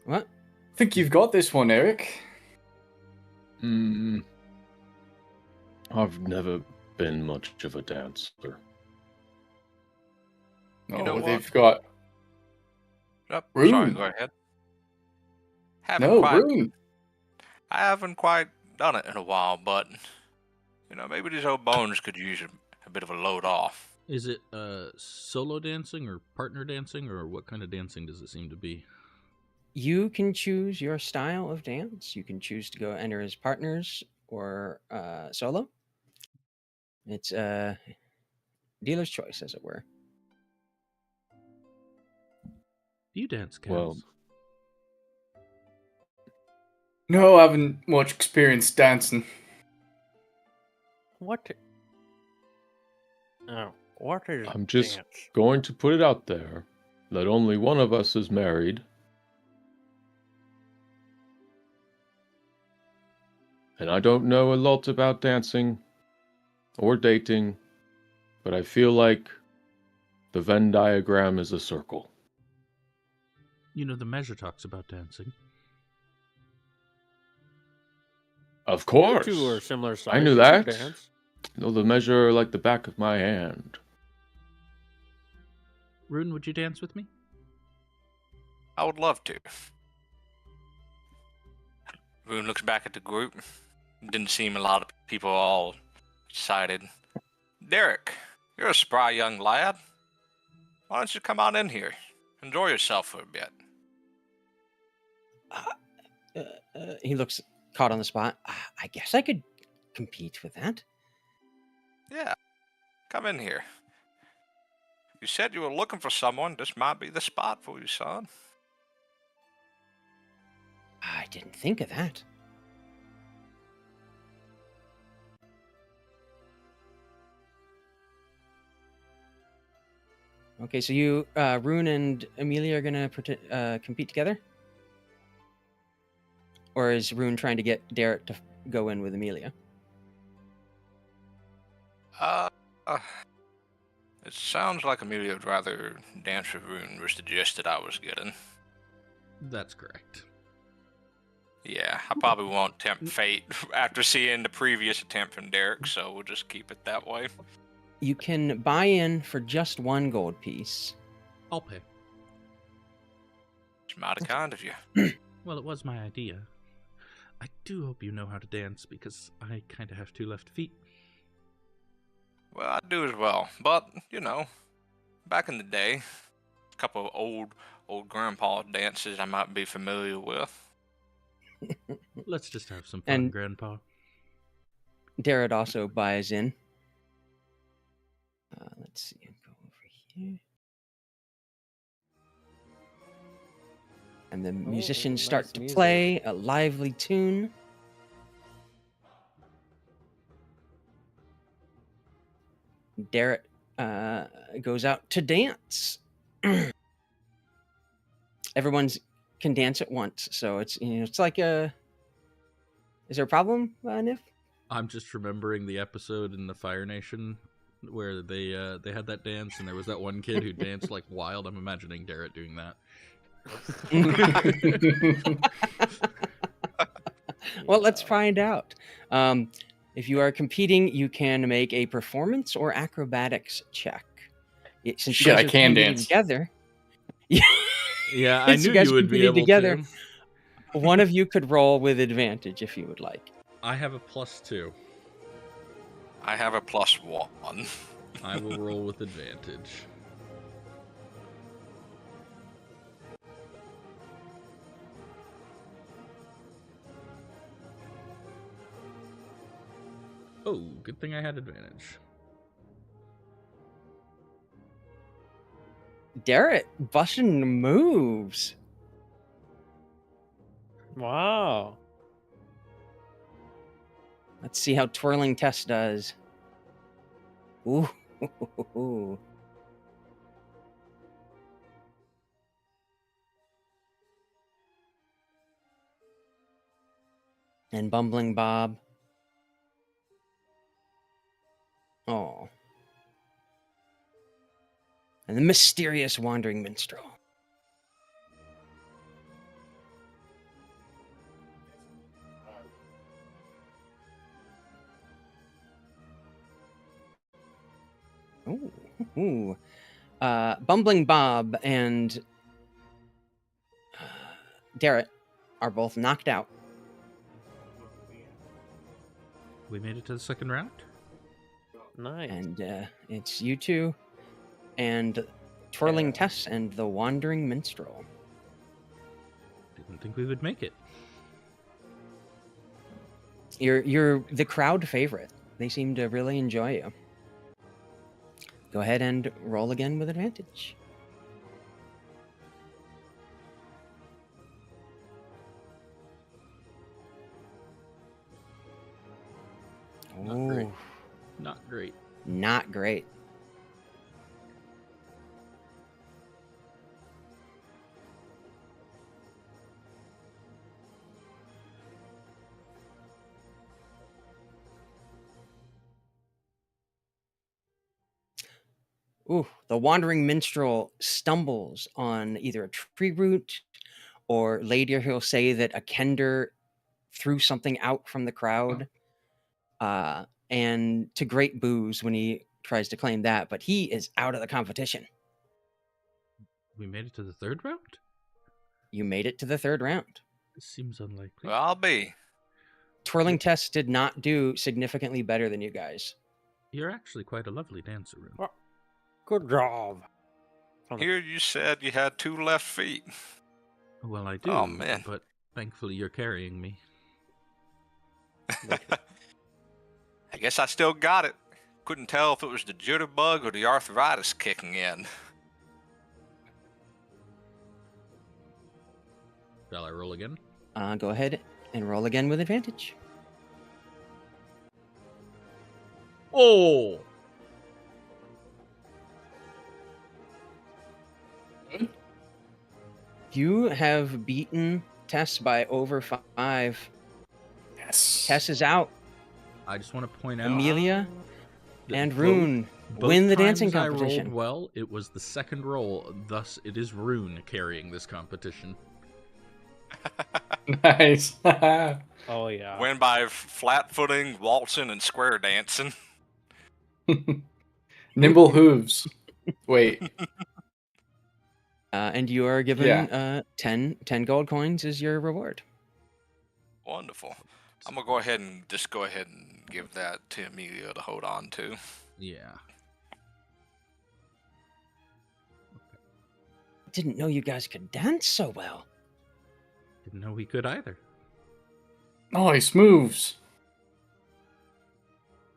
What? I think you've got this one, Aryk. I've never been much of a dancer. You know what? They've got... Sorry, Rune. go ahead. Rune. I haven't quite done it in a while, but maybe these old bones could use a bit of a load off. Is it solo dancing or partner dancing, or what kind of dancing does it seem to be? You can choose your style of dance. You can choose to go enter as partners or solo. It's dealer's choice, as it were. Do you dance, Kadz? Well- No, I haven't much experience dancing. What? What is I'm just dance? going to put it out there that only one of us is married. And I don't know a lot about dancing or dating, but I feel like the Venn diagram is a circle. The measure talks about dancing. Of course. You two are similar size. I knew you that. can dance. No, the measure like the back of my hand. Rune, would you dance with me? I would love to. Rune looks back at the group. Didn't seem a lot of people all excited. Derek, you're a spry young lad. Why don't you come on in here? Enjoy yourself for a bit. He looks caught on the spot. I guess I could compete with that. Yeah, come in here. You said you were looking for someone. This might be the spot for you, son. I didn't think of that. Okay, so you, Rune and Emilia are gonna compete together? Or is Rune trying to get Derek to go in with Emilia? It sounds like Emilia would rather dance with Rune, was the gist that I was getting. That's correct. Yeah, I probably won't tempt fate after seeing the previous attempt from Derek, so we'll just keep it that way. You can buy in for just 1 gold piece. I'll pay. It's mighty kind of you. Well, it was my idea. I do hope you know how to dance, because I kind of have 2 left feet. Well, I do as well, but, back in the day, a couple of old grandpa dances I might be familiar with. Let's just have some fun, And- Grandpa. Derek also buys in. Let's see. I'll go over here. And the musicians start nice to music. play a lively tune. Derek goes out to dance. Everyone's can dance at once, so it's like a. Is there a problem, Nif? I'm just remembering the episode in the Fire Nation where they had that dance, and there was that one kid who danced like wild. I'm imagining Derek doing that. Well, let's Yeah. find out. If you are competing, you can make a performance or acrobatics check. Since you Shit, guys I are can competing dance. together, Yeah, I since knew you guys you are would be competing able together, to. one of you could roll with advantage if you would like. I have a +2. I have a +1. I will roll with advantage. Oh, good thing I had advantage. Derek, busting moves. Wow. Let's see how Twirling Test does. Ooh. And Bumbling Bob. Oh. And the mysterious Wandering Minstrel. Ooh. Bumbling Bob and Derek are both knocked out. We made it to the second round? Nice. And it's you two and Twirling Tess and the Wandering Minstrel. Didn't think we would make it. You're the crowd favorite. They seem to really enjoy you. Go ahead and roll again with advantage. Not great. Not great. Not great. Ooh, the wandering minstrel stumbles on either a tree root, or later he'll say that a kender threw something out from the crowd, and to great boos when he tries to claim that, but he is out of the competition. We made it to the third round? You made it to the third round. This seems unlikely. Well, I'll be. Twirling Test did not do significantly better than you guys. You're actually quite a lovely dancer, Rune. Well, good job. Here you said you had 2 left feet. Well, I do, Oh, man. but thankfully you're carrying me. I guess I still got it. Couldn't tell if it was the jitterbug or the arthritis kicking in. Shall I roll again? Go ahead and roll again with advantage. Oh! You have beaten Tess by over 5. Yes. Tess is out. I just want to point out Emilia that and both- Rune both win the times dancing I rolled competition. well, it was the second roll, thus it is Rune carrying this competition. Nice. Oh yeah. Win by flat footing, waltzing, and square dancing. Nimble hooves. Wait. And you are given 10 gold coins as your reward. Wonderful. I'm gonna go ahead and give that to Emilia to hold on to. Yeah. Didn't know you guys could dance so well. Didn't know we could either. Nice moves.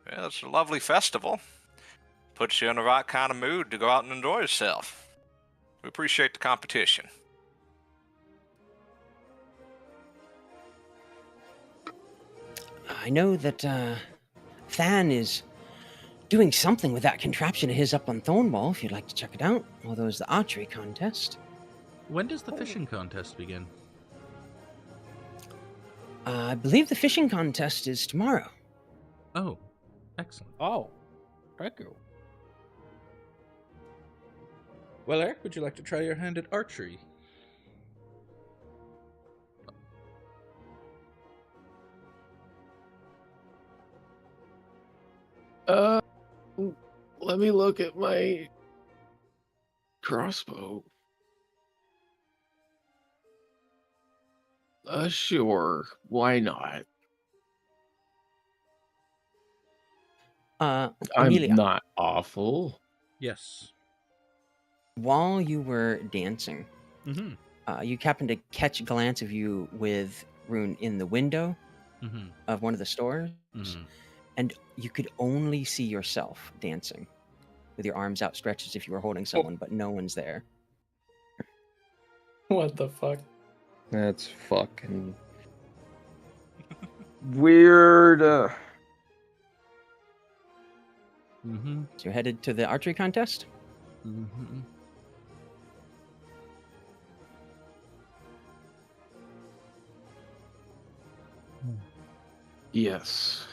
Yeah, it's a lovely festival. Puts you in the right kind of mood to go out and enjoy yourself. We appreciate the competition. I know that Than is doing something with that contraption of his up on Thornwall, if you'd like to check it out. Although it's the archery contest. When does the fishing contest begin? I believe the fishing contest is tomorrow. Oh, excellent. Oh, thank you. Well, Aryk, would you like to try your hand at archery? Let me look at my crossbow. Sure. Why not? Emilia, I'm not awful. Yes. while you were dancing, Mm-hmm. you happened to catch a glance of you with Rune in the window Mm-hmm. of one of the stores, Mm-hmm. and you could only see yourself dancing with your arms outstretched as if you were holding someone, but no one's there. What the fuck? That's fucking weird. Mm-hmm. So you're headed to the archery contest? Mm-hmm. Yes.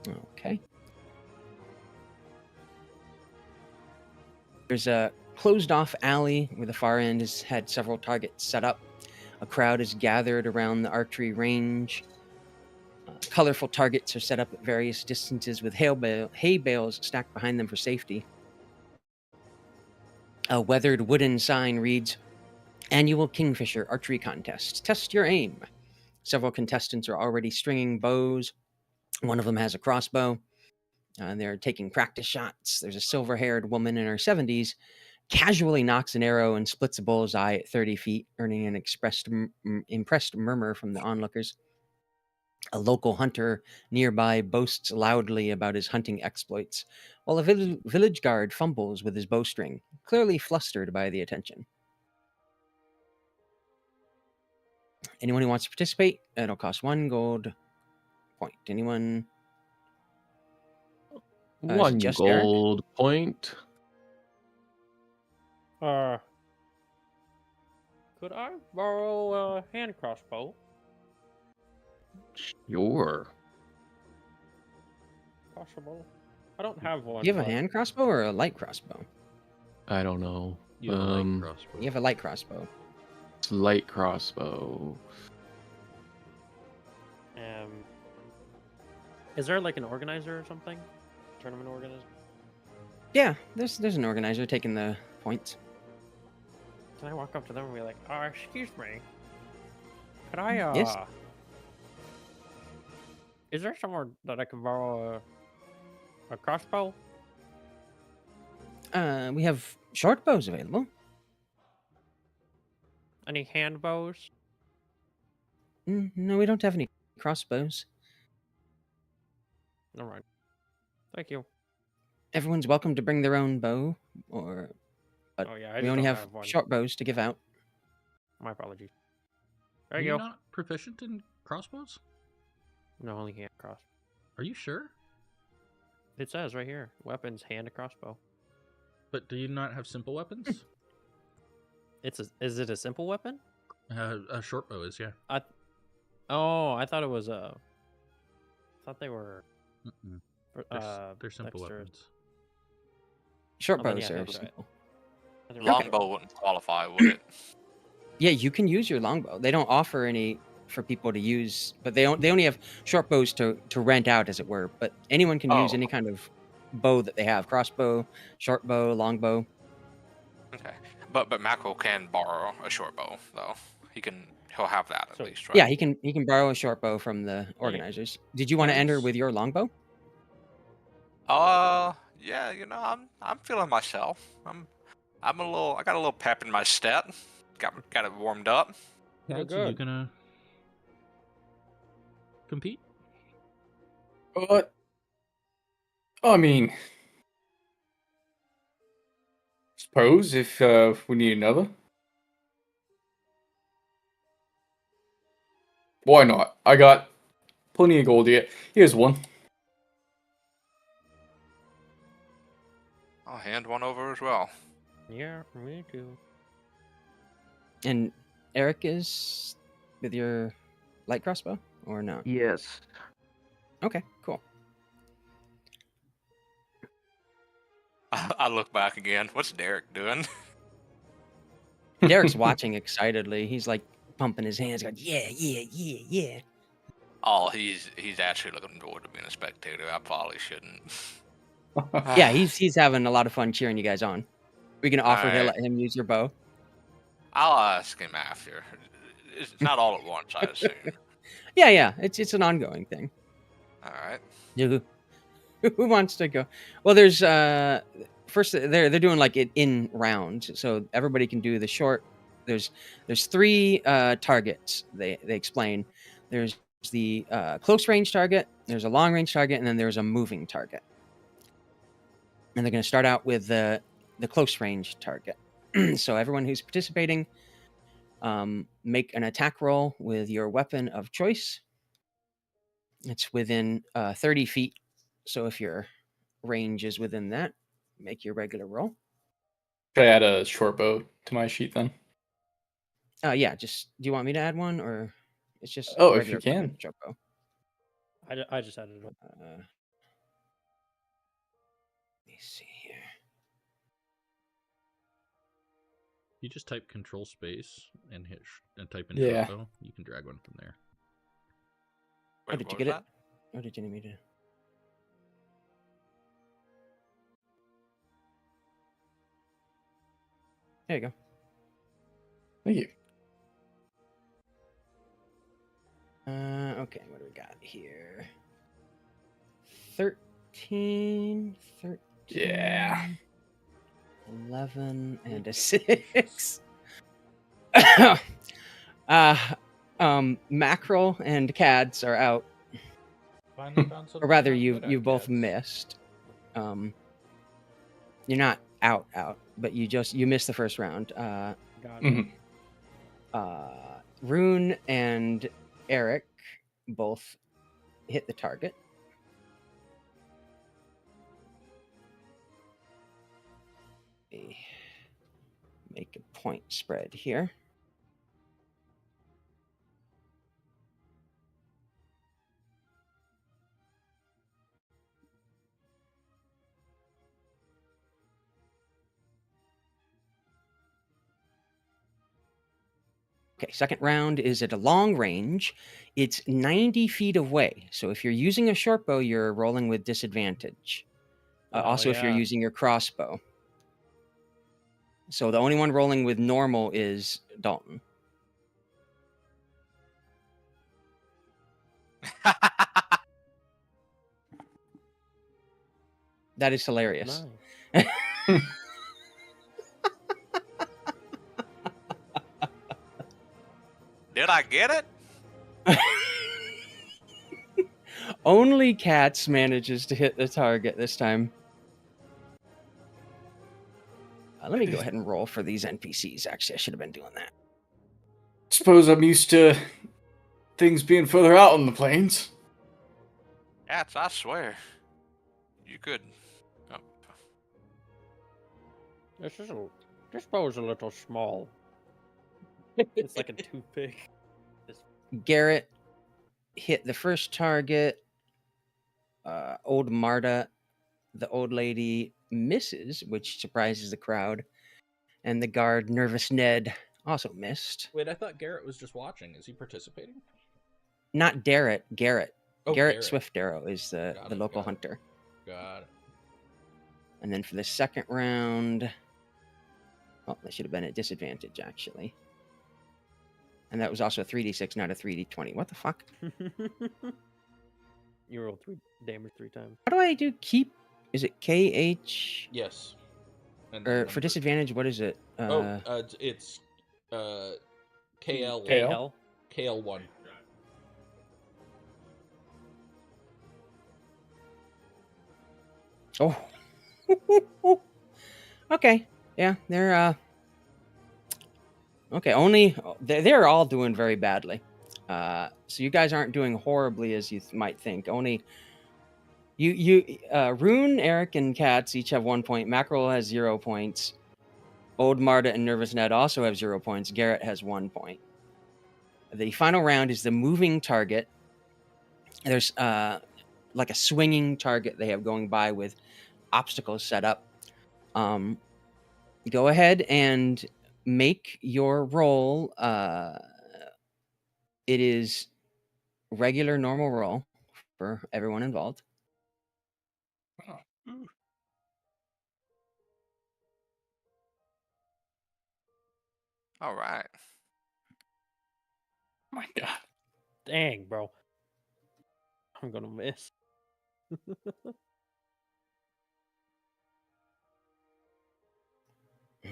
Okay. There's a closed off alley where the far end has had several targets set up. A crowd is gathered around the archery range. Colorful targets are set up at various distances with hay bales stacked behind them for safety. A weathered wooden sign reads, Annual Kingfisher Archery Contest. Test your aim. Several contestants are already stringing bows. One of them has a crossbow. And they're taking practice shots. There's a silver-haired woman in her 70s, casually knocks an arrow and splits a bullseye at 30 feet, earning an impressed murmur from the onlookers. A local hunter nearby boasts loudly about his hunting exploits, while a village guard fumbles with his bowstring, clearly flustered by the attention. Anyone who wants to participate, it'll cost 1 gold point. Anyone? Is it One just Aryk? gold point. Could I borrow a hand crossbow? Sure. Possible. I don't have one. Do you have a but- hand crossbow or a light crossbow? I don't know. You have a light crossbow. You have a light crossbow. It's light crossbow. Is there like an organizer or something? Tournament organizer? Yeah, there's an organizer taking the points. Can I walk up to them and be like, excuse me. Could I, Yes. Is there somewhere that I can borrow a crossbow? We have short bows available. Any hand bows? No, we don't have any crossbows. Never mind. Thank you. Everyone's welcome to bring their own bow, but Oh yeah, I we just only don't have one. short bows to give out. My apologies. Are There you you go. not proficient in crossbows? No, only hand cross. Are you sure? It says right here, weapons, hand crossbow. But do you not have simple weapons? Is it a simple weapon? A short bow is, yeah. I thought it was a. I thought they were. Mm-mm. Uh, They're simple dexter- weapons. Short Oh, then bows yeah, are that's right. simple. I didn't realize- Longbow wouldn't qualify, would it? Yeah, you can use your longbow. They don't offer any for people to use, but they only have short bows to rent out, as it were. But anyone can use Oh. any kind of bow that they have: crossbow, short bow, longbow. Okay, but Mackerel can borrow a short bow though. He'll have that at So- least, right? Yeah, he can borrow a short bow from the organizers. Did you want to enter Nice. with your longbow? Yeah, I'm feeling myself. I got a little pep in my step. Got it warmed up. You're Kadz, are you good. gonna compete? What? I mean, suppose if we need another. Why not? I got plenty of gold here. Here's one. I'll hand one over as well. Yeah, me too. And Aryk is with your light crossbow, or no? Yes. Okay, cool. I look back again. What's Derek doing? Derek's watching excitedly. He's like pumping his hands, going, "Yeah, yeah, yeah, yeah." Oh, he's actually looking forward to being a spectator. I probably shouldn't. Yeah, he's having a lot of fun cheering you guys on. We're gonna offer to Alright. let him use your bow. I'll ask him after. It's not all at once, I assume. Yeah, it's an ongoing thing. All right. Who wants to go? Well, there's first they're doing like it in rounds, so everybody can do the short. There's 3 targets. They explain. There's the close range target. There's a long range target, and then there's a moving target. And they're going to start out with the close range target. So everyone who's participating, make an attack roll with your weapon of choice. It's within 30 feet. So if your range is within that, make your regular roll. Should I add a short bow to my sheet then? Yeah, just do you want me to add one, or it's just Oh, if regular you can. fucking short bow? I just added it. Let me see here. You just type Control Space and hit and type in Yeah. short bow. You can drag one from there. Oh, did you get it? Or did you need me to? There you go. Thank you. Okay, what do we got here? 13, 13. Yeah. 11 and a 6. Mackerel and Kadz are out. Finally found something Or rather, to talk you about, both cats. missed. You're not out, but you missed the first round. Got it. Mhm. Rune and Aryk both hit the target. Make a point spread here. Okay, second round is at a long range. It's 90 feet away. So if you're using a short bow, you're rolling with disadvantage. Also, if you're yeah. using your crossbow. So the only one rolling with normal is Dalton. That is hilarious. Nice. Did I get it? Only Cats manages to hit the target this time. Let me go ahead and roll for these NPCs. Actually, I should have been doing that. Suppose I'm used to things being further out on the plains. Cats, I swear. You could. Oh. This bow is a little small. It's like a toothpick. Garrett hit the first target. Old Marta, the old lady, misses, which surprises the crowd. And the guard, Nervous Ned, also missed. Wait, I thought Garrett was just watching. Is he participating? Not Garrett. Garrett Oh, Garrett. Swift-Arrow is the local hunter. Got it. And then for the second round... Well, that should have been at disadvantage, actually. And that was also a 3d6, not a 3d20. What the fuck? You rolled 3 damage 3 times. How do I do keep? Is it KH? Yes. And Or then for number- disadvantage, what is it? It's KL. KL? KL1. Oh. Okay. Yeah, they're okay, only they're all doing very badly. So you guys aren't doing horribly as you might think. Only Rune, Aryk, and Kadz each have 1 point. Mackerel has 0 points. Old Marta and Nervous Ned also have 0 points. Garrett has 1 point. The final round is the moving target. There's like a swinging target they have going by with obstacles set up. Go ahead and make your roll. It is regular normal roll for everyone involved. All right. My God. Dang, bro. I'm gonna miss.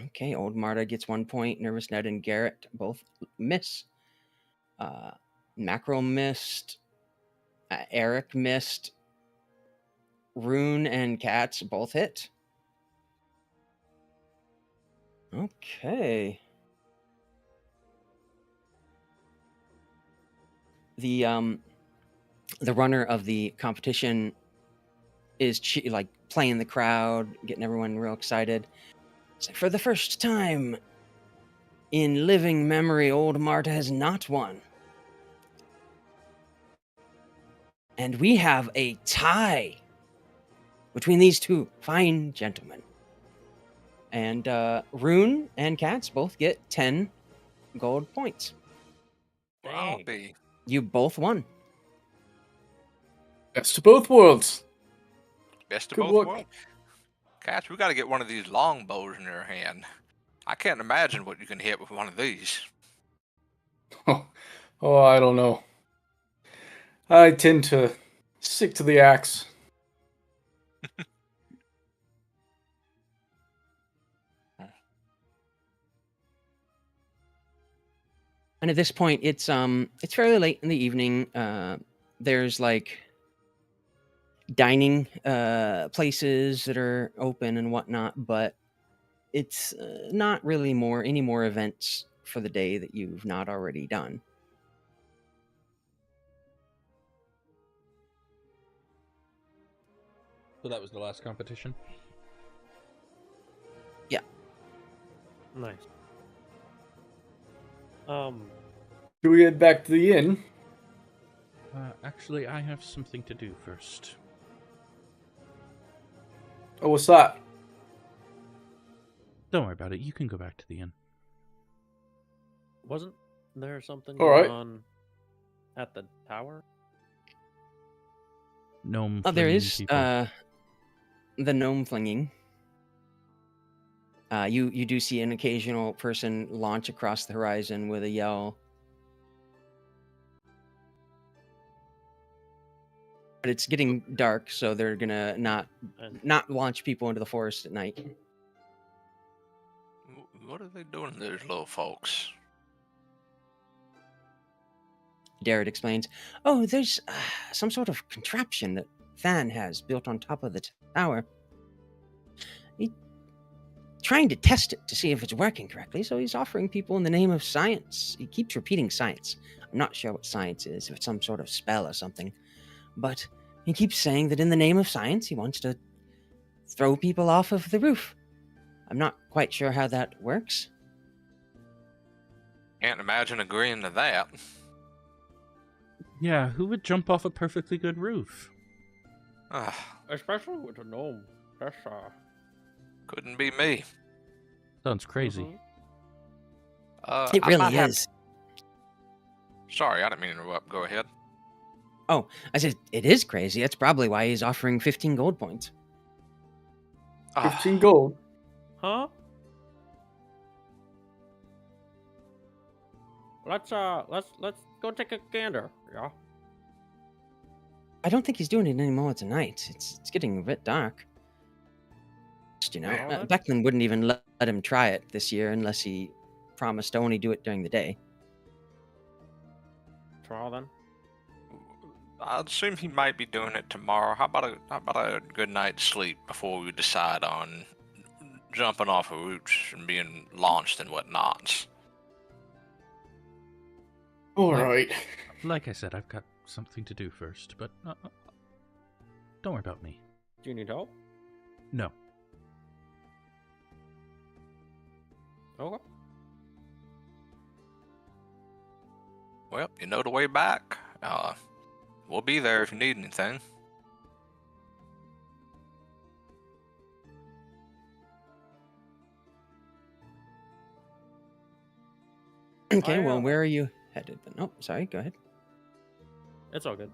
Okay, old Marta gets 1 point. Nervous Ned and Garrett both miss. Mackerel missed. Aryk missed. Rune and Cats both hit. Okay. The runner of the competition is like playing the crowd, getting everyone real excited. So for the first time in living memory, old Marta has not won. And we have a tie between these two fine gentlemen. And Rune and Cats both get 10 gold points. Well, I'll Dang. be. You both won. Best of both worlds. Best of Good both work. worlds. Cats, we got to get one of these longbows in your hand. I can't imagine what you can hit with one of these. Oh, I don't know. I tend to stick to the axe. And at this point, it's fairly late in the evening. There's like dining places that are open and whatnot, but it's not really any more events for the day that you've not already done. So that was the last competition? Nice. Should we head back to the inn? Actually, I have something to do first. Oh, what's that? Don't worry about it. You can go back to the inn. Wasn't there something All going right. on at the tower? Gnome. Oh, there flinging is people. the gnome flinging. You do see an occasional person launch across the horizon with a yell. But it's getting dark, so they're gonna And not launch people into the forest at night. What are they doing to those little folks? Darrett explains, "Oh, there's some sort of contraption that Than has built on top of the tower. He's trying to test it to see if it's working correctly, so he's offering people in the name of science. He keeps repeating science. I'm not sure what science is, if it's some sort of spell or something. But he keeps saying that in the name of science, he wants to throw people off of the roof. I'm not quite sure how that works." Can't imagine agreeing to that. Yeah, who would jump off a perfectly good roof? especially with a gnome. That's Couldn't be me. Sounds crazy. mhm. It I might really have- is. Sorry, I didn't mean to interrupt. Go ahead. Oh, I said, it is crazy. That's probably why he's offering 15 gold points. 15 gold. Huh? Let's go take a gander. Yeah. I don't think he's doing it anymore tonight. It's getting a bit dark. You know, Yeah, well, Beckman wouldn't even let him try it this year unless he promised to only do it during the day. Try then. I'd assume he might be doing it tomorrow. How about a good night's sleep before we decide on jumping off of roofs and being launched and whatnots? All right. Like I said, I've got something to do first, but don't worry about me. Do you need help? No. Okay. Well, you know the way back. We'll be there if you need anything. Okay, well, I, where are you headed then? Oh, sorry, go ahead. It's all good.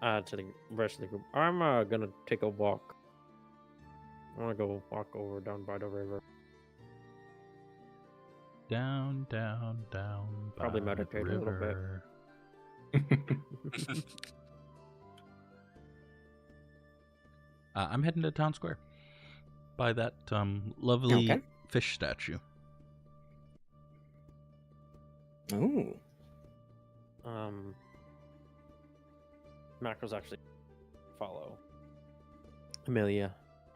To the rest of the group, I'm gonna take a walk. I want to go walk over down by the river. Down, down, down. Probably by the meditate a little bit. river. I'm heading to town square by that lovely Okay. fish statue. Ooh. Macros actually follow Emilia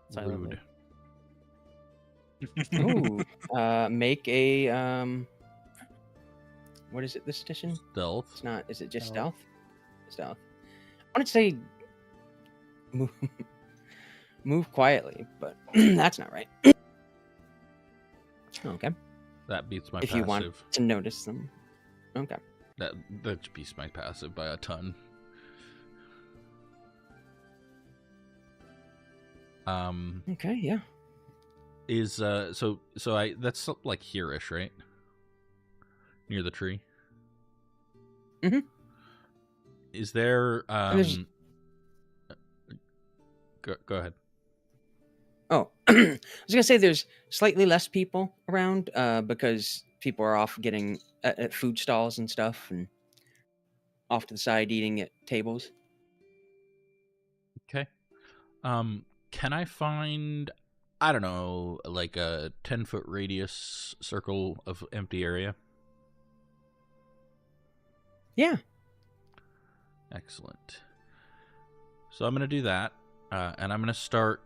silently. Rude. Ooh. Make a what is it this edition? Stealth. It's not. Is it just Stealth. stealth? I wanted to say move quietly, but that's not right. Okay. That beats my If passive. you want to notice them. Okay. That beats my passive by a ton. Okay, yeah. Is so I that's like here-ish, right? Near the tree. Mhm. Is there There's- Go ahead. Oh, I was gonna say there's slightly less people around because people are off getting at food stalls and stuff, and off to the side eating at tables. Okay. Can I find, I don't know, like a 10-foot radius circle of empty area? Yeah. Excellent. So I'm going to do that, and I'm going to start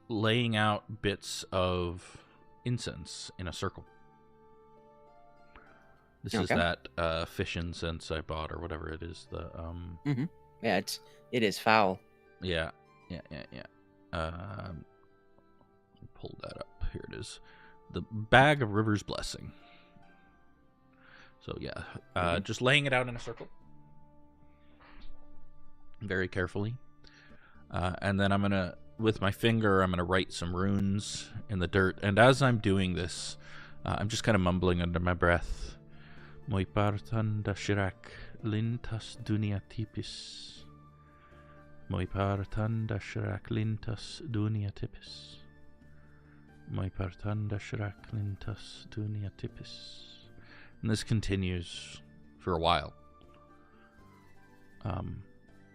laying out bits of incense in a circle. This is Okay. that fish incense I bought, or whatever it is. The Yeah, it is foul. Yeah. Pull that up. Here it is. The bag of River's Blessing. So yeah, just laying it out in a circle, very carefully, and then I'm gonna, with my finger, I'm gonna write some runes in the dirt. And as I'm doing this, I'm just kind of mumbling under my breath. Moi partan da shirak lintas dunia tipis. Moi partan da shirak lintas dunia tipis. Moi partan da shirak lintas dunia tipis. And this continues for a while,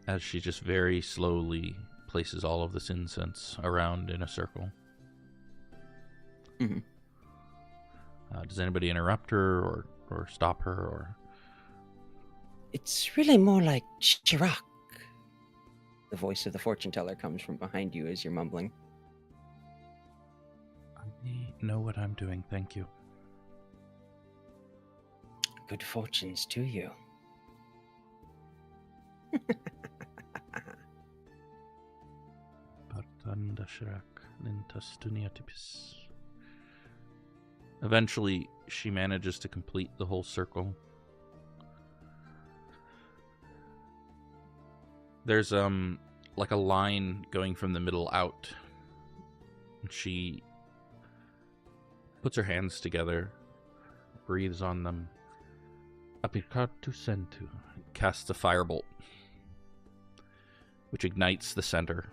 as she just very slowly places all of this incense around in a circle. Mhm. Does anybody interrupt her or stop her? Or It's really more like Chirac. The voice of the fortune teller comes from behind you as you're mumbling. I know what I'm doing, thank you. Good fortunes to you. Partanda shirak lintas duniatipis. Eventually, she manages to complete the whole circle. There's like a line going from the middle out. She puts her hands together, breathes on them. Apicatu sentu, casts a firebolt, which ignites the center,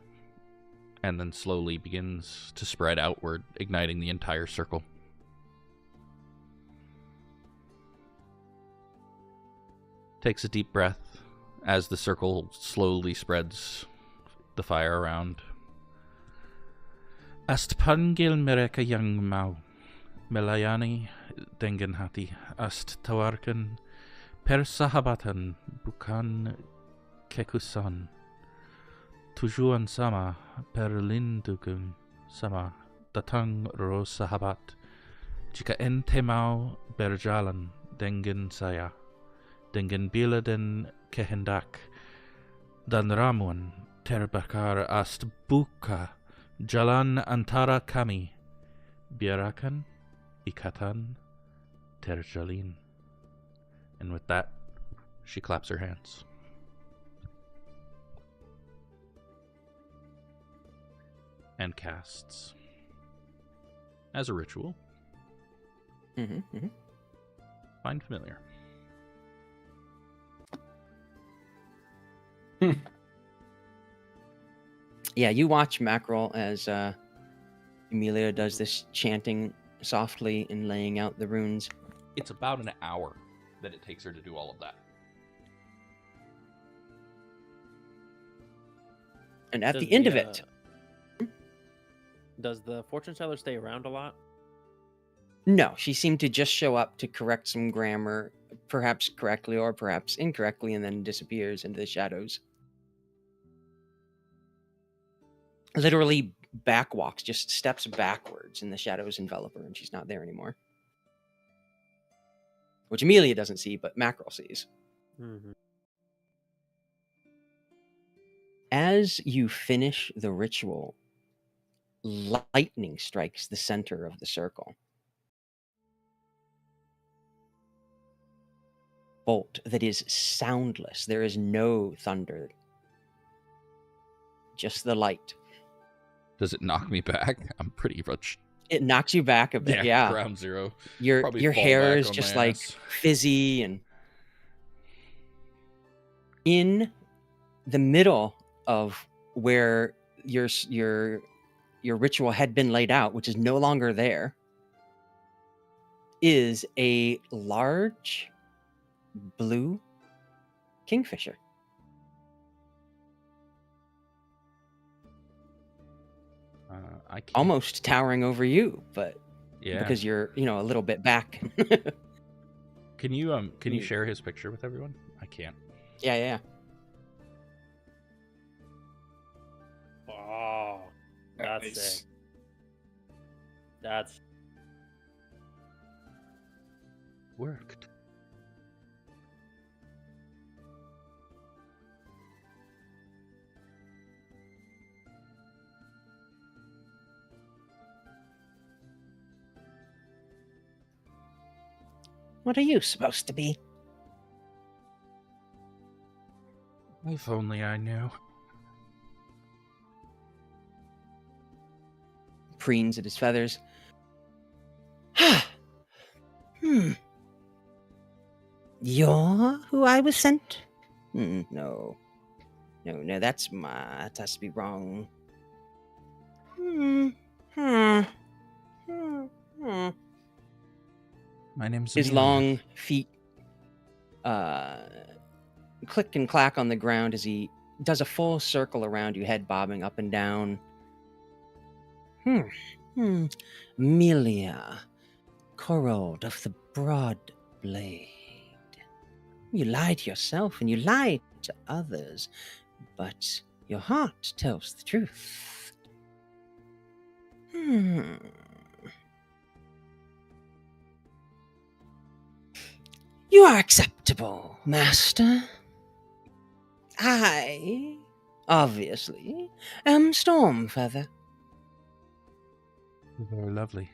and then slowly begins to spread outward, igniting the entire circle. Takes a deep breath as the circle slowly spreads the fire around. Ast pangil mereka yang mau, melayani dengan hati, ast tawarkan persahabatan bukan kekusan. Tujuan sama, perlindungan sama, datang roh sahabat. Jika ente mau berjalan dengan saya, dengan bila dan kehendak, dan ramuan terbakar ast buka jalan antara kami, biarkan ikatan terjalin. And with that, she claps her hands. And casts, as a ritual, Mm-hmm, mm-hmm. Find Familiar. Yeah, you watch Mackerel as Emilia does this chanting softly and laying out the runes. It's about an hour that it takes her to do all of that. And at Does the end of it, does the fortune teller stay around a lot? no, she seemed to just show up to correct some grammar, perhaps correctly or perhaps incorrectly, and then disappears into the shadows. Literally backwalks, just steps backwards, and the shadows envelop her, and she's not there anymore. Which Emilia doesn't see, but Mackerel sees. Mm-hmm. As you finish the ritual, lightning strikes the center of the circle. Bolt that is soundless. There is no thunder. Just the light. Does it knock me back? I'm pretty much It knocks you back a bit, yeah. ground zero. Your Probably fall hair back is on just my like ass. fizzy, and in the middle of where your ritual had been laid out, which is no longer there, is a large blue kingfisher. I can't. Almost towering over you, but Yeah. because you're, a little bit back. Can you share his picture with everyone? I can't. Yeah. Oh, that's Nice. sick. That's Worked. What are you supposed to be? If only I knew. Preens at his feathers. You're who I was sent? No, that has to be wrong. My name's His Emilia. long feet click and clack on the ground as he does a full circle around you, head bobbing up and down. Emilia, Corrald of the Broadblade. You lied to yourself and you lied to others, but your heart tells the truth. You are acceptable, master. I, obviously, am Stormfeather. You're very lovely.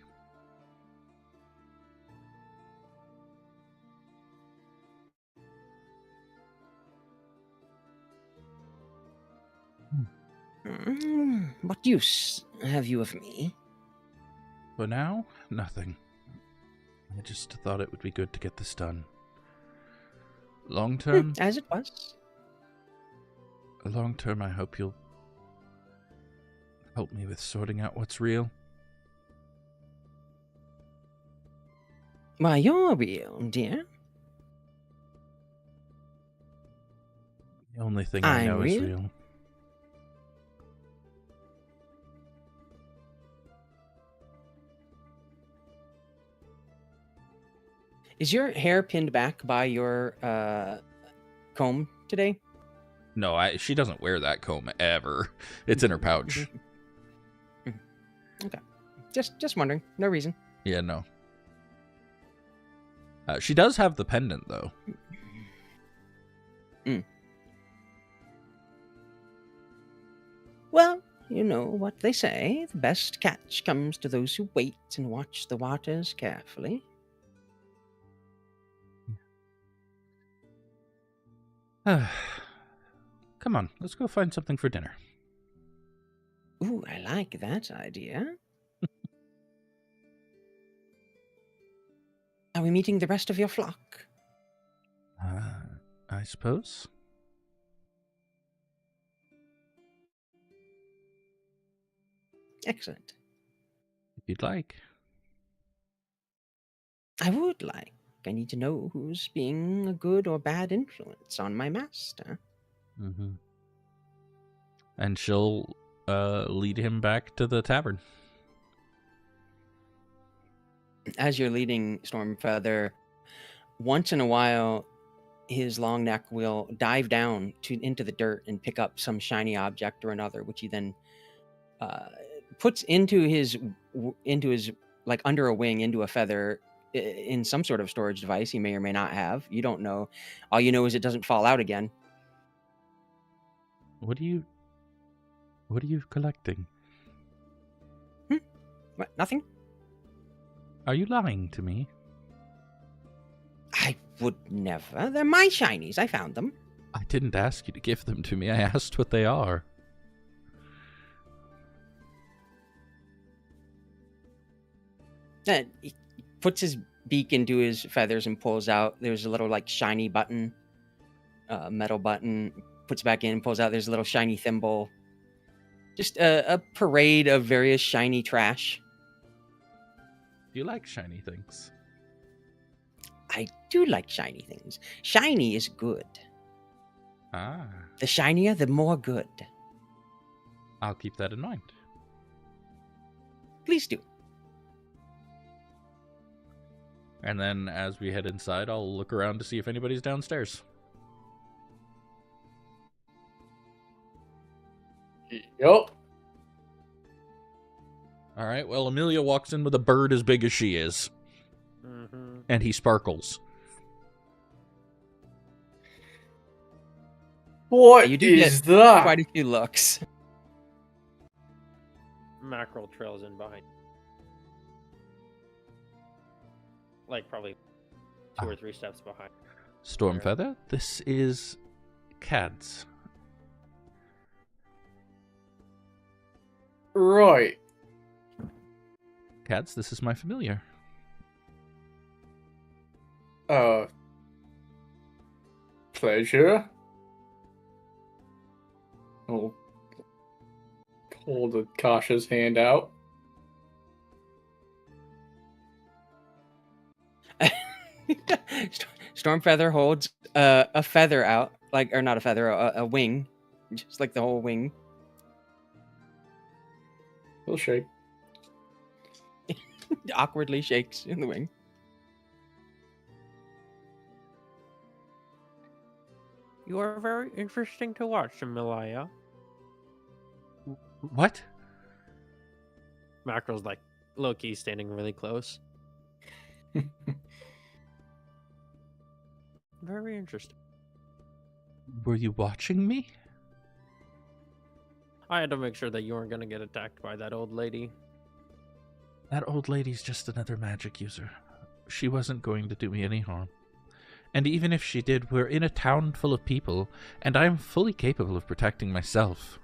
What use have you of me? For now, nothing. I just thought it would be good to get this done. Long term, As it was. I hope you'll help me with sorting out what's real. Why, you're real, dear. The only thing I I'm know is real. real. Is your hair pinned back by your comb today? No, she doesn't wear that comb ever. It's in her pouch. Okay. Just wondering. No reason. Yeah, no. She does have the pendant, though. Well, you know what they say. The best catch comes to those who wait and watch the waters carefully. Come on, let's go find something for dinner. Ooh, I like that idea. Are we meeting the rest of your flock? I suppose. Excellent. If you'd like. I would like. I need to know who's being a good or bad influence on my master. Mm-hmm. And she'll lead him back to the tavern. As you're leading Stormfeather, once in a while, his long neck will dive down into the dirt and pick up some shiny object or another, which he then puts into his like under a wing, into a feather, in some sort of storage device he may or may not have. You don't know. All you know is it doesn't fall out again. What are you collecting? What? Nothing? Are you lying to me? I would never. They're my shinies. I found them. I didn't ask you to give them to me. I asked what they are. He puts his beak into his feathers and pulls out. There's a little like shiny button, metal button. Puts back in, pulls out. There's a little shiny thimble. Just a parade of various shiny trash. Do you like shiny things? I do like shiny things. Shiny is good. Ah. The shinier, the more good. I'll keep that in mind. Please do. And then as we head inside, I'll look around to see if anybody's downstairs. Yup. All right, well, Emilia walks in with a bird as big as she is. Mm-hmm. And he sparkles. What You do is get that? quite a few looks. Mackerel trails in behind. Like probably 2 or 3 steps behind. Stormfeather, this is Kadz. Right. Kadz, this is my familiar. Pleasure. I'll hold Kasha's hand out. Stormfeather holds a feather out, or not a feather, a wing, just like the whole wing. He'll shake. Awkwardly shakes in the wing. You are very interesting to watch, Emilia. What? Mackerel's like low-key standing really close. Very interesting. Were you watching me? I had to make sure that you weren't going to get attacked by that old lady. That old lady's just another magic user. She wasn't going to do me any harm. And even if she did, we're in a town full of people, and I'm fully capable of protecting myself.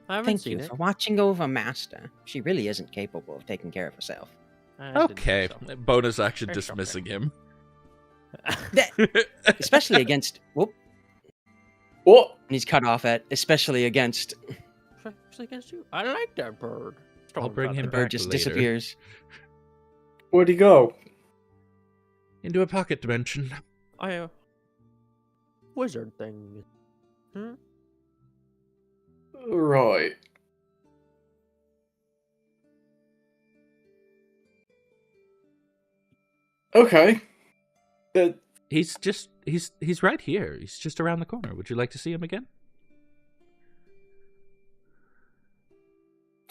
I haven't Thank seen you it. for watching over Master. She really isn't capable of taking care of herself. I didn't Okay, think so. bonus action Very dismissing him. Especially against... Whoop. What? And he's cut off at, especially against... Especially against you. I like that bird. I'll bring him The back bird just later. disappears. Where'd he go? Into a pocket dimension. Wizard thing. Hmm? Right. Okay. He's right here. He's just around the corner. Would you like to see him again?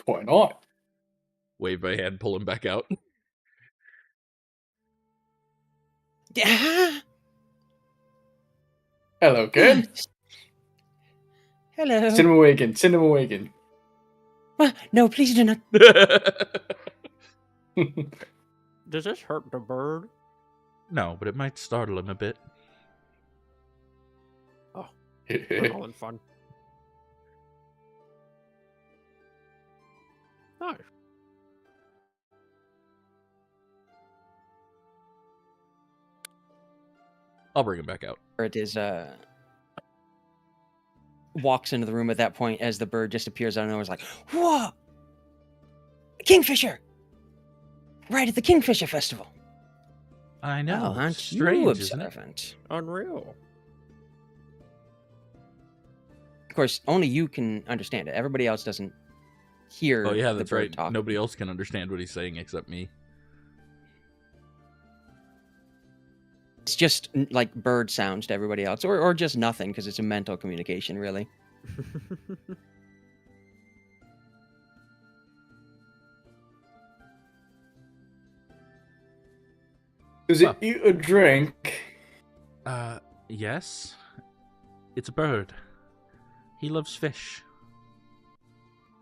Why not? Wave my hand, pull him back out. Hello, kid. Hello. Send him awaken. Send him awaken. No, please do not. Does this hurt the bird? No, but it might startle him a bit. We're all in fun. Nice. I'll bring him back out. It is walks into the room at that point as the bird just appears out of nowhere. Is like, whoa! Kingfisher! Right at the Kingfisher Festival. I know. Oh, aren't Strange, you isn't it? observant? Unreal. Of course, only you can understand it. Everybody else doesn't hear Oh yeah, the that's bird right. talk. Nobody else can understand what he's saying except me. It's just like bird sounds to everybody else, or just nothing, because it's a mental communication, really. Does it eat a drink? Yes. It's a bird. He loves fish.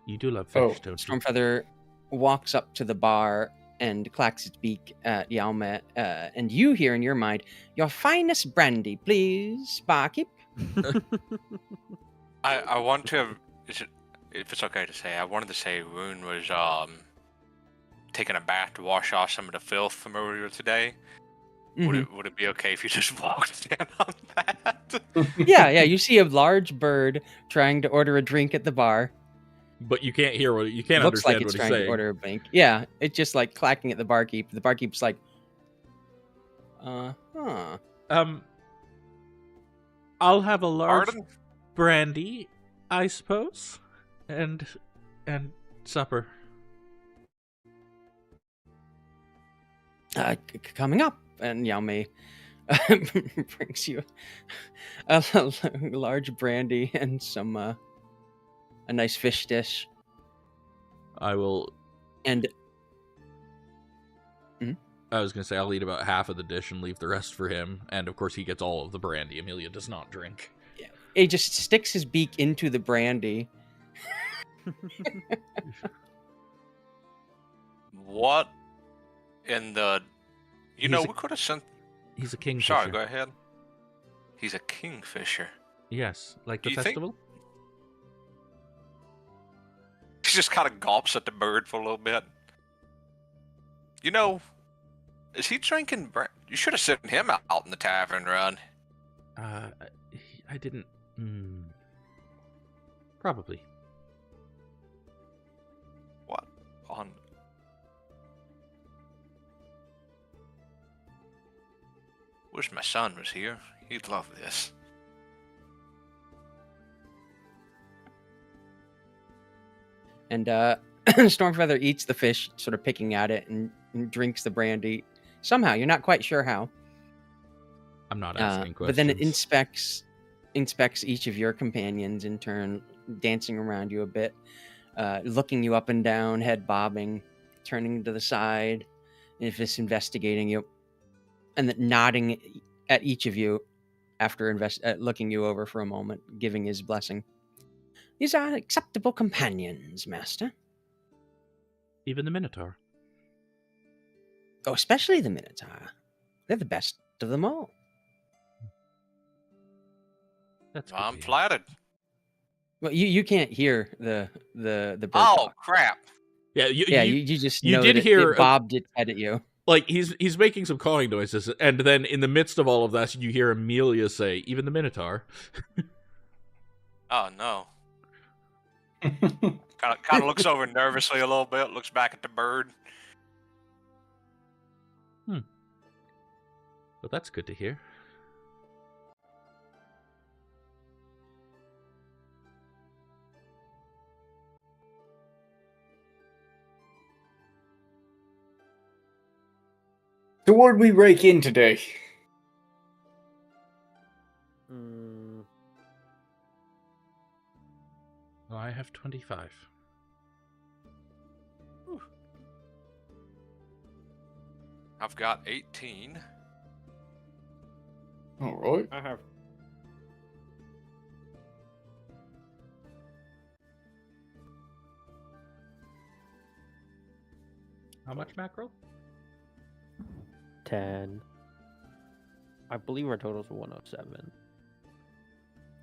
You do love fish, Oh. don't you? Stormfeather walks up to the bar and clacks its beak at Yalma, and you hear in your mind, "Your finest brandy, please, barkeep." I want to. If it's okay to say, I wanted to say Rune was taking a bath to wash off some of the filth from earlier today. Mhm. Would it be okay if you just walked in on that? Yeah. You see a large bird trying to order a drink at the bar. But you can't hear what you can't Looks like understand it's what he's trying to saying. order a drink. Yeah, it's just like clacking at the barkeep. The barkeep's like, huh. I'll have a large Pardon? brandy, I suppose, and supper. Coming up, and Yalme brings you a large brandy and some a nice fish dish. I will. And I was gonna say I'll eat about half of the dish and leave the rest for him, and of course he gets all of the brandy. Emilia does not drink. he just sticks his beak into the brandy. What in the? You He's know, a- we could have sent. He's a kingfisher. Sorry, go ahead. He's a kingfisher. Yes, like Do the you think- festival. He just kind of gulps at the bird for a little bit. You know, is he drinking? You should have sent him out in the tavern run. I didn't. Probably. What on? Wish my son was here. He'd love this. And Stormfeather eats the fish, sort of picking at it, and drinks the brandy. Somehow, you're not quite sure how. I'm not asking questions. But then it inspects each of your companions in turn, dancing around you a bit, looking you up and down, head bobbing, turning to the side, if it's investigating you, and then nodding at each of you after looking you over for a moment, giving his blessing. These are acceptable companions, master. Even the Minotaur. Oh, especially the Minotaur. They're the best of them all. That's good I'm to hear. flattered. Well, you can't hear the bird Oh talk. crap! Yeah, You just you know did that hear it bobbed its head at you. like he's making some cawing noises, and then in the midst of all of that, you hear Emilia say, "Even the Minotaur." Oh no! Kind of looks over nervously a little bit. Looks back at the bird. Well, that's good to hear. So what did we break in today? Well, I have 25. I've got 18. All right. I have. How much mackerel? 10. I believe our total's 107.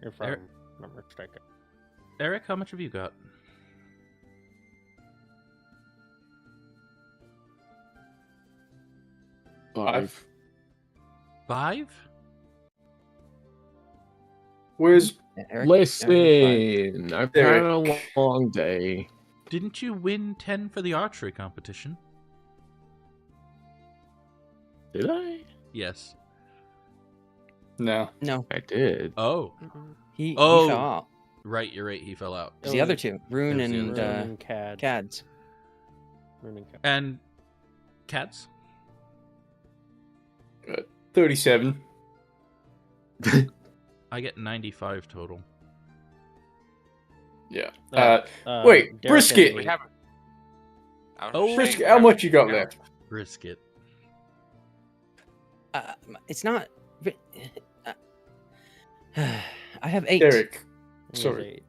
If I Eric- remember mistaken. Aryk, how much have you got? 5. 5? Where's Aryk? Listen, I've had Eric. a long day. Didn't you win 10 for the archery competition? Did I? Yes. No. No, I did. Oh. he Oh. fell out. Right, you're right. He fell out. It was the other two, Rune It was the and other Rune and Kadz. Kadz. Rune and Kadz. And Kadz? 37. I get 95 total. Yeah. Derek Wait, has brisket. We eight. haven't. I was Oh, just Brisket, saying, how we much you got haven't- left? Brisket. It's not. I have 8. Derek. He has Sorry. 8.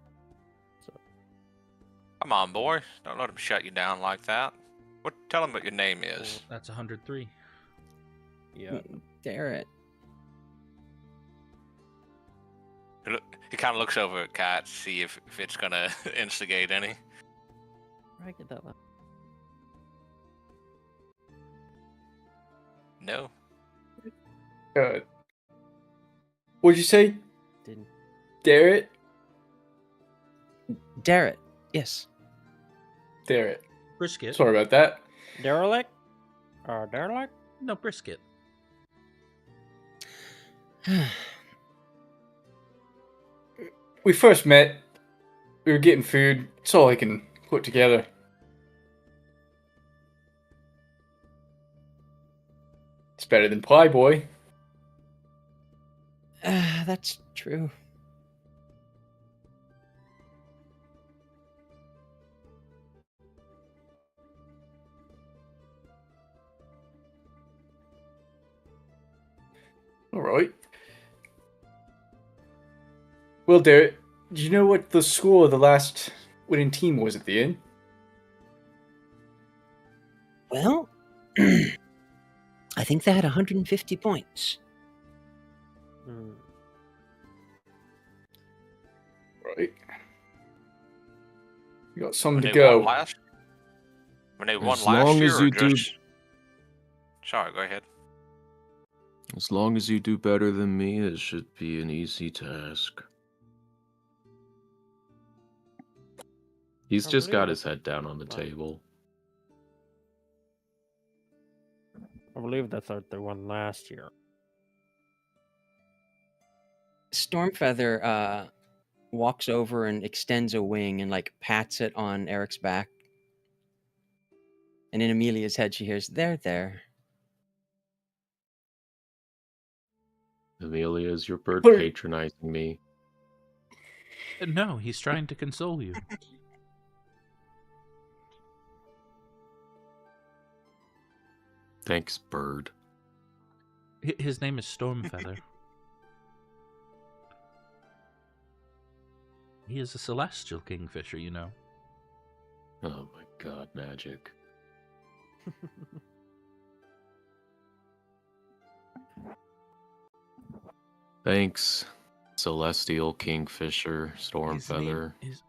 Come on, boy. Don't let him shut you down like that. Tell him what your name is. That's 103. Yeah. Dare it. He kind of looks over at Kat to see if it's gonna instigate any. Where did I get that last? No. What'd you say? Didn't. Dare it? Dare it. Yes. Dare it. Brisket? Sorry about that. Derelict? Derelict? No, brisket. We first met. We were getting food. It's all I can put together. It's better than Pie Boy. That's true. Alright. Well, Derek, do you know what the score of the last winning team was at the end? Well, I think they had 150 points. Hmm. Right. We got some When to they go. won last. When they won As last long year, as or you do- just... Sorry, go ahead. As long as you do better than me, it should be an easy task. He's I just believe got that- his head down on the Wow. table. I believe that's the one last year. Stormfeather walks over and extends a wing and like pats it on Eric's back. And in Emilia's head, she hears, there. Emilia, is your bird What- patronizing me? No, he's trying to console you. Thanks, bird. His name is Stormfeather. He is a celestial kingfisher, you know. Oh my god, magic. Thanks, celestial kingfisher, His Stormfeather. name is...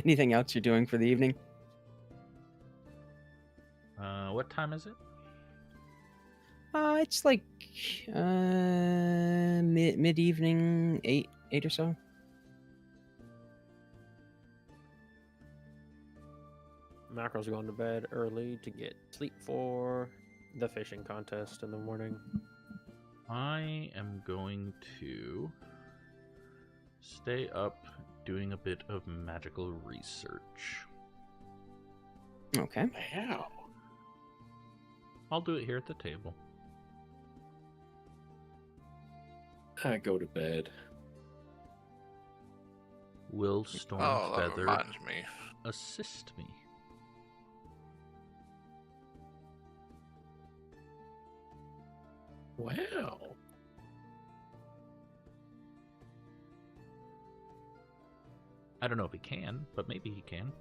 Anything else you're doing for the evening? What time is it? It's like mid evening, 8 or so. Macro's going to bed early to get sleep for the fishing contest in the morning. I am going to stay up doing a bit of magical research. Okay. Wow. I'll do it here at the table. I go to bed. Will Oh, that Stormfeather reminds me. assist me? Wow. I don't know if he can, but maybe he can.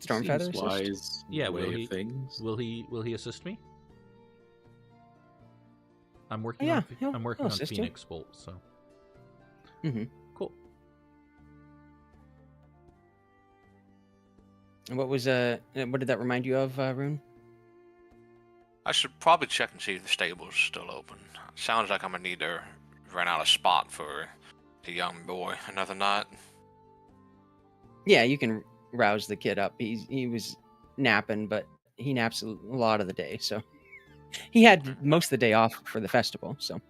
Stormfeather Seems assist? wise Yeah, way will of he- things. Will he assist me? I'm working Yeah, on he'll I'm working on assist you. Phoenix Bolt, so And what did that remind you of, Rune? I should probably check and see if the stable's still open. Sounds like I'm gonna need to rent out a spot for the young boy another night. Yeah, you can rouse the kid up. He was napping, but he naps a lot of the day, so he had most of the day off for the festival. So,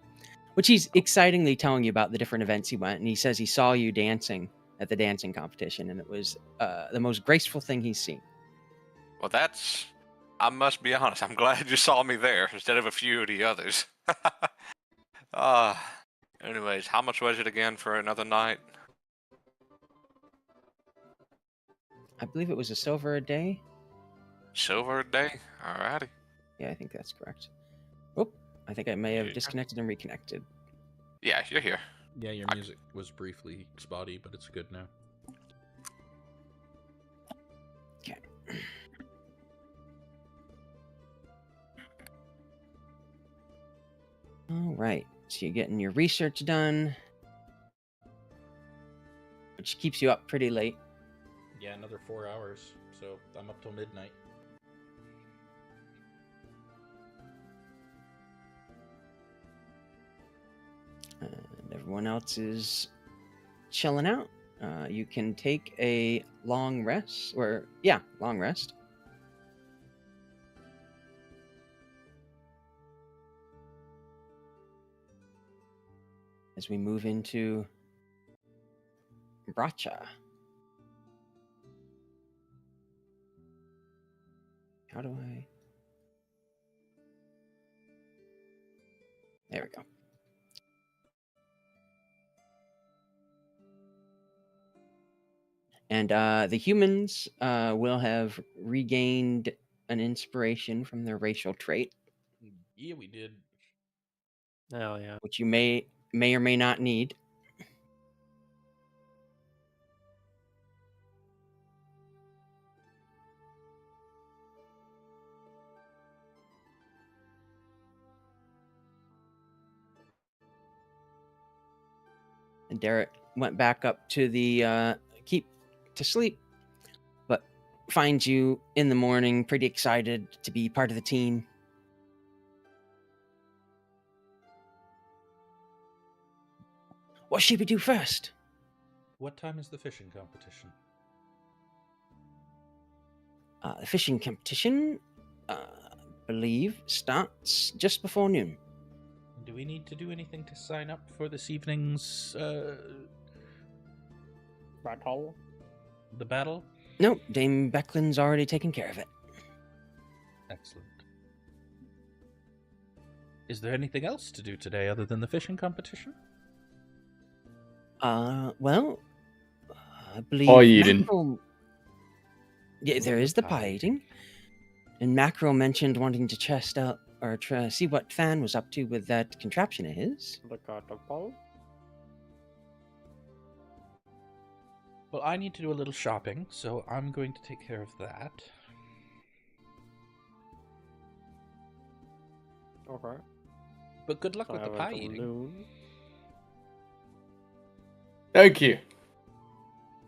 which he's excitingly telling you about the different events he went, and he says he saw you dancing at the dancing competition, and it was the most graceful thing he's seen. Well, I must be honest, I'm glad you saw me there instead of a few of the others. uh, anyways, how much was it again for another night? I believe it was a silver a day. Silver a day? Alrighty. Yeah, I think that's correct. Oh, I think I may have Yeah. disconnected and reconnected. Yeah, you're here. Yeah, your music was briefly spotty, but it's good now. Okay. All right. So you're getting your research done, which keeps you up pretty late. Yeah, another 4 hours, so I'm up till midnight. And everyone else is chilling out. You can take a long rest, long rest. As we move into Bracha. How do I? There we go. And the humans will have regained an inspiration from their racial trait, Yeah, we did. Oh yeah. which you may or may not need. And Derek went back up to the keep to sleep, but finds you in the morning pretty excited to be part of the team. What should we do first? What time is the fishing competition? The fishing competition, I believe, starts just before noon. Do we need to do anything to sign up for this evening's Battle. the battle? Nope, Dame Becklin's already taken care of it. Excellent. Is there anything else to do today other than the fishing competition? Well, I believe Pie eating. Mackerel... Yeah, there is the pie eating. And Mackerel mentioned wanting to test out or try see what Fan was up to with that contraption of his. The catapult. Well, I need to do a little shopping, so I'm going to take care of that. Okay. But good luck So with I the have pie until eating. noon. Thank you.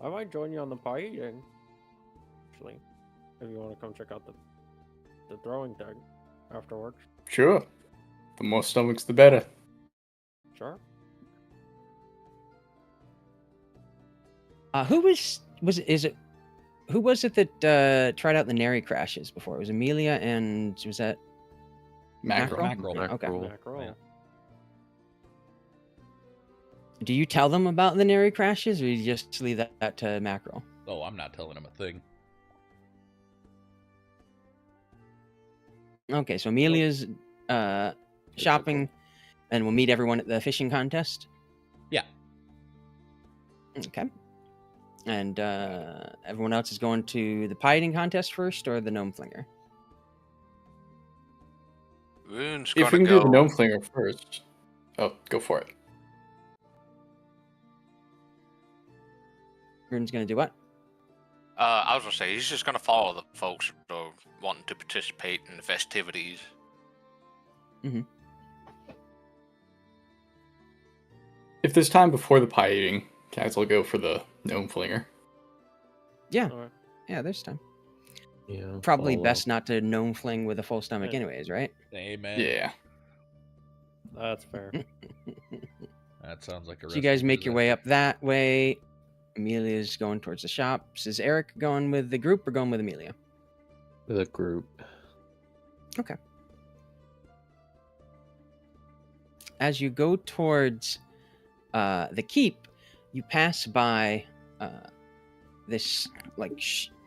I might join you on the pie eating. Actually, if you want to come check out the throwing thing afterwards. Sure. The more stomachs, the better. Sure. Who was it that tried out the Nary crashes before? It was Emilia and was that Mackerel. Mackerel. Yeah, okay. Mackerel. Yeah. Do you tell them about the Nary crashes, or you just leave that to Mackerel? Oh, I'm not telling him a thing. Okay, so Amelia's shopping, and we'll meet everyone at the fishing contest. Yeah. Okay. And everyone else is going to the pie eating contest first, or the gnome flinger? Rune's If we gonna can do go. the gnome flinger first. Oh, go for it. Rune's gonna do what? I was gonna say he's just gonna follow the folks that are wanting to participate in the festivities. If there's time before the pie eating, Kadz will go for the gnome flinger. Yeah, Alright. yeah. There's time. Yeah. Probably follow. best not to gnome fling with a full stomach, Yeah. anyways, right? Amen. Yeah. That's fair. That sounds like a So you guys recipe for make your way disaster. up that way. Amelia's going towards the shops. Is Aryk going with the group or going with Emilia? The group. Okay. As you go towards the keep, you pass by this like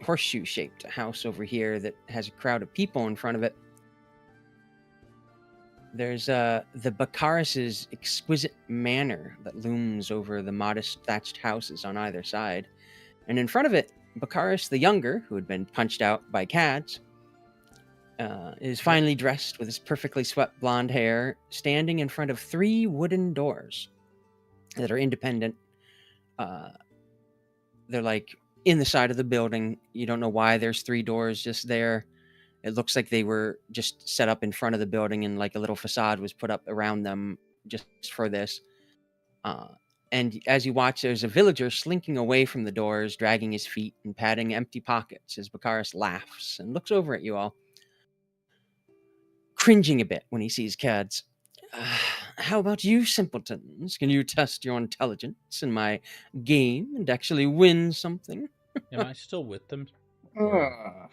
horseshoe-shaped house over here that has a crowd of people in front of it. There's the Baccharis' exquisite manor that looms over the modest thatched houses on either side. And in front of it, Baccharis the Younger, who had been punched out by Kadz, is finely dressed with his perfectly swept blonde hair, standing in front of 3 wooden doors that are independent. They're like in the side of the building. You don't know why there's 3 doors just there. It looks like they were just set up in front of the building and like a little facade was put up around them just for this. And as you watch, there's a villager slinking away from the doors, dragging his feet and patting empty pockets as Baccharis laughs and looks over at you all, cringing a bit when he sees Kadz. How about you, simpletons? Can you test your intelligence in my game and actually win something? Am I still with them? Or-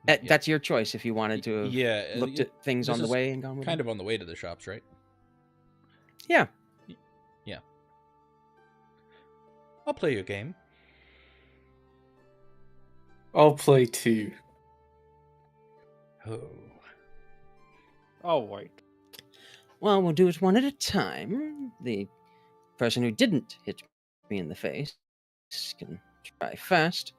Yeah. That's your choice if you wanted to have Yeah, looked at things this on the is way and gone with kind them. of on the way to the shops, right? Yeah. Yeah. I'll play you a game. I'll play 2. Oh. Oh, wait. Well, we'll do it one at a time. The person who didn't hit me in the face can try first.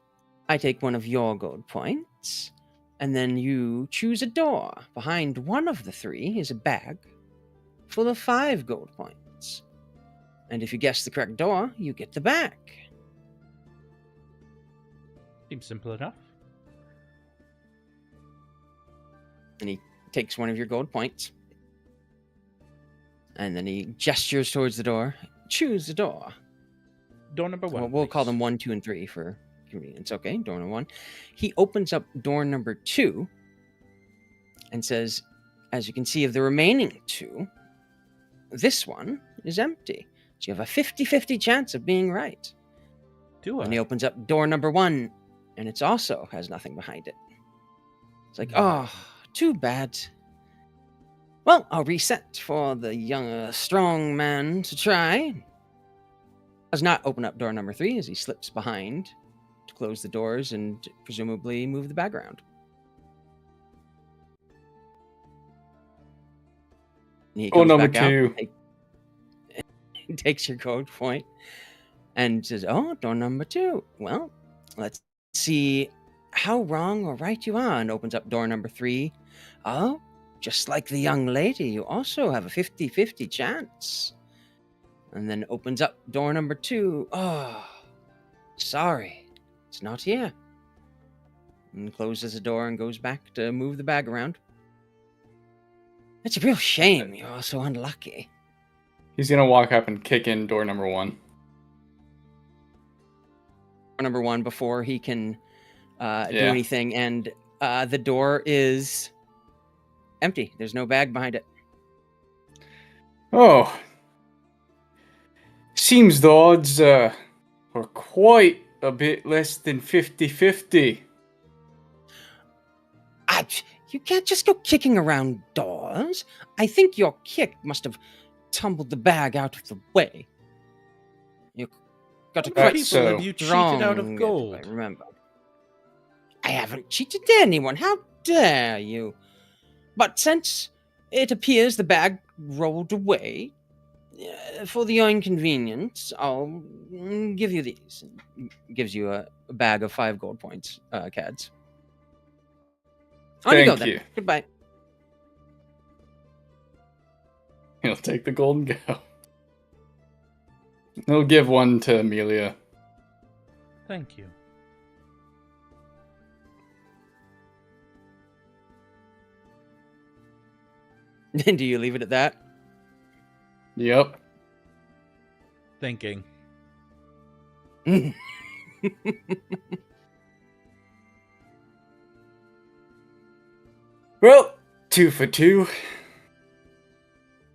I take one of your gold points, and then you choose a door. Behind one of the 3 is a bag full of 5 gold points. And if you guess the correct door, you get the bag. Seems simple enough. And he takes one of your gold points. And then he gestures towards the door. Choose the door. Door number 1. We'll call please. them 1, 2, and 3 for convenience. Okay, door number 1. He opens up door number 2 and says, as you can see of the remaining 2, this one is empty. So you have a 50-50 chance of being right. Do I? And he opens up door number 1, and it also has nothing behind it. It's like, No. oh, too bad. Well, I'll reset for the younger, strong man to try. Does not open up door number 3 as he slips behind to close the doors and presumably move the bag around. And he Door comes number back out, 2. he takes your gold point and says, oh, door number 2. Well, let's see how wrong or right you are. And opens up door number 3. Oh, just like the young lady, you also have a 50-50 chance. And then opens up door number 2. Oh, sorry, it's not here. And closes the door and goes back to move the bag around. It's a real shame you're so unlucky. He's gonna walk up and kick in door number 1. Number 1 before he can do Yeah. anything, and the door is empty. There's no bag behind it. Oh. Seems the odds are quite a bit less than 50-50. You can't just go kicking around doors. I think your kick must have tumbled the bag out of the way. You got to How many quite people have you strong, cheated out of if gold? I remember. I haven't cheated anyone. How dare you? But since it appears the bag rolled away, for the inconvenience, I'll give you these. Gives you a bag of 5 gold points, Kadz. On you go Thank then. you. Goodbye. He'll take the gold and go. He'll give one to Emilia. Thank you. And do you leave it at that? Yep. Thinking. Well, 2 for 2.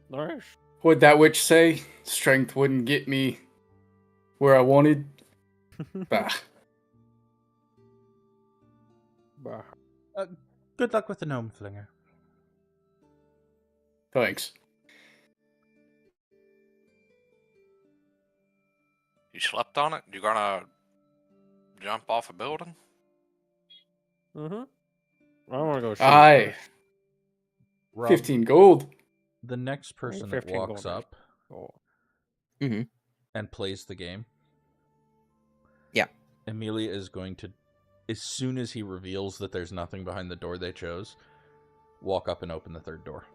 Nice. What'd that witch say? Strength wouldn't get me where I wanted. Bah. Bah. Good luck with the gnome flinger. Thanks. You slept on it? You gonna jump off a building? Mm-hmm. I want to go shoot. Aye. first. Rob, 15 gold. the next person that 15 walks gold. up Oh. and plays the game. Yeah. Emilia is going to, as soon as he reveals that there's nothing behind the door they chose, walk up and open the third door.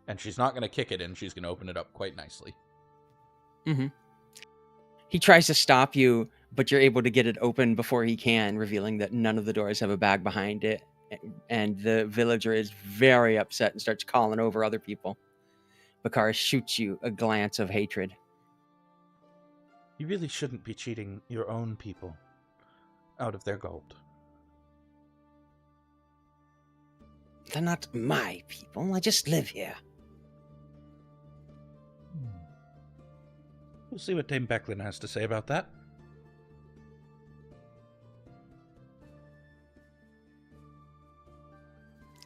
And she's not going to kick it in, she's going to open it up quite nicely. He tries to stop you, but you're able to get it open before he can, revealing that none of the doors have a bag behind it. And the villager is very upset and starts calling over other people. Bakara shoots you a glance of hatred. You really shouldn't be cheating your own people out of their gold. They're not my people. I just live here. We'll see what Dame Becklin has to say about that.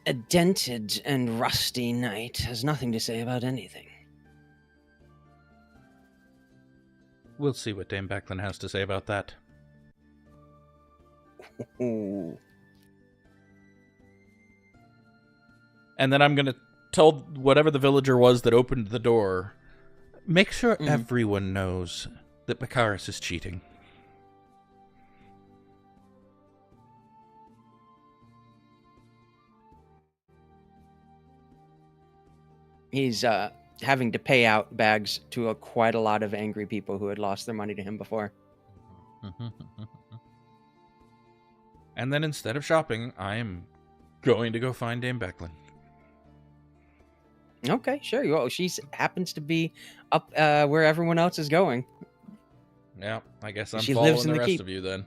A dented and rusty knight has nothing to say about anything. We'll see what Dame Becklin has to say about that. Ooh. And then I'm going to tell whatever the villager was that opened the door, make sure everyone knows that Bakaris is cheating. He's having to pay out bags to quite a lot of angry people who had lost their money to him before. And then instead of shopping, I am going to go find Dame Becklin. Okay, sure. Well, she happens to be up where everyone else is going. Yeah, I guess I'm She following lives in the the rest keep. of you then.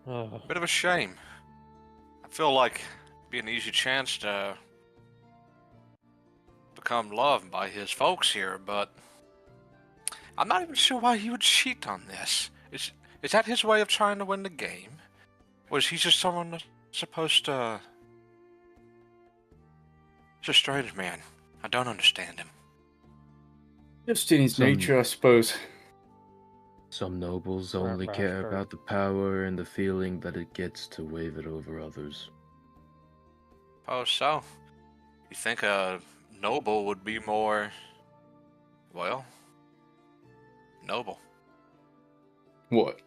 Oh. Bit of a shame. I feel like it'd be an easy chance to become loved by his folks here, but I'm not even sure why he would cheat on this. Is that his way of trying to win the game? Or is he just someone that's supposed to... He's a strange man. I don't understand him. Just in his Some- nature, I suppose. Some nobles Right, only right, care sure. about the power and the feeling that it gets to wave it over others. Oh, so? You think a noble would be more... well... noble? What?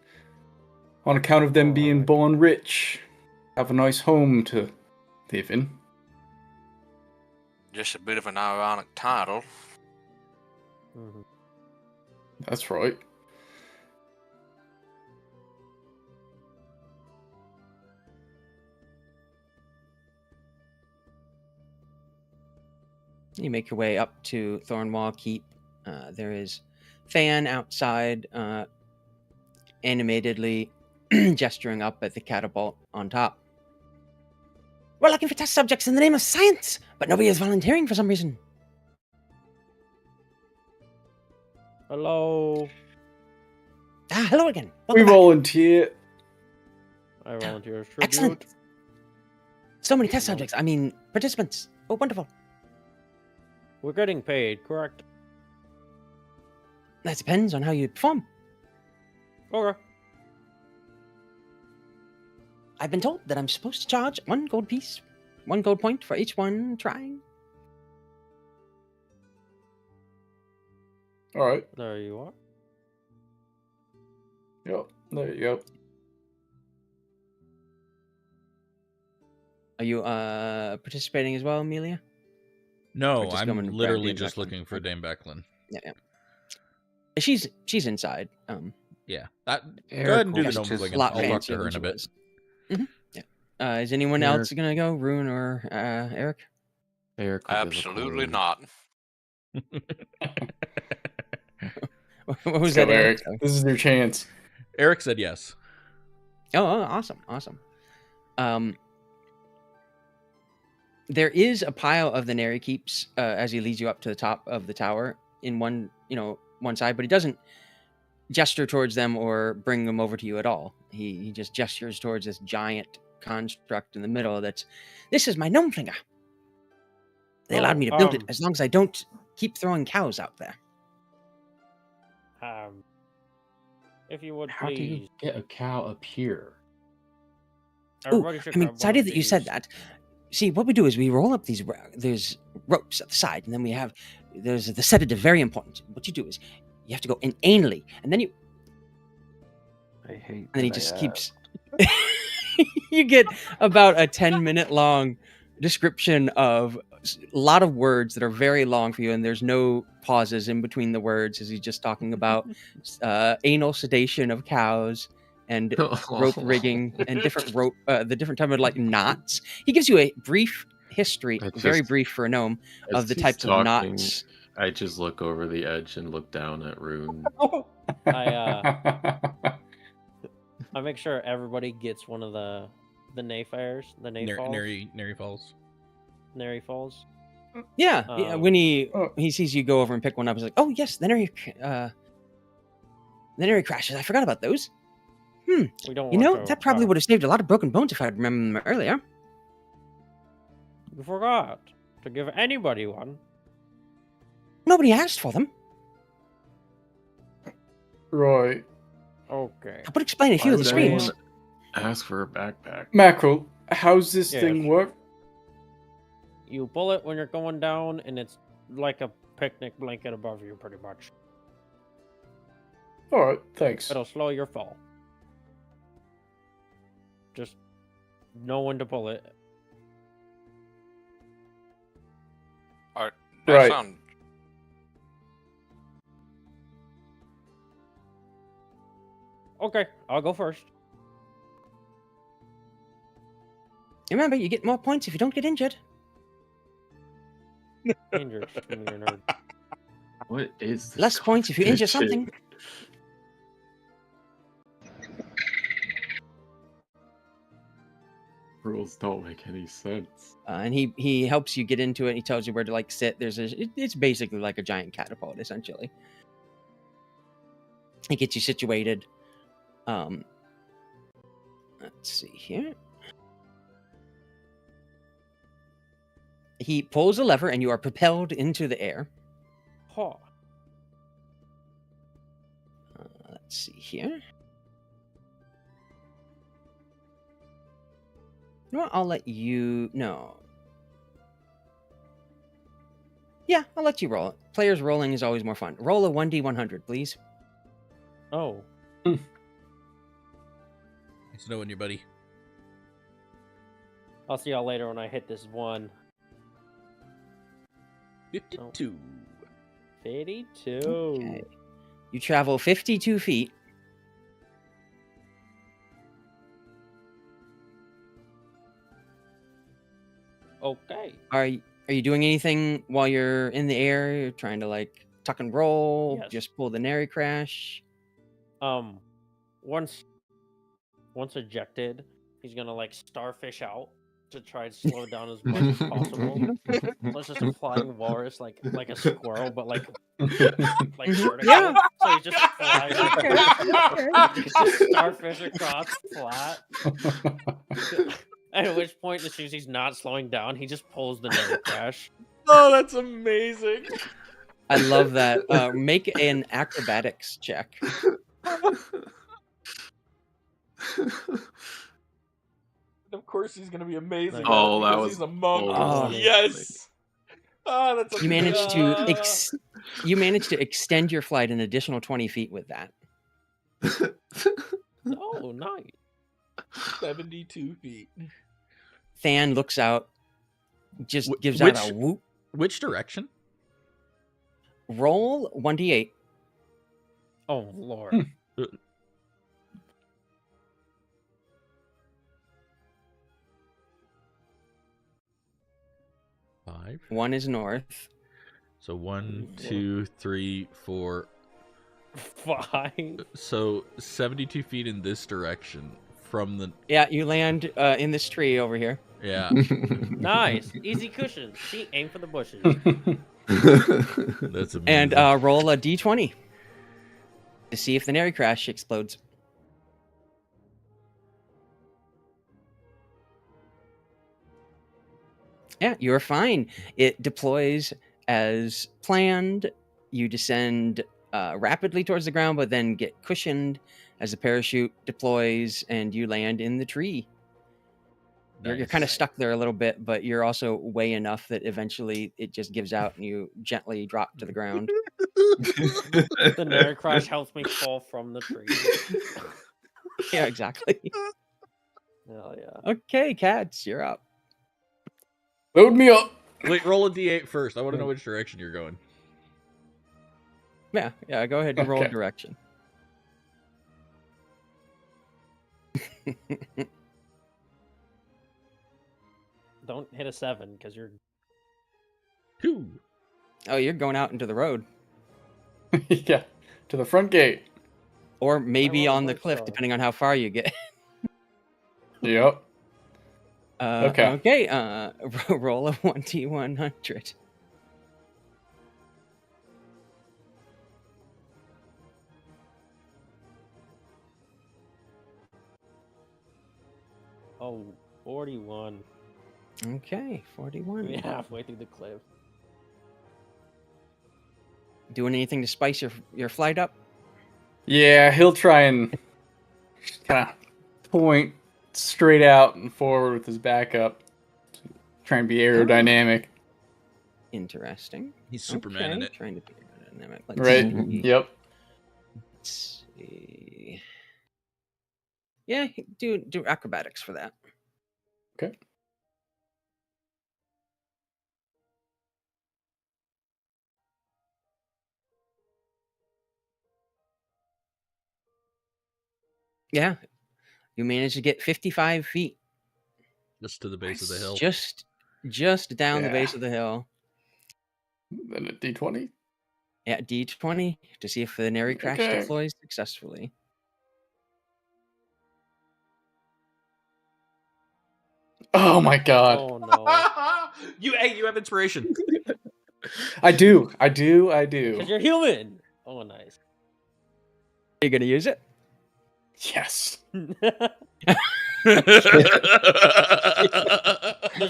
On account of them being Aryk. born rich, have a nice home to live in. Just a bit of an ironic title. Mhm. That's right. You make your way up to Thornwall Keep. There is Fan outside, animatedly gesturing up at the catapult on top. We're looking for test subjects in the name of science, but nobody is volunteering for some reason. Hello. Hello again. We Welcome back. volunteer. I volunteer as tribute. Excellent. So many test Well- subjects. I mean, participants. Oh, wonderful. We're getting paid, correct? That depends on how you perform. Okay. I've been told that I'm supposed to charge 1 gold piece, 1 gold point for each one trying. Alright. There you are. Yep. There you go. Are you participating as well, Emilia? No, Or just I'm coming to grab literally Dame just Becklin. looking for Dame Becklin. Yeah. She's inside. Yeah. Go Eric ahead and do will the gnome just- fling. A lot I'll talk fancier to her than in a she bit. was. Yeah. Is anyone else gonna go? Rune or Aryk? Eric will give a Absolutely coin. not. What was Let's go, that, Aryk? Eric. This is your chance. Eric said yes. Awesome, awesome. There is a pile of the Nary keeps as he leads you up to the top of the tower in one side, but he doesn't gesture towards them or bring them over to you at all. He just gestures towards this giant construct in the middle. This is my gnome finger. They allowed me to build it as long as I don't keep throwing cows out there. If you would How please. do you get a cow up here? I'm excited that you said that. See, what we do is we roll up there's ropes at the side, and then there's the sedative, very important. What you do is you have to go in anally, and then I hate. And then he just keeps. You get about a 10-minute long description of a lot of words that are very long for you, and there's no pauses in between the words as he's just talking about anal sedation of cows and rope rigging and different the different type of like knots. He gives you a brief history, very brief for a gnome, of the types of knots. I just look over the edge and look down at Rune. I make sure everybody gets one of the Nayfires, the Nary Falls. Nary Falls. Yeah, when he sees you go over and pick one up, he's like, "Oh yes, the Nary crashes. I forgot about those. We don't. That probably would have saved a lot of broken bones if I'd remembered them earlier." You forgot to give anybody one. Nobody asked for them. Right. Okay. I would explain a few of the screams. Ask for a backpack. Mackerel, how's this thing work? You pull it when you're going down, and it's like a picnic blanket above you, pretty much. Alright, thanks. It'll slow your fall. Just know when to pull it. Alright, Right. Sound... Okay, I'll go first. Remember, you get more points if you don't get injured. Injured, you're a nerd. What is this? Less points if you injure something. Rules don't make any sense. And he helps you get into it. He tells you where to like sit. It's basically like a giant catapult, essentially. He gets you situated. Let's see here. He pulls a lever, and you are propelled into the air. Huh. Let's see here. You know what? I'll let you... No. Yeah, I'll let you roll it. Players rolling is always more fun. Roll a 1d100, please. Oh. Nice knowing you, buddy. I'll see y'all later when I hit this one. 52. 52. Okay. You travel 52 feet. Okay. Are you doing anything while you're in the air? You're trying to like tuck and roll? Yes. Just pull the nary crash? Once ejected, he's gonna like starfish out to try to slow it down as much as possible. So it's just a flying walrus, like a squirrel, but like vertical. Yeah. So he just flies, just starfish across flat. At which point, as soon as he's not slowing down, he just pulls the never crash. Oh, that's amazing. I love that. Make an acrobatics check. Of course, he's gonna be amazing. Oh, that because was he's a monk. Oh. Yes. Oh, that's You managed to extend your flight an additional 20 feet with that. Oh, nice. 72 feet. Than looks out, just gives out a whoop. Which direction? Roll 1d8. Oh, Lord. 5. 1 is north. So 1, 2, 3, 4. 5. So 72 feet in this direction, from the. Yeah, you land in this tree over here. Yeah. Nice, easy cushions. See, aim for the bushes. That's amazing. And roll a d20 to see if the Nary Crash explodes. Yeah, you're fine. It deploys as planned. You descend rapidly towards the ground, but then get cushioned as the parachute deploys and you land in the tree. You're kind of stuck there a little bit, but you're also way enough that eventually it just gives out and you gently drop to the ground. The Nary Crash helps me fall from the tree. Yeah, exactly. Hell yeah. Okay, Kadz, you're up. Load me up. Wait, roll a d8 first. I want to know which direction you're going. Yeah, go ahead and roll Okay. direction. Don't hit a 7 because you're. 2. Oh, you're going out into the road. Yeah, to the front gate. Or maybe rolled on the one cliff, shot. depending on how far you get. Yep. Okay, roll a 1d100. Oh, 41. Okay, 41. We're halfway through the cliff. Doing anything to spice your flight up? Yeah, he'll try and kind of point straight out and forward with his back up. Try and be aerodynamic. Interesting. He's Superman in Okay, it. trying to be aerodynamic. Let's Right? see. Yep. Let's see. Yeah, do acrobatics for that. Okay. Yeah, you managed to get 55 feet. Just to the base of the hill. Just down the base Yeah. of the hill. Then a D20. Yeah, D20 to see if the Nary Crash Okay. deploys successfully. Oh my god. Oh no. You have inspiration. I do. Because you're human. Oh, nice. Are you going to use it? Yes. There's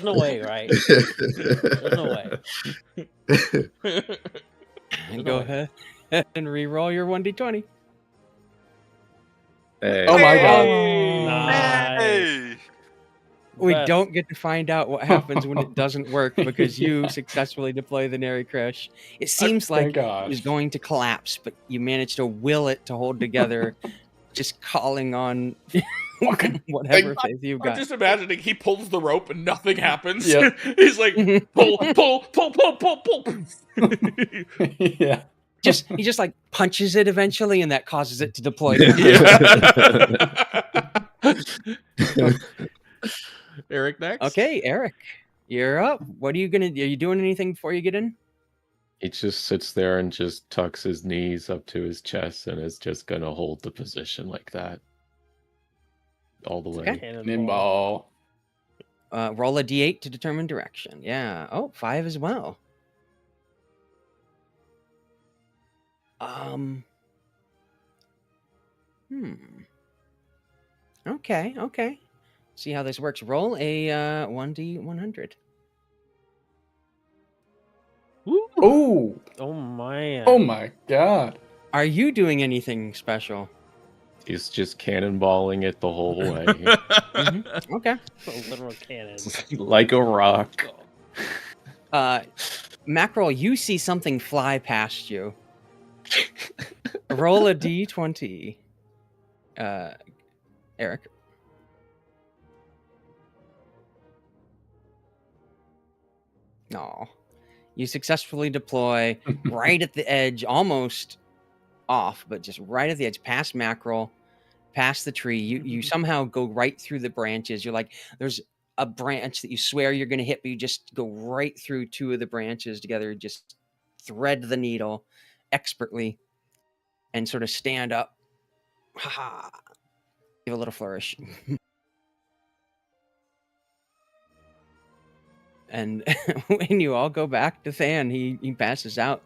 no way, right? There's no way. And no go way. ahead and re-roll your 1d20. Hey. Oh my god. Nice. Hey! We Best. don't get to find out what happens when it doesn't work because you successfully deploy the Nary Crash. It seems like Thank God. it was going to collapse, but you managed to will it to hold together, just calling on whatever faith you've I'm got. just imagining he pulls the rope and nothing happens. Yep. He's like, pull. Yeah. He just like punches it eventually, and that causes it to deploy. Aryk next. Okay, Aryk, you're up. What are you gonna do? Are you doing anything before you get in? He just sits there and just tucks his knees up to his chest and is just gonna hold the position like that. All the way. Okay. Nimble. Roll a d8 to determine direction. Yeah. Oh, 5 as well. Okay. See how this works. Roll a 1d100. Oh. Oh man. Oh my god. Are you doing anything special? He's just cannonballing it the whole way. Okay. A literal cannon. Like a rock. Mackerel, you see something fly past you. Roll a d20. Aryk. No. You successfully deploy right at the edge, almost off, but just right at the edge, past Mackerel, past the tree. You somehow go right through the branches. You're like, there's a branch that you swear you're going to hit, but you just go right through two of the branches together, just thread the needle expertly, and sort of stand up. Give a little flourish. And when you all go back to Than, he passes out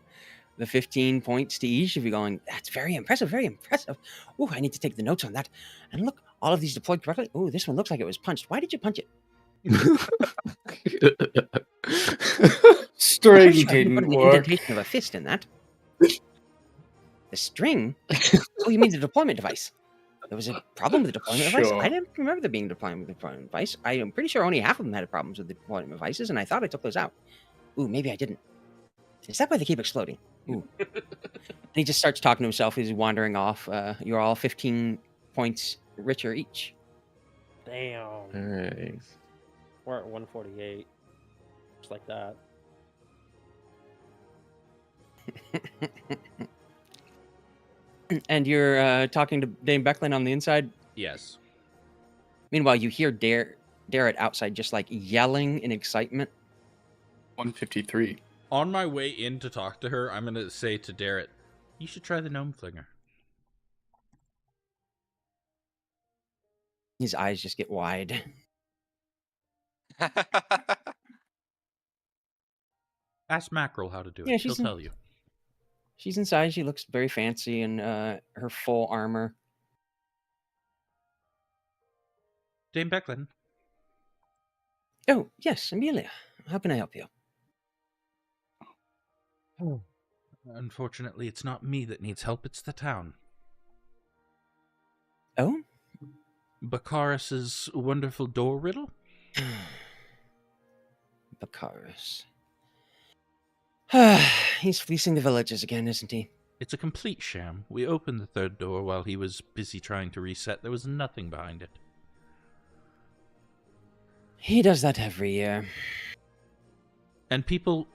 the 15 points to each of you, going, "That's very impressive, very impressive. Oh, I need to take the notes on that. And look, all of these deployed correctly. Oh, this one looks like it was punched. Why did you punch it? String You didn't put an work. indentation of a fist in that. The string? Oh, you mean the deployment device? There was a problem with the deployment device? Sure. I didn't remember there being a deployment device. I am pretty sure only half of them had problems with the deployment devices, and I thought I took those out. Ooh, maybe I didn't. Is that why they keep exploding? Ooh." And he just starts talking to himself. He's wandering off. You're all 15 points richer each. Damn. Nice. We're at 148. Just like that. And you're talking to Dame Becklin on the inside. Yes. Meanwhile, you hear Darrett outside just like yelling in excitement. 153. On my way in to talk to her, I'm going to say to Darrett, you should try the gnome flinger. His eyes just get wide. Ask Mackerel how to do Yeah, it. She'll she's in- tell you. She's inside. She looks very fancy in her full armor. Dame Becklin, Oh, yes, Emilia. How can I help you? unfortunately, it's not me that needs help, it's the town. Oh? Baccharis's wonderful door riddle? Baccharis. He's fleecing the villagers again, isn't he? It's a complete sham. We opened the third door while he was busy trying to reset. There was nothing behind it. He does that every year. And people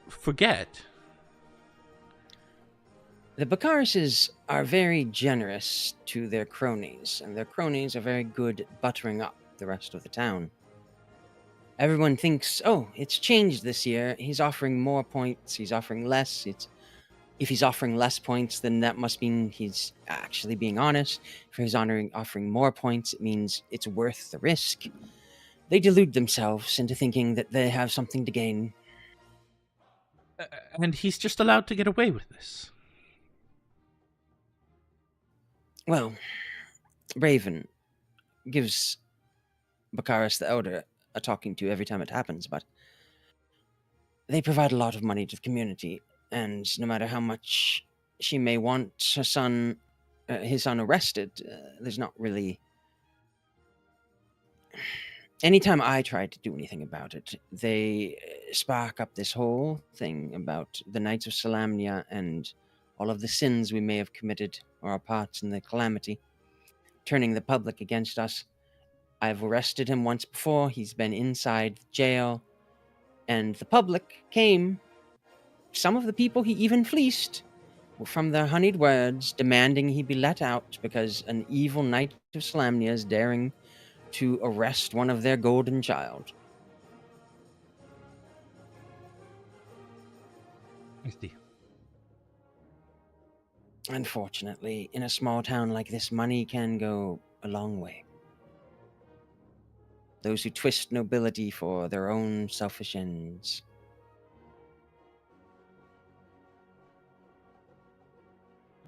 forget. The Baccarises are very generous to their cronies, and their cronies are very good at buttering up the rest of the town. Everyone thinks, oh, it's changed this year. He's offering more points. He's offering less. If he's offering less points, then that must mean he's actually being honest. If he's offering more points, it means it's worth the risk. They delude themselves into thinking that they have something to gain. And he's just allowed to get away with this. Well, Raven gives Baccharis the Elder a talking to every time it happens, but they provide a lot of money to the community, and no matter how much she may want his son arrested, there's not really... Anytime I try to do anything about it, they spark up this whole thing about the Knights of Solamnia and all of the sins we may have committed or our parts in the calamity, turning the public against us. I've arrested him once before. He's been inside jail, and the public came. Some of the people he even fleeced were from their honeyed words, demanding he be let out because an evil Knight of Solamnia is daring to arrest one of their golden child. I see. Unfortunately, in a small town like this, money can go a long way. Those who twist nobility for their own selfish ends.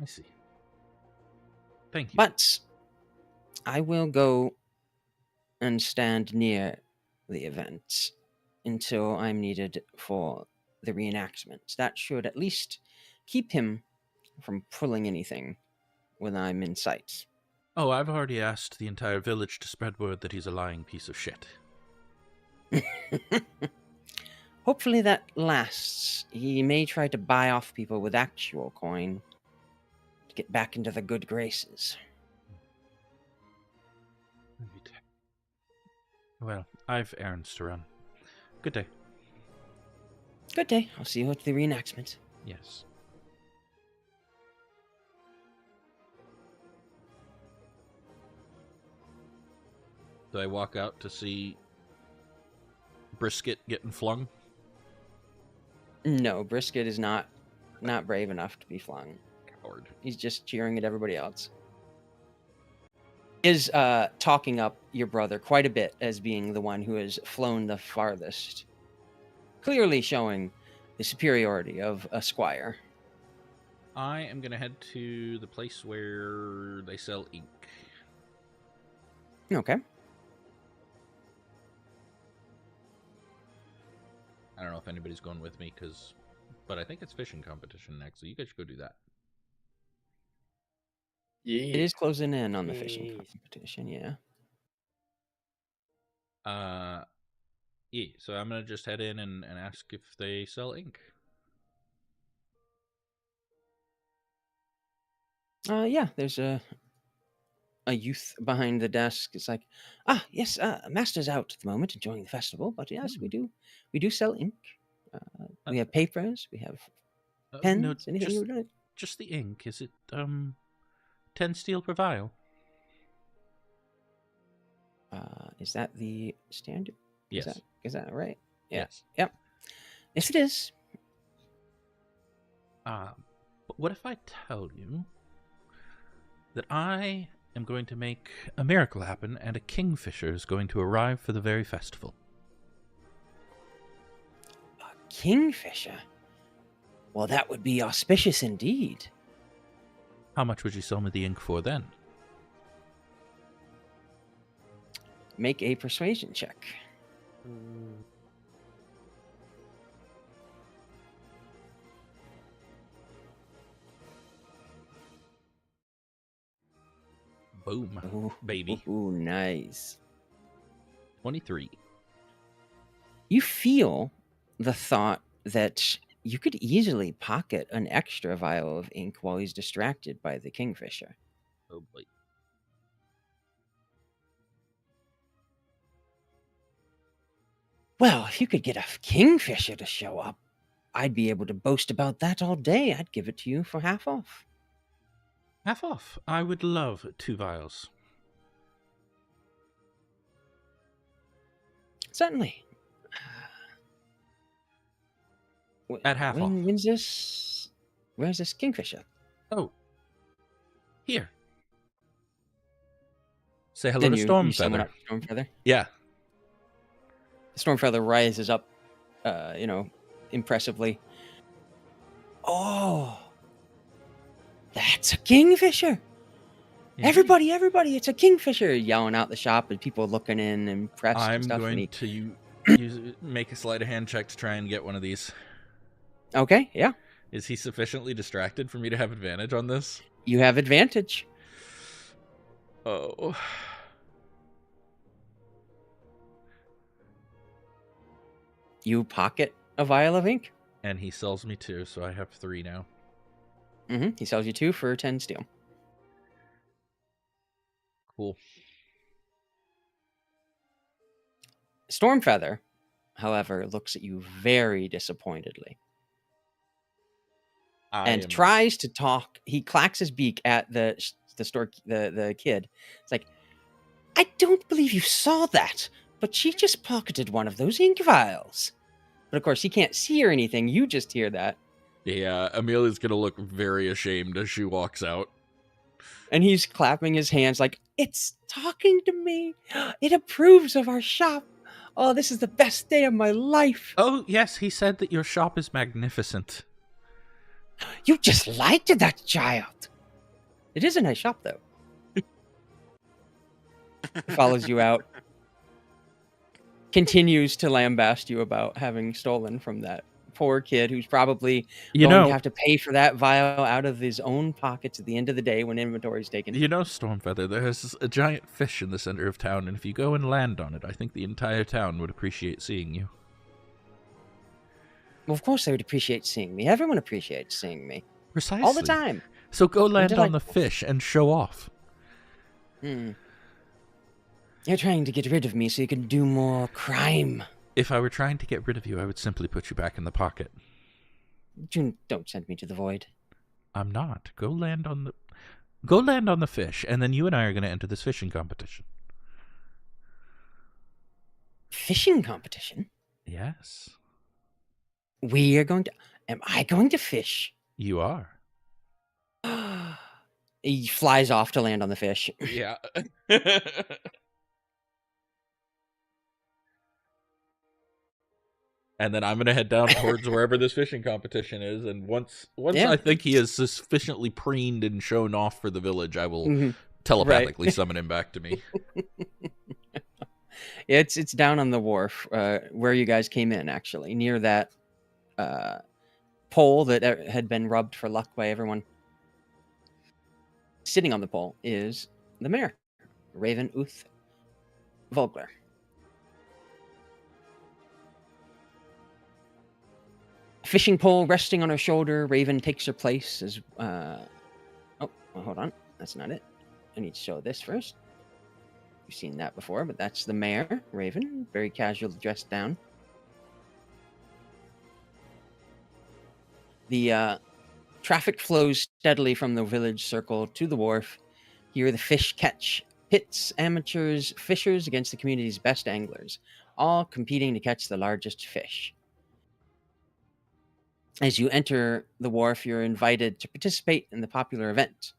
I see. Thank you. But I will go and stand near the event until I'm needed for the reenactment. That should at least keep him from pulling anything when I'm in sight. Oh, I've already asked the entire village to spread word that he's a lying piece of shit. Hopefully that lasts. He may try to buy off people with actual coin to get back into the good graces. Well, I've errands to run. Good day. Good day. I'll see you at the reenactment. Yes. Do I walk out to see Brisket getting flung? No, Brisket is not brave enough to be flung. Coward. He's just cheering at everybody else. is talking up your brother quite a bit as being the one who has flown the farthest, clearly showing the superiority of a squire. I am going to head to the place where they sell ink. Okay. I don't know if anybody's going with me, but I think it's fishing competition next, so you guys should go do that. Yeah. It is closing in on the fishing Jeez. competition, yeah. Yeah, so I'm going to just head in and ask if they sell ink. Yeah, there's a youth behind the desk. It's like, yes, master's out at the moment enjoying the festival, but yes, we do sell ink. We have papers, we have pens, No, anything you would like. just the ink. Is it 10 steel per vial? Is that the standard? Yes. Is that right? Yeah. Yes. Yep. Yes, it is. But what if I tell you that I am going to make a miracle happen and a kingfisher is going to arrive for the very festival? A kingfisher? Well, that would be auspicious indeed. How much would you sell me the ink for then? Make a persuasion check. Mm, Boom, Ooh, baby. Ooh, nice. 23. You feel the thought that you could easily pocket an extra vial of ink while he's distracted by the kingfisher. Oh boy. Well, if you could get a kingfisher to show up, I'd be able to boast about that all day. I'd give it to you for half off. Half off. I would love 2 vials. Certainly. At half off. When's this? Where's this kingfisher? Oh. Here. Say hello Then to you summon Stormfeather. up Stormfeather. Yeah. Stormfeather rises up, impressively. Oh, that's a kingfisher! Yeah. Everybody, it's a kingfisher! Yelling out the shop and people looking in impressed and I'm stuff. going to make a sleight of hand check to try and get one of these. Okay, yeah. Is he sufficiently distracted for me to have advantage on this? You have advantage. Oh. You pocket a vial of ink. And he sells me 2, so I have 3 now. He sells you 2 for 10 steel. Cool. Stormfeather, however, looks at you very disappointedly and tries to talk. He clacks his beak at the kid. It's like, I don't believe you saw that, but she just pocketed one of those ink vials. But of course, he can't see or anything. You just hear that. Yeah, Emilia's gonna look very ashamed as she walks out. And he's clapping his hands like, it's talking to me. It approves of our shop. Oh, this is the best day of my life. Oh, yes, he said that your shop is magnificent. You just lied to that child. It is a nice shop, though. Follows you out. Continues to lambaste you about having stolen from that poor kid who's probably going to have to pay for that vial out of his own pockets at the end of the day when inventory's taken. You know, Stormfeather, there's a giant fish in the center of town, and if you go and land on it, I think the entire town would appreciate seeing you. Well, of course they would appreciate seeing me. Everyone appreciates seeing me. Precisely. All the time. So go land on the fish and show off. You're trying to get rid of me so you can do more crime. If I were trying to get rid of you, I would simply put you back in the pocket. Don't send me to the void. I'm not. Go land on the fish, and then you and I are going to enter this fishing competition. Fishing competition? Yes. We are going to... Am I going to fish? You are. He flies off to land on the fish. Yeah. And then I'm gonna head down towards wherever this fishing competition is, and once Yeah. I think he is sufficiently preened and shown off for the village, I will Mhm. telepathically summon him back to me. It's down on the wharf where you guys came in, actually, near that pole that had been rubbed for luck by everyone. Sitting on the pole is the mayor, Raven Uth Vogler. Fishing pole resting on her shoulder, Raven takes her place as... oh, well, hold on. That's not it. I need to show this first. You've seen that before, but that's the mayor, Raven, very casually dressed down. The traffic flows steadily from the village circle to the wharf. Here the fish catch pits amateurs, fishers against the community's best anglers, all competing to catch the largest fish. As you enter the wharf, you're invited to participate in the popular event,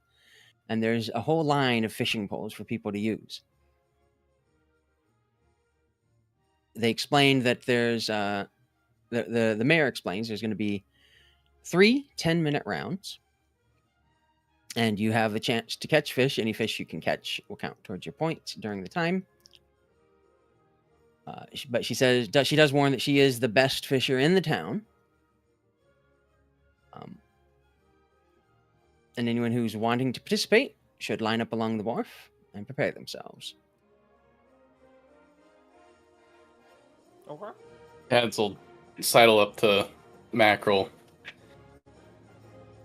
and there's a whole line of fishing poles for people to use. They explained that there's the mayor explains there's going to be 3 10-minute rounds, and you have a chance to catch fish. Any fish you can catch will count towards your points during the time. But she says she does warn that she is the best fisher in the town. And anyone who's wanting to participate should line up along the wharf and prepare themselves. Okay. Kadz will sidle up to Mackerel.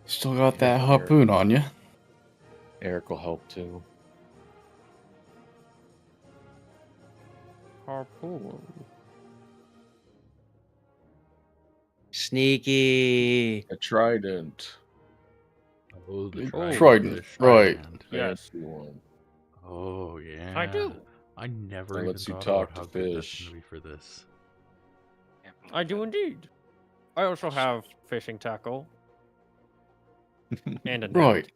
Still got that harpoon on you? Aryk will help too. Harpoon. Sneaky. A trident. Oh, the Trident, right. Yes. Fancy one. Oh, yeah. I do. I never That even lets you thought talk about to how good that's fish. gonna be for this. I do indeed. I also have fishing tackle and a net, Right.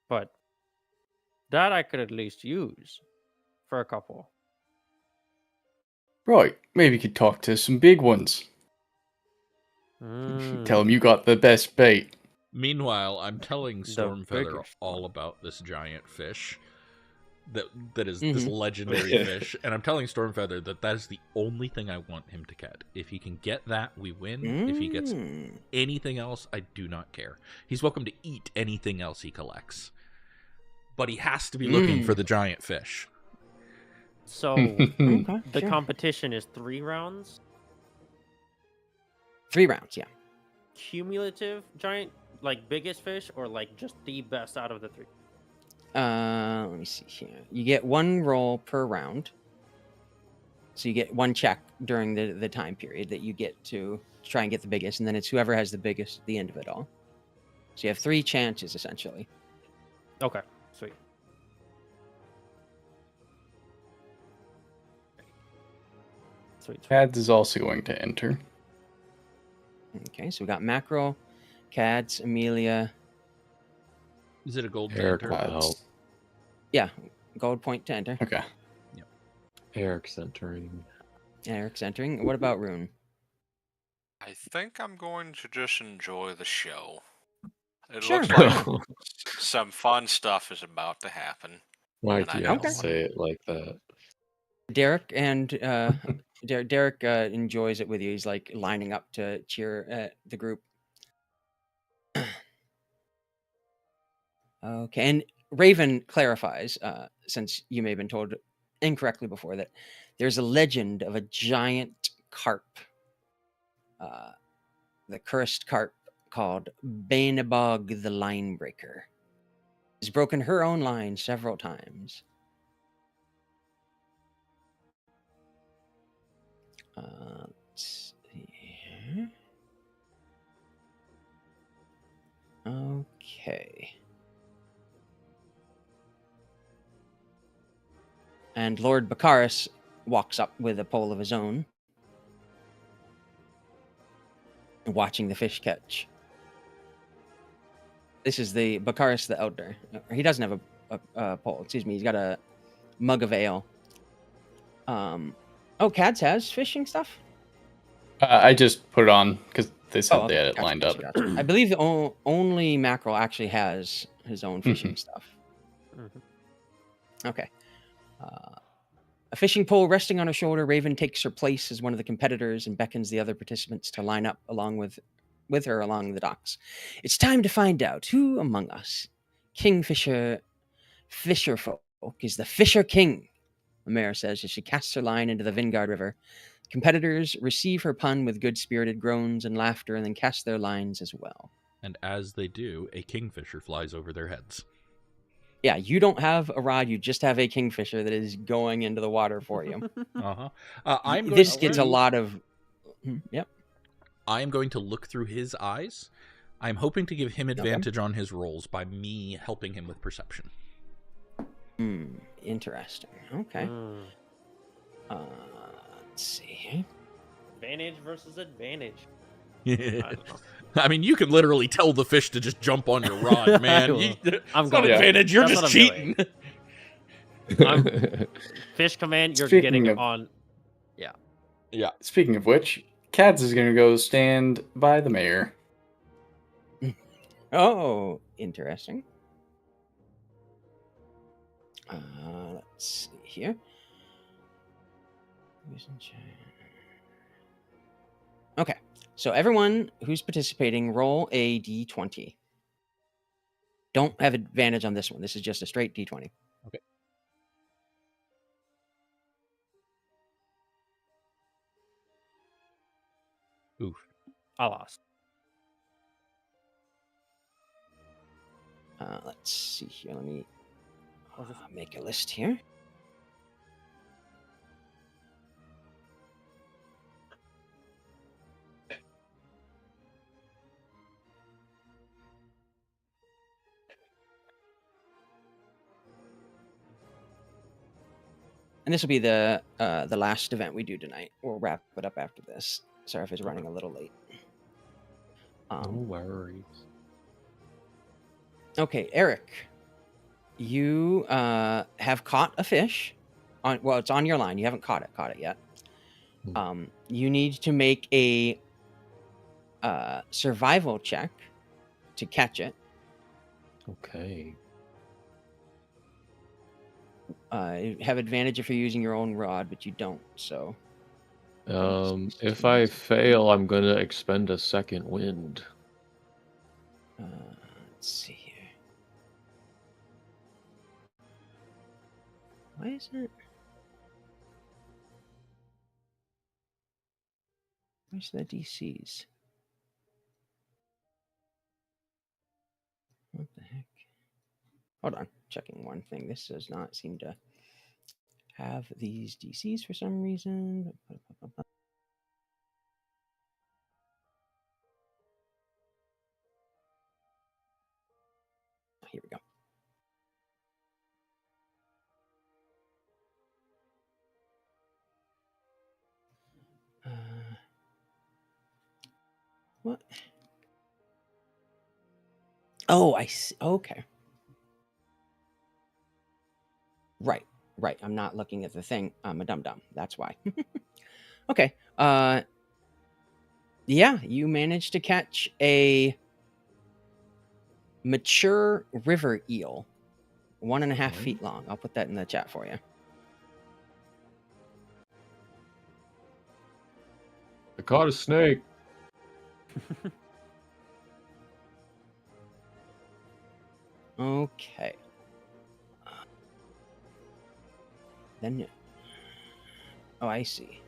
but that I could at least use for a couple. Right. Maybe you could talk to some big ones. Tell them you got the best bait. Meanwhile, I'm telling The Stormfeather biggest all one. about this giant fish. That is Mhm. this legendary fish, and I'm telling Stormfeather that is the only thing I want him to catch. If he can get that, we win. If he gets Mm. anything else, I do not care. He's welcome to eat anything else he collects, but he has to be looking for the giant fish. So Okay, the sure. competition is 3 rounds. 3 rounds, yeah. Cumulative giant, like biggest fish, or like just the best out of the 3. Let me see here. You get 1 roll per round. So you get 1 check during the time period that you get to try and get the biggest, and then it's whoever has the biggest at the end of it all. So you have 3 chances, essentially. Okay, sweet. Sweet. Kadz is also going to enter. Okay, so we got Mackerel, Kadz, Emilia. Is it a gold Aryk banter? will help. Yeah, gold point to enter. Okay. Eric's entering. Eric's entering. What about Rune? I think I'm going to just enjoy the show. It Sure. looks like some fun stuff is about to happen. Why'd And you I have to don't say it like that? Derek and Derek enjoys it with you. He's like lining up to cheer the group. Okay, and Raven clarifies, since you may have been told incorrectly before, that there's a legend of a giant carp, the cursed carp called Banebog the Linebreaker. Has broken her own line several times. Let's see here. Okay. And Lord Baccharis walks up with a pole of his own, watching the fish catch. This is the Bakaris the Elder. He doesn't have a pole. Excuse me. He's got a mug of ale. Kadz has fishing stuff. I just put it on because they said Okay. they had it Gotcha, lined up. gotcha. I believe the only mackerel actually has his own fishing stuff. Mhm. Okay. A fishing pole resting on her shoulder, Raven takes her place as one of the competitors and beckons the other participants to line up along with her along the docks. It's time to find out who among us, Kingfisher Fisherfolk, is the Fisher King, the mayor says as she casts her line into the Vingard River. Competitors receive her pun with good-spirited groans and laughter and then cast their lines as well. And as they do, a kingfisher flies over their heads. Yeah, you don't have a rod, you just have a kingfisher that is going into the water for you. Uh-huh. I'm going This to... gets a lot of... Yep. I am going to look through his eyes. I'm hoping to give him advantage on his rolls by me helping him with perception. Interesting. Okay. Let's see. Advantage versus advantage. I mean, you can literally tell the fish to just jump on your rod, man. I'm it's not going. advantage. You're That's just what I'm cheating. Fish command. You're Speaking getting of- on. Yeah. Speaking of which, Kadz is going to go stand by the mayor. Oh, interesting. Let's see here. Okay, so everyone who's participating, roll a d20. Don't have advantage on this one. This is just a straight d20. Okay. Oof. I lost. Let's see here. Let me make a list here. And this will be the last event we do tonight. We'll wrap it up after this. Sorry if it's running a little late. No worries. Okay, Aryk, you have caught a fish. It's on your line. You haven't caught it yet. You need to make a survival check to catch it. Okay. You have advantage if you're using your own rod, but you don't. So, If I fail, I'm gonna expend a second wind. let's see here. Why is it? Where's the DCs? What the heck? Hold on, checking one thing. This does not seem to have these DCs for some reason. Here we go. What? Oh, I see. Okay. Right. I'm not looking at the thing. I'm a dum-dum. That's why. Okay. Yeah, you managed to catch a mature river eel, 1.5 feet long. I'll put that in the chat for you. I caught a snake. Okay. Then, oh, I see.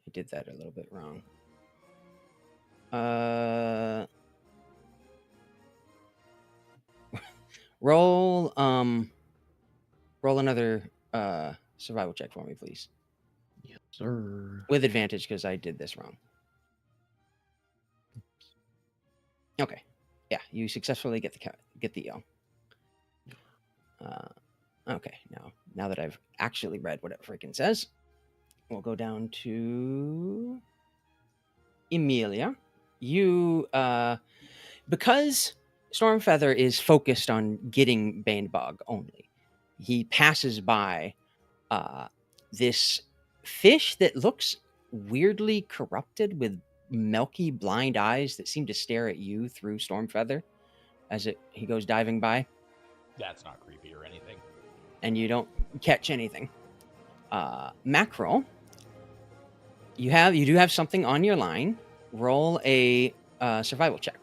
I did that a little bit wrong. Roll another survival check for me, please. Yes, sir. With advantage because I did this wrong. Okay. Yeah, you successfully get the eel. Okay, now that I've actually read what it freaking says, we'll go down to Emilia. You Because Stormfeather is focused on getting Banebog only, he passes by this fish that looks weirdly corrupted with milky blind eyes that seem to stare at you through Stormfeather as he goes diving by, That's not creepy or anything. and you don't catch anything. Mackerel, you do have something on your line. Roll a survival check.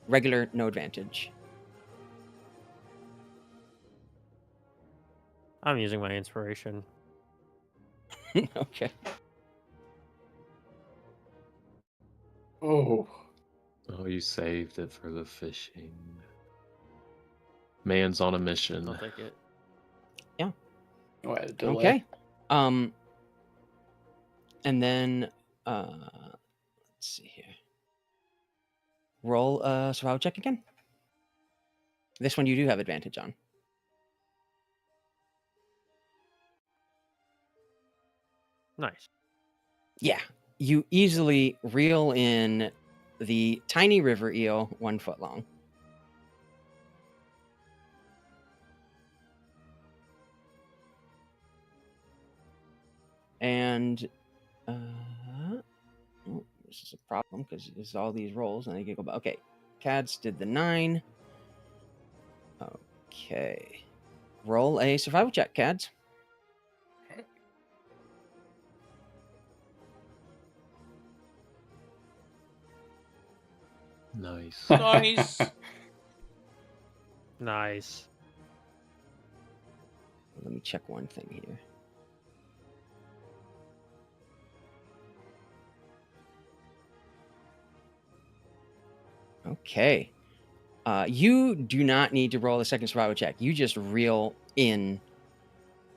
Regular, no advantage. I'm using my inspiration. Okay. Oh. Oh, you saved it for the fishing. Man's on a mission. I'll take it. Oh, I had a delay. Okay. And then let's see here. Roll a survival check again. This one you do have advantage on. Nice. Yeah. You easily reel in the tiny river eel 1 foot long. And this is a problem because it's all these rolls and I can go back. Okay. Kadz did the 9. Okay. Roll a survival check, Kadz. Nice. Nice. Nice. Let me check one thing here. Okay. You do not need to roll a second survival check. You just reel in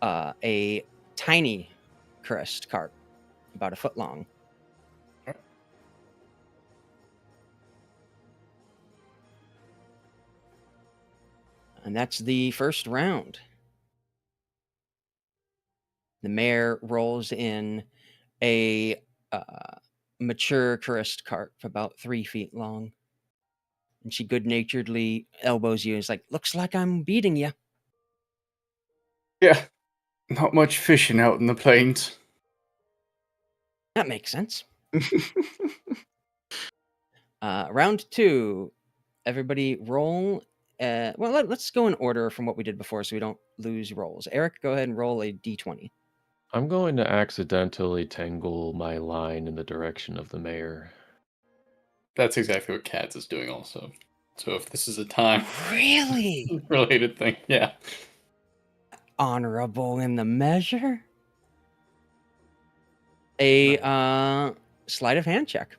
a tiny crest carp, about 1 foot long. And that's the first round. The mare rolls in a mature crest carp, about 3 feet long. And she good-naturedly elbows you and is like, looks like I'm beating you. Yeah. Not much fishing out in the plains. That makes sense. Round 2. Everybody roll. Let's go in order from what we did before so we don't lose rolls. Aryk, go ahead and roll a d20. I'm going to accidentally tangle my line in the direction of the mayor. That's exactly what Kadz is doing also. So if this is a time Really? related thing, yeah. Honorable in the measure? A sleight of hand check.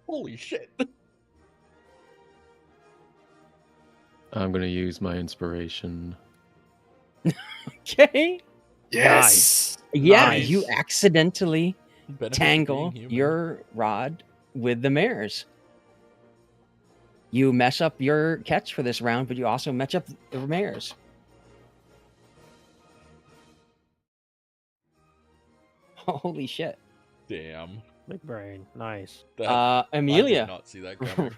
Holy shit. I'm going to use my inspiration. Okay. Yes. Yeah, Nice. you accidentally Benefit of tangle being human. your rod with the mare's. You mess up your catch for this round, but you also mess up the mare's. Holy shit. Damn. Big brain. Nice. That, I did Emilia, not see that coming.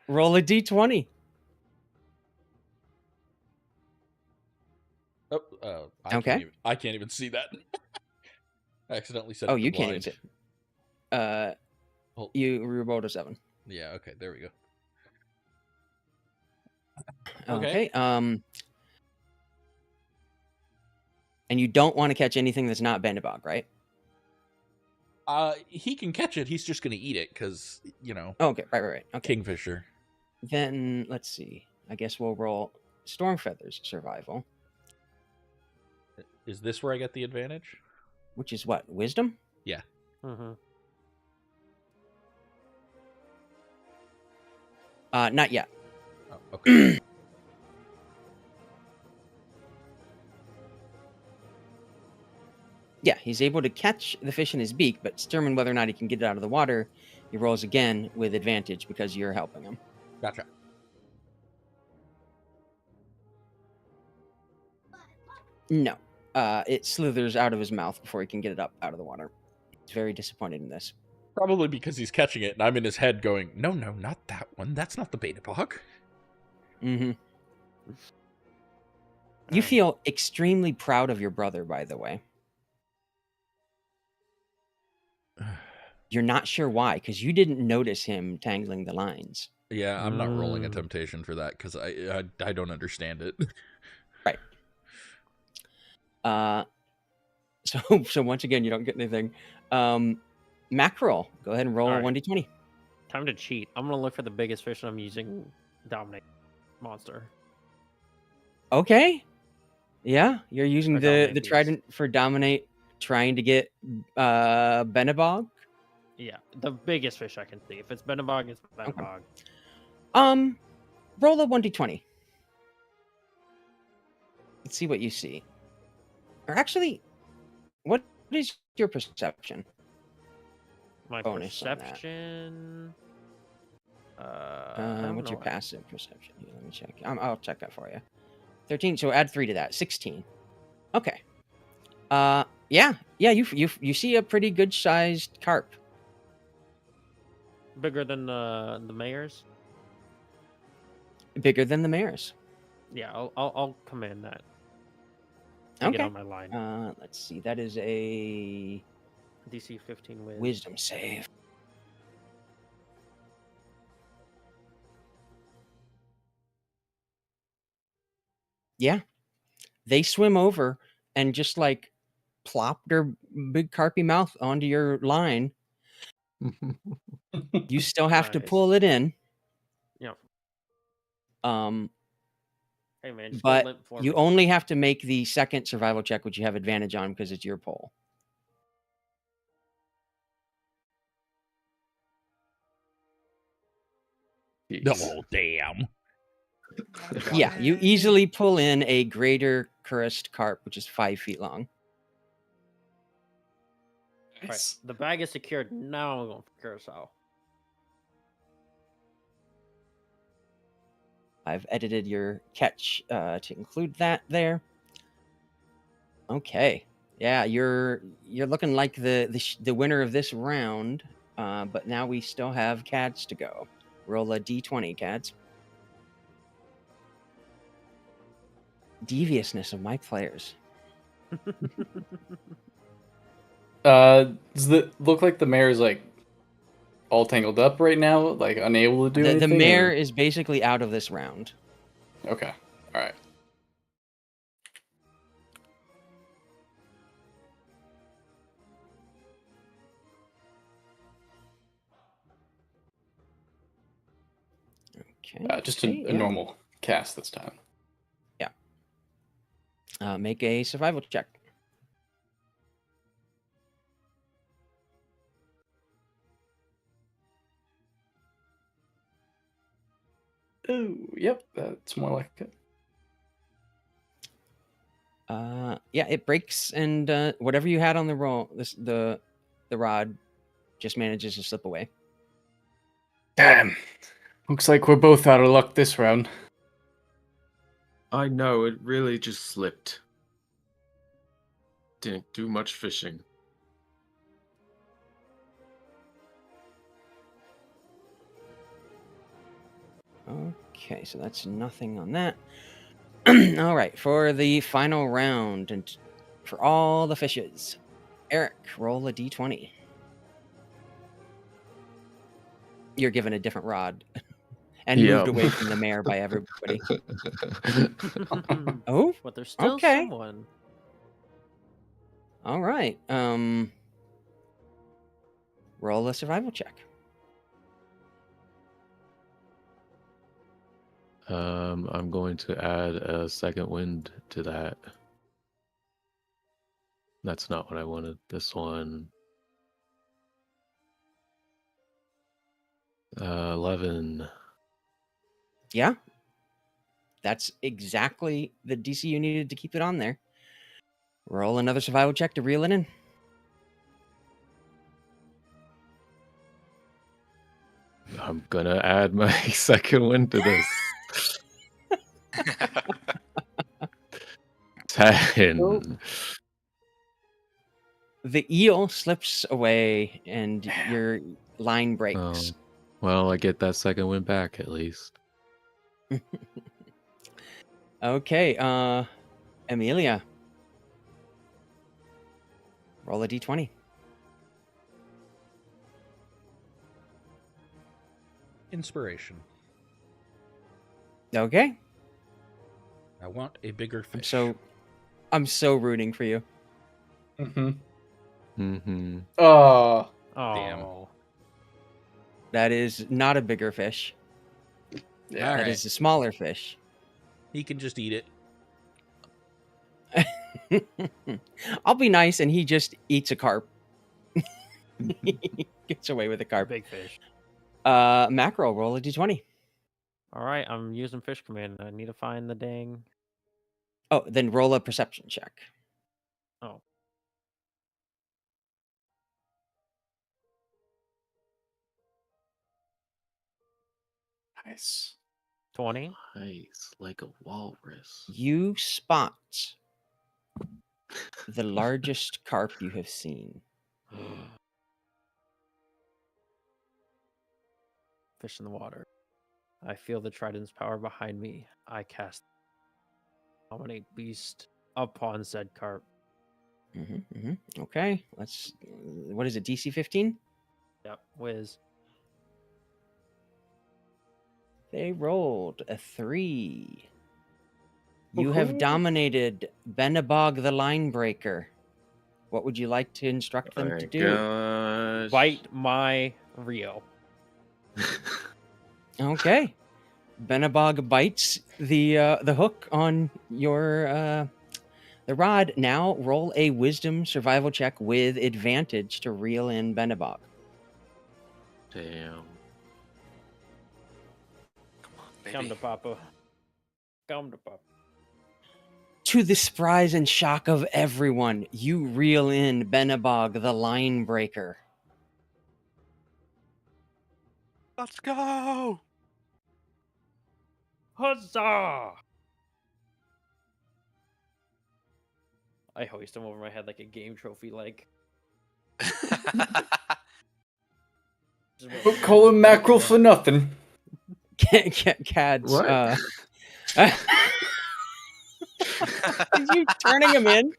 roll a d20. Oh, Okay. I can't even see that. I accidentally said. Oh, you can't even see it. Hold- You rolled a 7. Yeah. Okay. There we go. Okay. And you don't want to catch anything that's not Bandabog, right? He can catch it. He's just gonna eat it because Oh, okay. Right. Okay. Kingfisher. Then let's see. I guess we'll roll Stormfeather's survival, Is this where I get the advantage? which is what? Wisdom? Yeah. Mm-hmm. Not yet. Oh, okay. Yeah, he's able to catch the fish in his beak, but to determine whether or not he can get it out of the water, he rolls again with advantage because you're helping him. Gotcha. No. It slithers out of his mouth before he can get it up out of the water. He's very disappointed in this. Probably because he's catching it, and I'm in his head going, no, not that one. That's not the beta bug. Mm-hmm. You feel extremely proud of your brother, by the way. You're not sure why, because you didn't notice him tangling the lines. Yeah, I'm not rolling a temptation for that, because I don't understand it. Right. So once again, you don't get anything. Mackerel, go ahead and roll All right. 1d20. Time to cheat. I'm gonna look for the biggest fish, and I'm using Dominate Monster. Okay. Yeah, you're using Or the Dominate Beast. trident for dominate, trying to get Benabog. Yeah, the biggest fish I can see. If it's Benabog, it's Benabog. Roll a 1d20. Let's see what you see. Or actually, what is your perception? My bonus on that. perception. What's your passive perception? Here, let me check. I'll check that for you. 13. So add 3 to that. 16. Okay. Yeah. You see a pretty good sized carp. Bigger than the mayor's. Bigger than the mare's. Yeah, I'll command that. To get Okay. on my line. Let's see. That is a DC 15 with wisdom save. Yeah. They swim over and just like plop their big carpy mouth onto your line. You still have to Nice. pull it in. Yep. Hey man, just go But limp for you me. only have to make the second survival check, which you have advantage on because it's your pole. Oh, damn. Yeah, you easily pull in a greater cuirassed carp, which is 5 feet long. Right. The bag is secured. Now I'm going for Curacao. I've edited your catch to include that there. Okay. Yeah, you're looking like the winner of this round, but now we still have Kadz to go. Roll a d20, Kadz. Deviousness of my players. Does it look like the mayor's like all tangled up right now, like unable to do The anything? mare or- is basically out of this round. Okay, all right. Okay. Just okay, a normal cast this time. Make a survival check. Oh, yep, that's more like it. Yeah, it breaks, and whatever you had on the roll, the rod just manages to slip away. Damn. Looks like we're both out of luck this round. I know, it really just slipped. Didn't do much fishing. Okay, so that's nothing on that. All right, for the final round, and for all the fishes, Aryk, roll a d20. You're given a different rod and moved away from the mare by everybody. Oh, But there's still okay. someone. All right. Roll a survival check. I'm going to add a second wind to that. That's not what I wanted. This one. 11. Yeah. That's exactly the DC you needed to keep it on there. Roll another survival check to reel it in. I'm gonna add my second wind to this. 10. The eel slips away and your line breaks. Oh, well, I get that second win back at least. Okay, Emilia. Roll a d20. Inspiration. Okay. I want a bigger fish. I'm so rooting for you. Mm-hmm. Mm-hmm. Oh. Oh, Damn. That is not a bigger fish. Yeah. All That right. is a smaller fish. He can just eat it. I'll be nice, and he just eats a carp. He gets away with a carp. big fish. Mackerel, roll a d20. All right, I'm using fish command. I need to find the dang. Oh, then roll a perception check. Oh, Nice. 20. Nice, like a walrus. You spot the largest carp you have seen. Fish in the water. I feel the trident's power behind me. I cast dominate beast upon said carp. Okay, let's. What is it? DC 15. Yep, whiz. They rolled a 3. You have dominated Benabog the Line Breaker. What would you like to instruct them to do? Gosh. Bite my Rio. Okay. Benabog bites the hook on your the rod. Now roll a wisdom survival check with advantage to reel in Benabog. Damn. Come Baby. to Papa. Come to Papa. To the surprise and shock of everyone, you reel in Benabog the Line Breaker. Let's go! Huzzah! I hoist him over my head like a game trophy, like. Don't call him mackerel for nothing. Kadz, What? are you turning him in?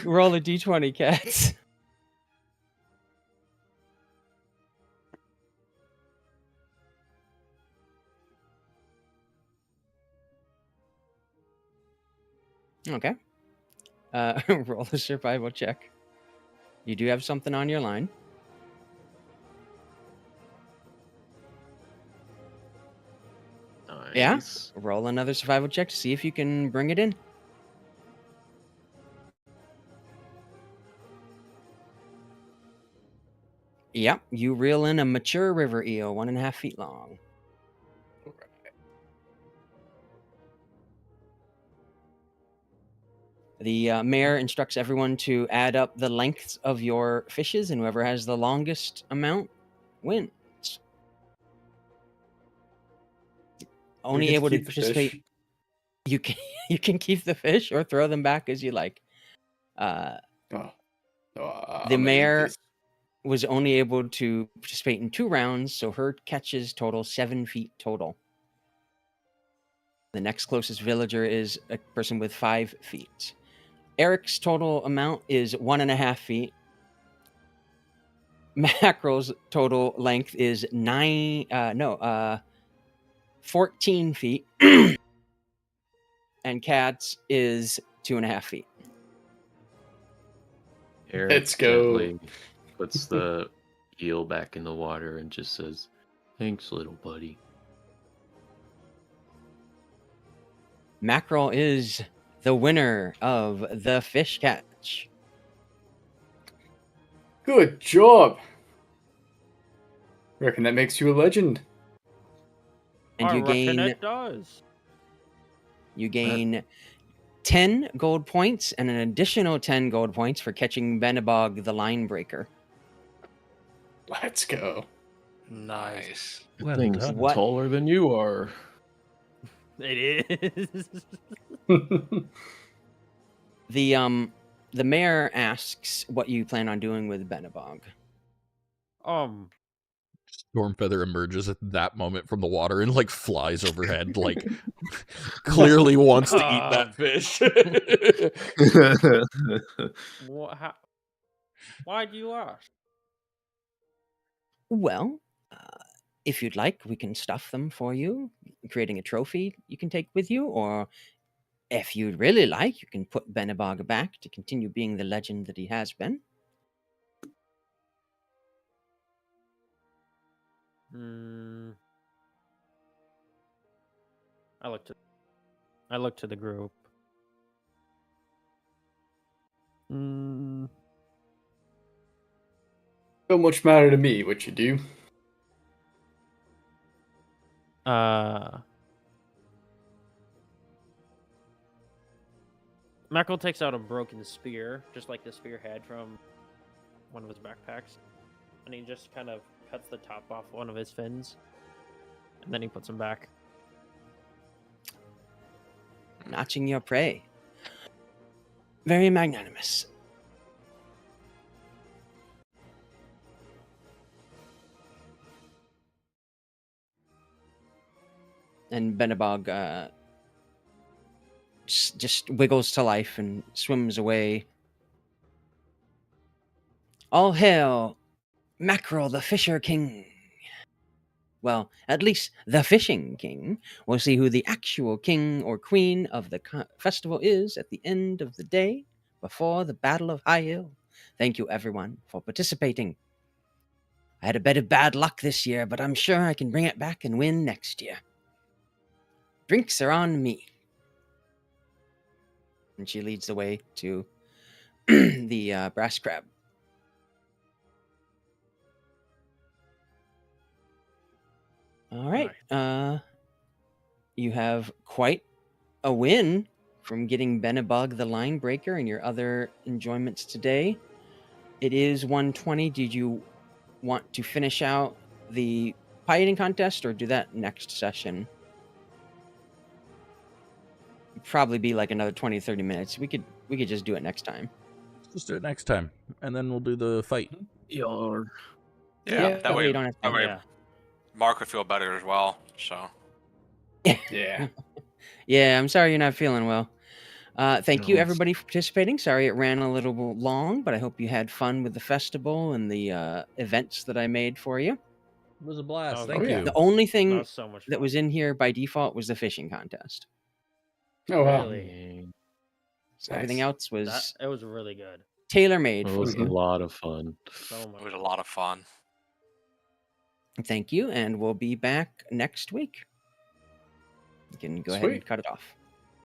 Roll a d20, Kadz. Okay. Roll a survival check. You do have something on your line. Yeah? Nice. Roll another survival check to see if you can bring it in. Yep, you reel in a mature river eel, 1.5 feet long. The mayor instructs everyone to add up the lengths of your fishes, and whoever has the longest amount wins. Only get to able to keep the participate. fish? You can keep the fish or throw them back as you like. Oh. The I'm gonna eat mayor this. was only able to participate in 2 rounds, so her catches total 7 feet total. The next closest villager is a person with 5 feet. Aryk's total amount is 1.5 feet. Mackerel's total length is 14 feet. And Kadz is 2.5 feet. Aryk Let's go. gently puts the eel back in the water and just says, "Thanks, little buddy." Mackerel is the winner of the fish catch. Good job. Reckon that makes you a legend. And I you reckon gain it does. 10 gold points and an additional 10 gold points for catching Benabog the Line Breaker. Let's go. Nice. Well Thing's done. What? taller than you are. It is. The The mayor asks what you plan on doing with Benabog. Stormfeather emerges at that moment from the water and like flies overhead, like clearly wants to eat that fish. Why do you ask? Well, if you'd like, we can stuff them for you, creating a trophy you can take with you, or if you'd really like, you can put Benabog back to continue being the legend that he has been. I look to the group. Don't much matter to me what you do. Mackerel takes out a broken spear, just like the spearhead from one of his backpacks, and he just kind of cuts the top off one of his fins, and then he puts them back. Notching your prey. Very magnanimous. And Benabog just wiggles to life and swims away. All hail, Mackerel the Fisher King. Well, at least the Fishing King. We'll see who the actual king or queen of the festival is at the end of the day, before the Battle of High Hill. Thank you, everyone, for participating. I had a bit of bad luck this year, but I'm sure I can bring it back and win next year. Drinks are on me. And she leads the way to the brass crab. All right. You have quite a win from getting Benabog the Line Breaker and your other enjoyments today. It is 1:20. Did you want to finish out the pie eating contest or do that next session? It'd probably be like another 20, 30 minutes. We could just do it next time. Just do it next time, and then we'll do the fight. Yeah, that way you don't have to. Yeah. Mark would feel better as well. So. Yeah. Yeah, I'm sorry you're not feeling well. Thank you, No. everybody, for participating. Sorry it ran a little long, but I hope you had fun with the festival and the events that I made for you. It was a blast. Oh, Thank yeah. you. The only That thing was so much fun. that was in here by default was the fishing contest. Oh, wow. Really? So everything Nice. else was It was really good. tailor-made It for was a you. lot of fun. So much. It was a lot of fun. Thank you, and we'll be back next week. You can go ahead and Sweet. cut it off.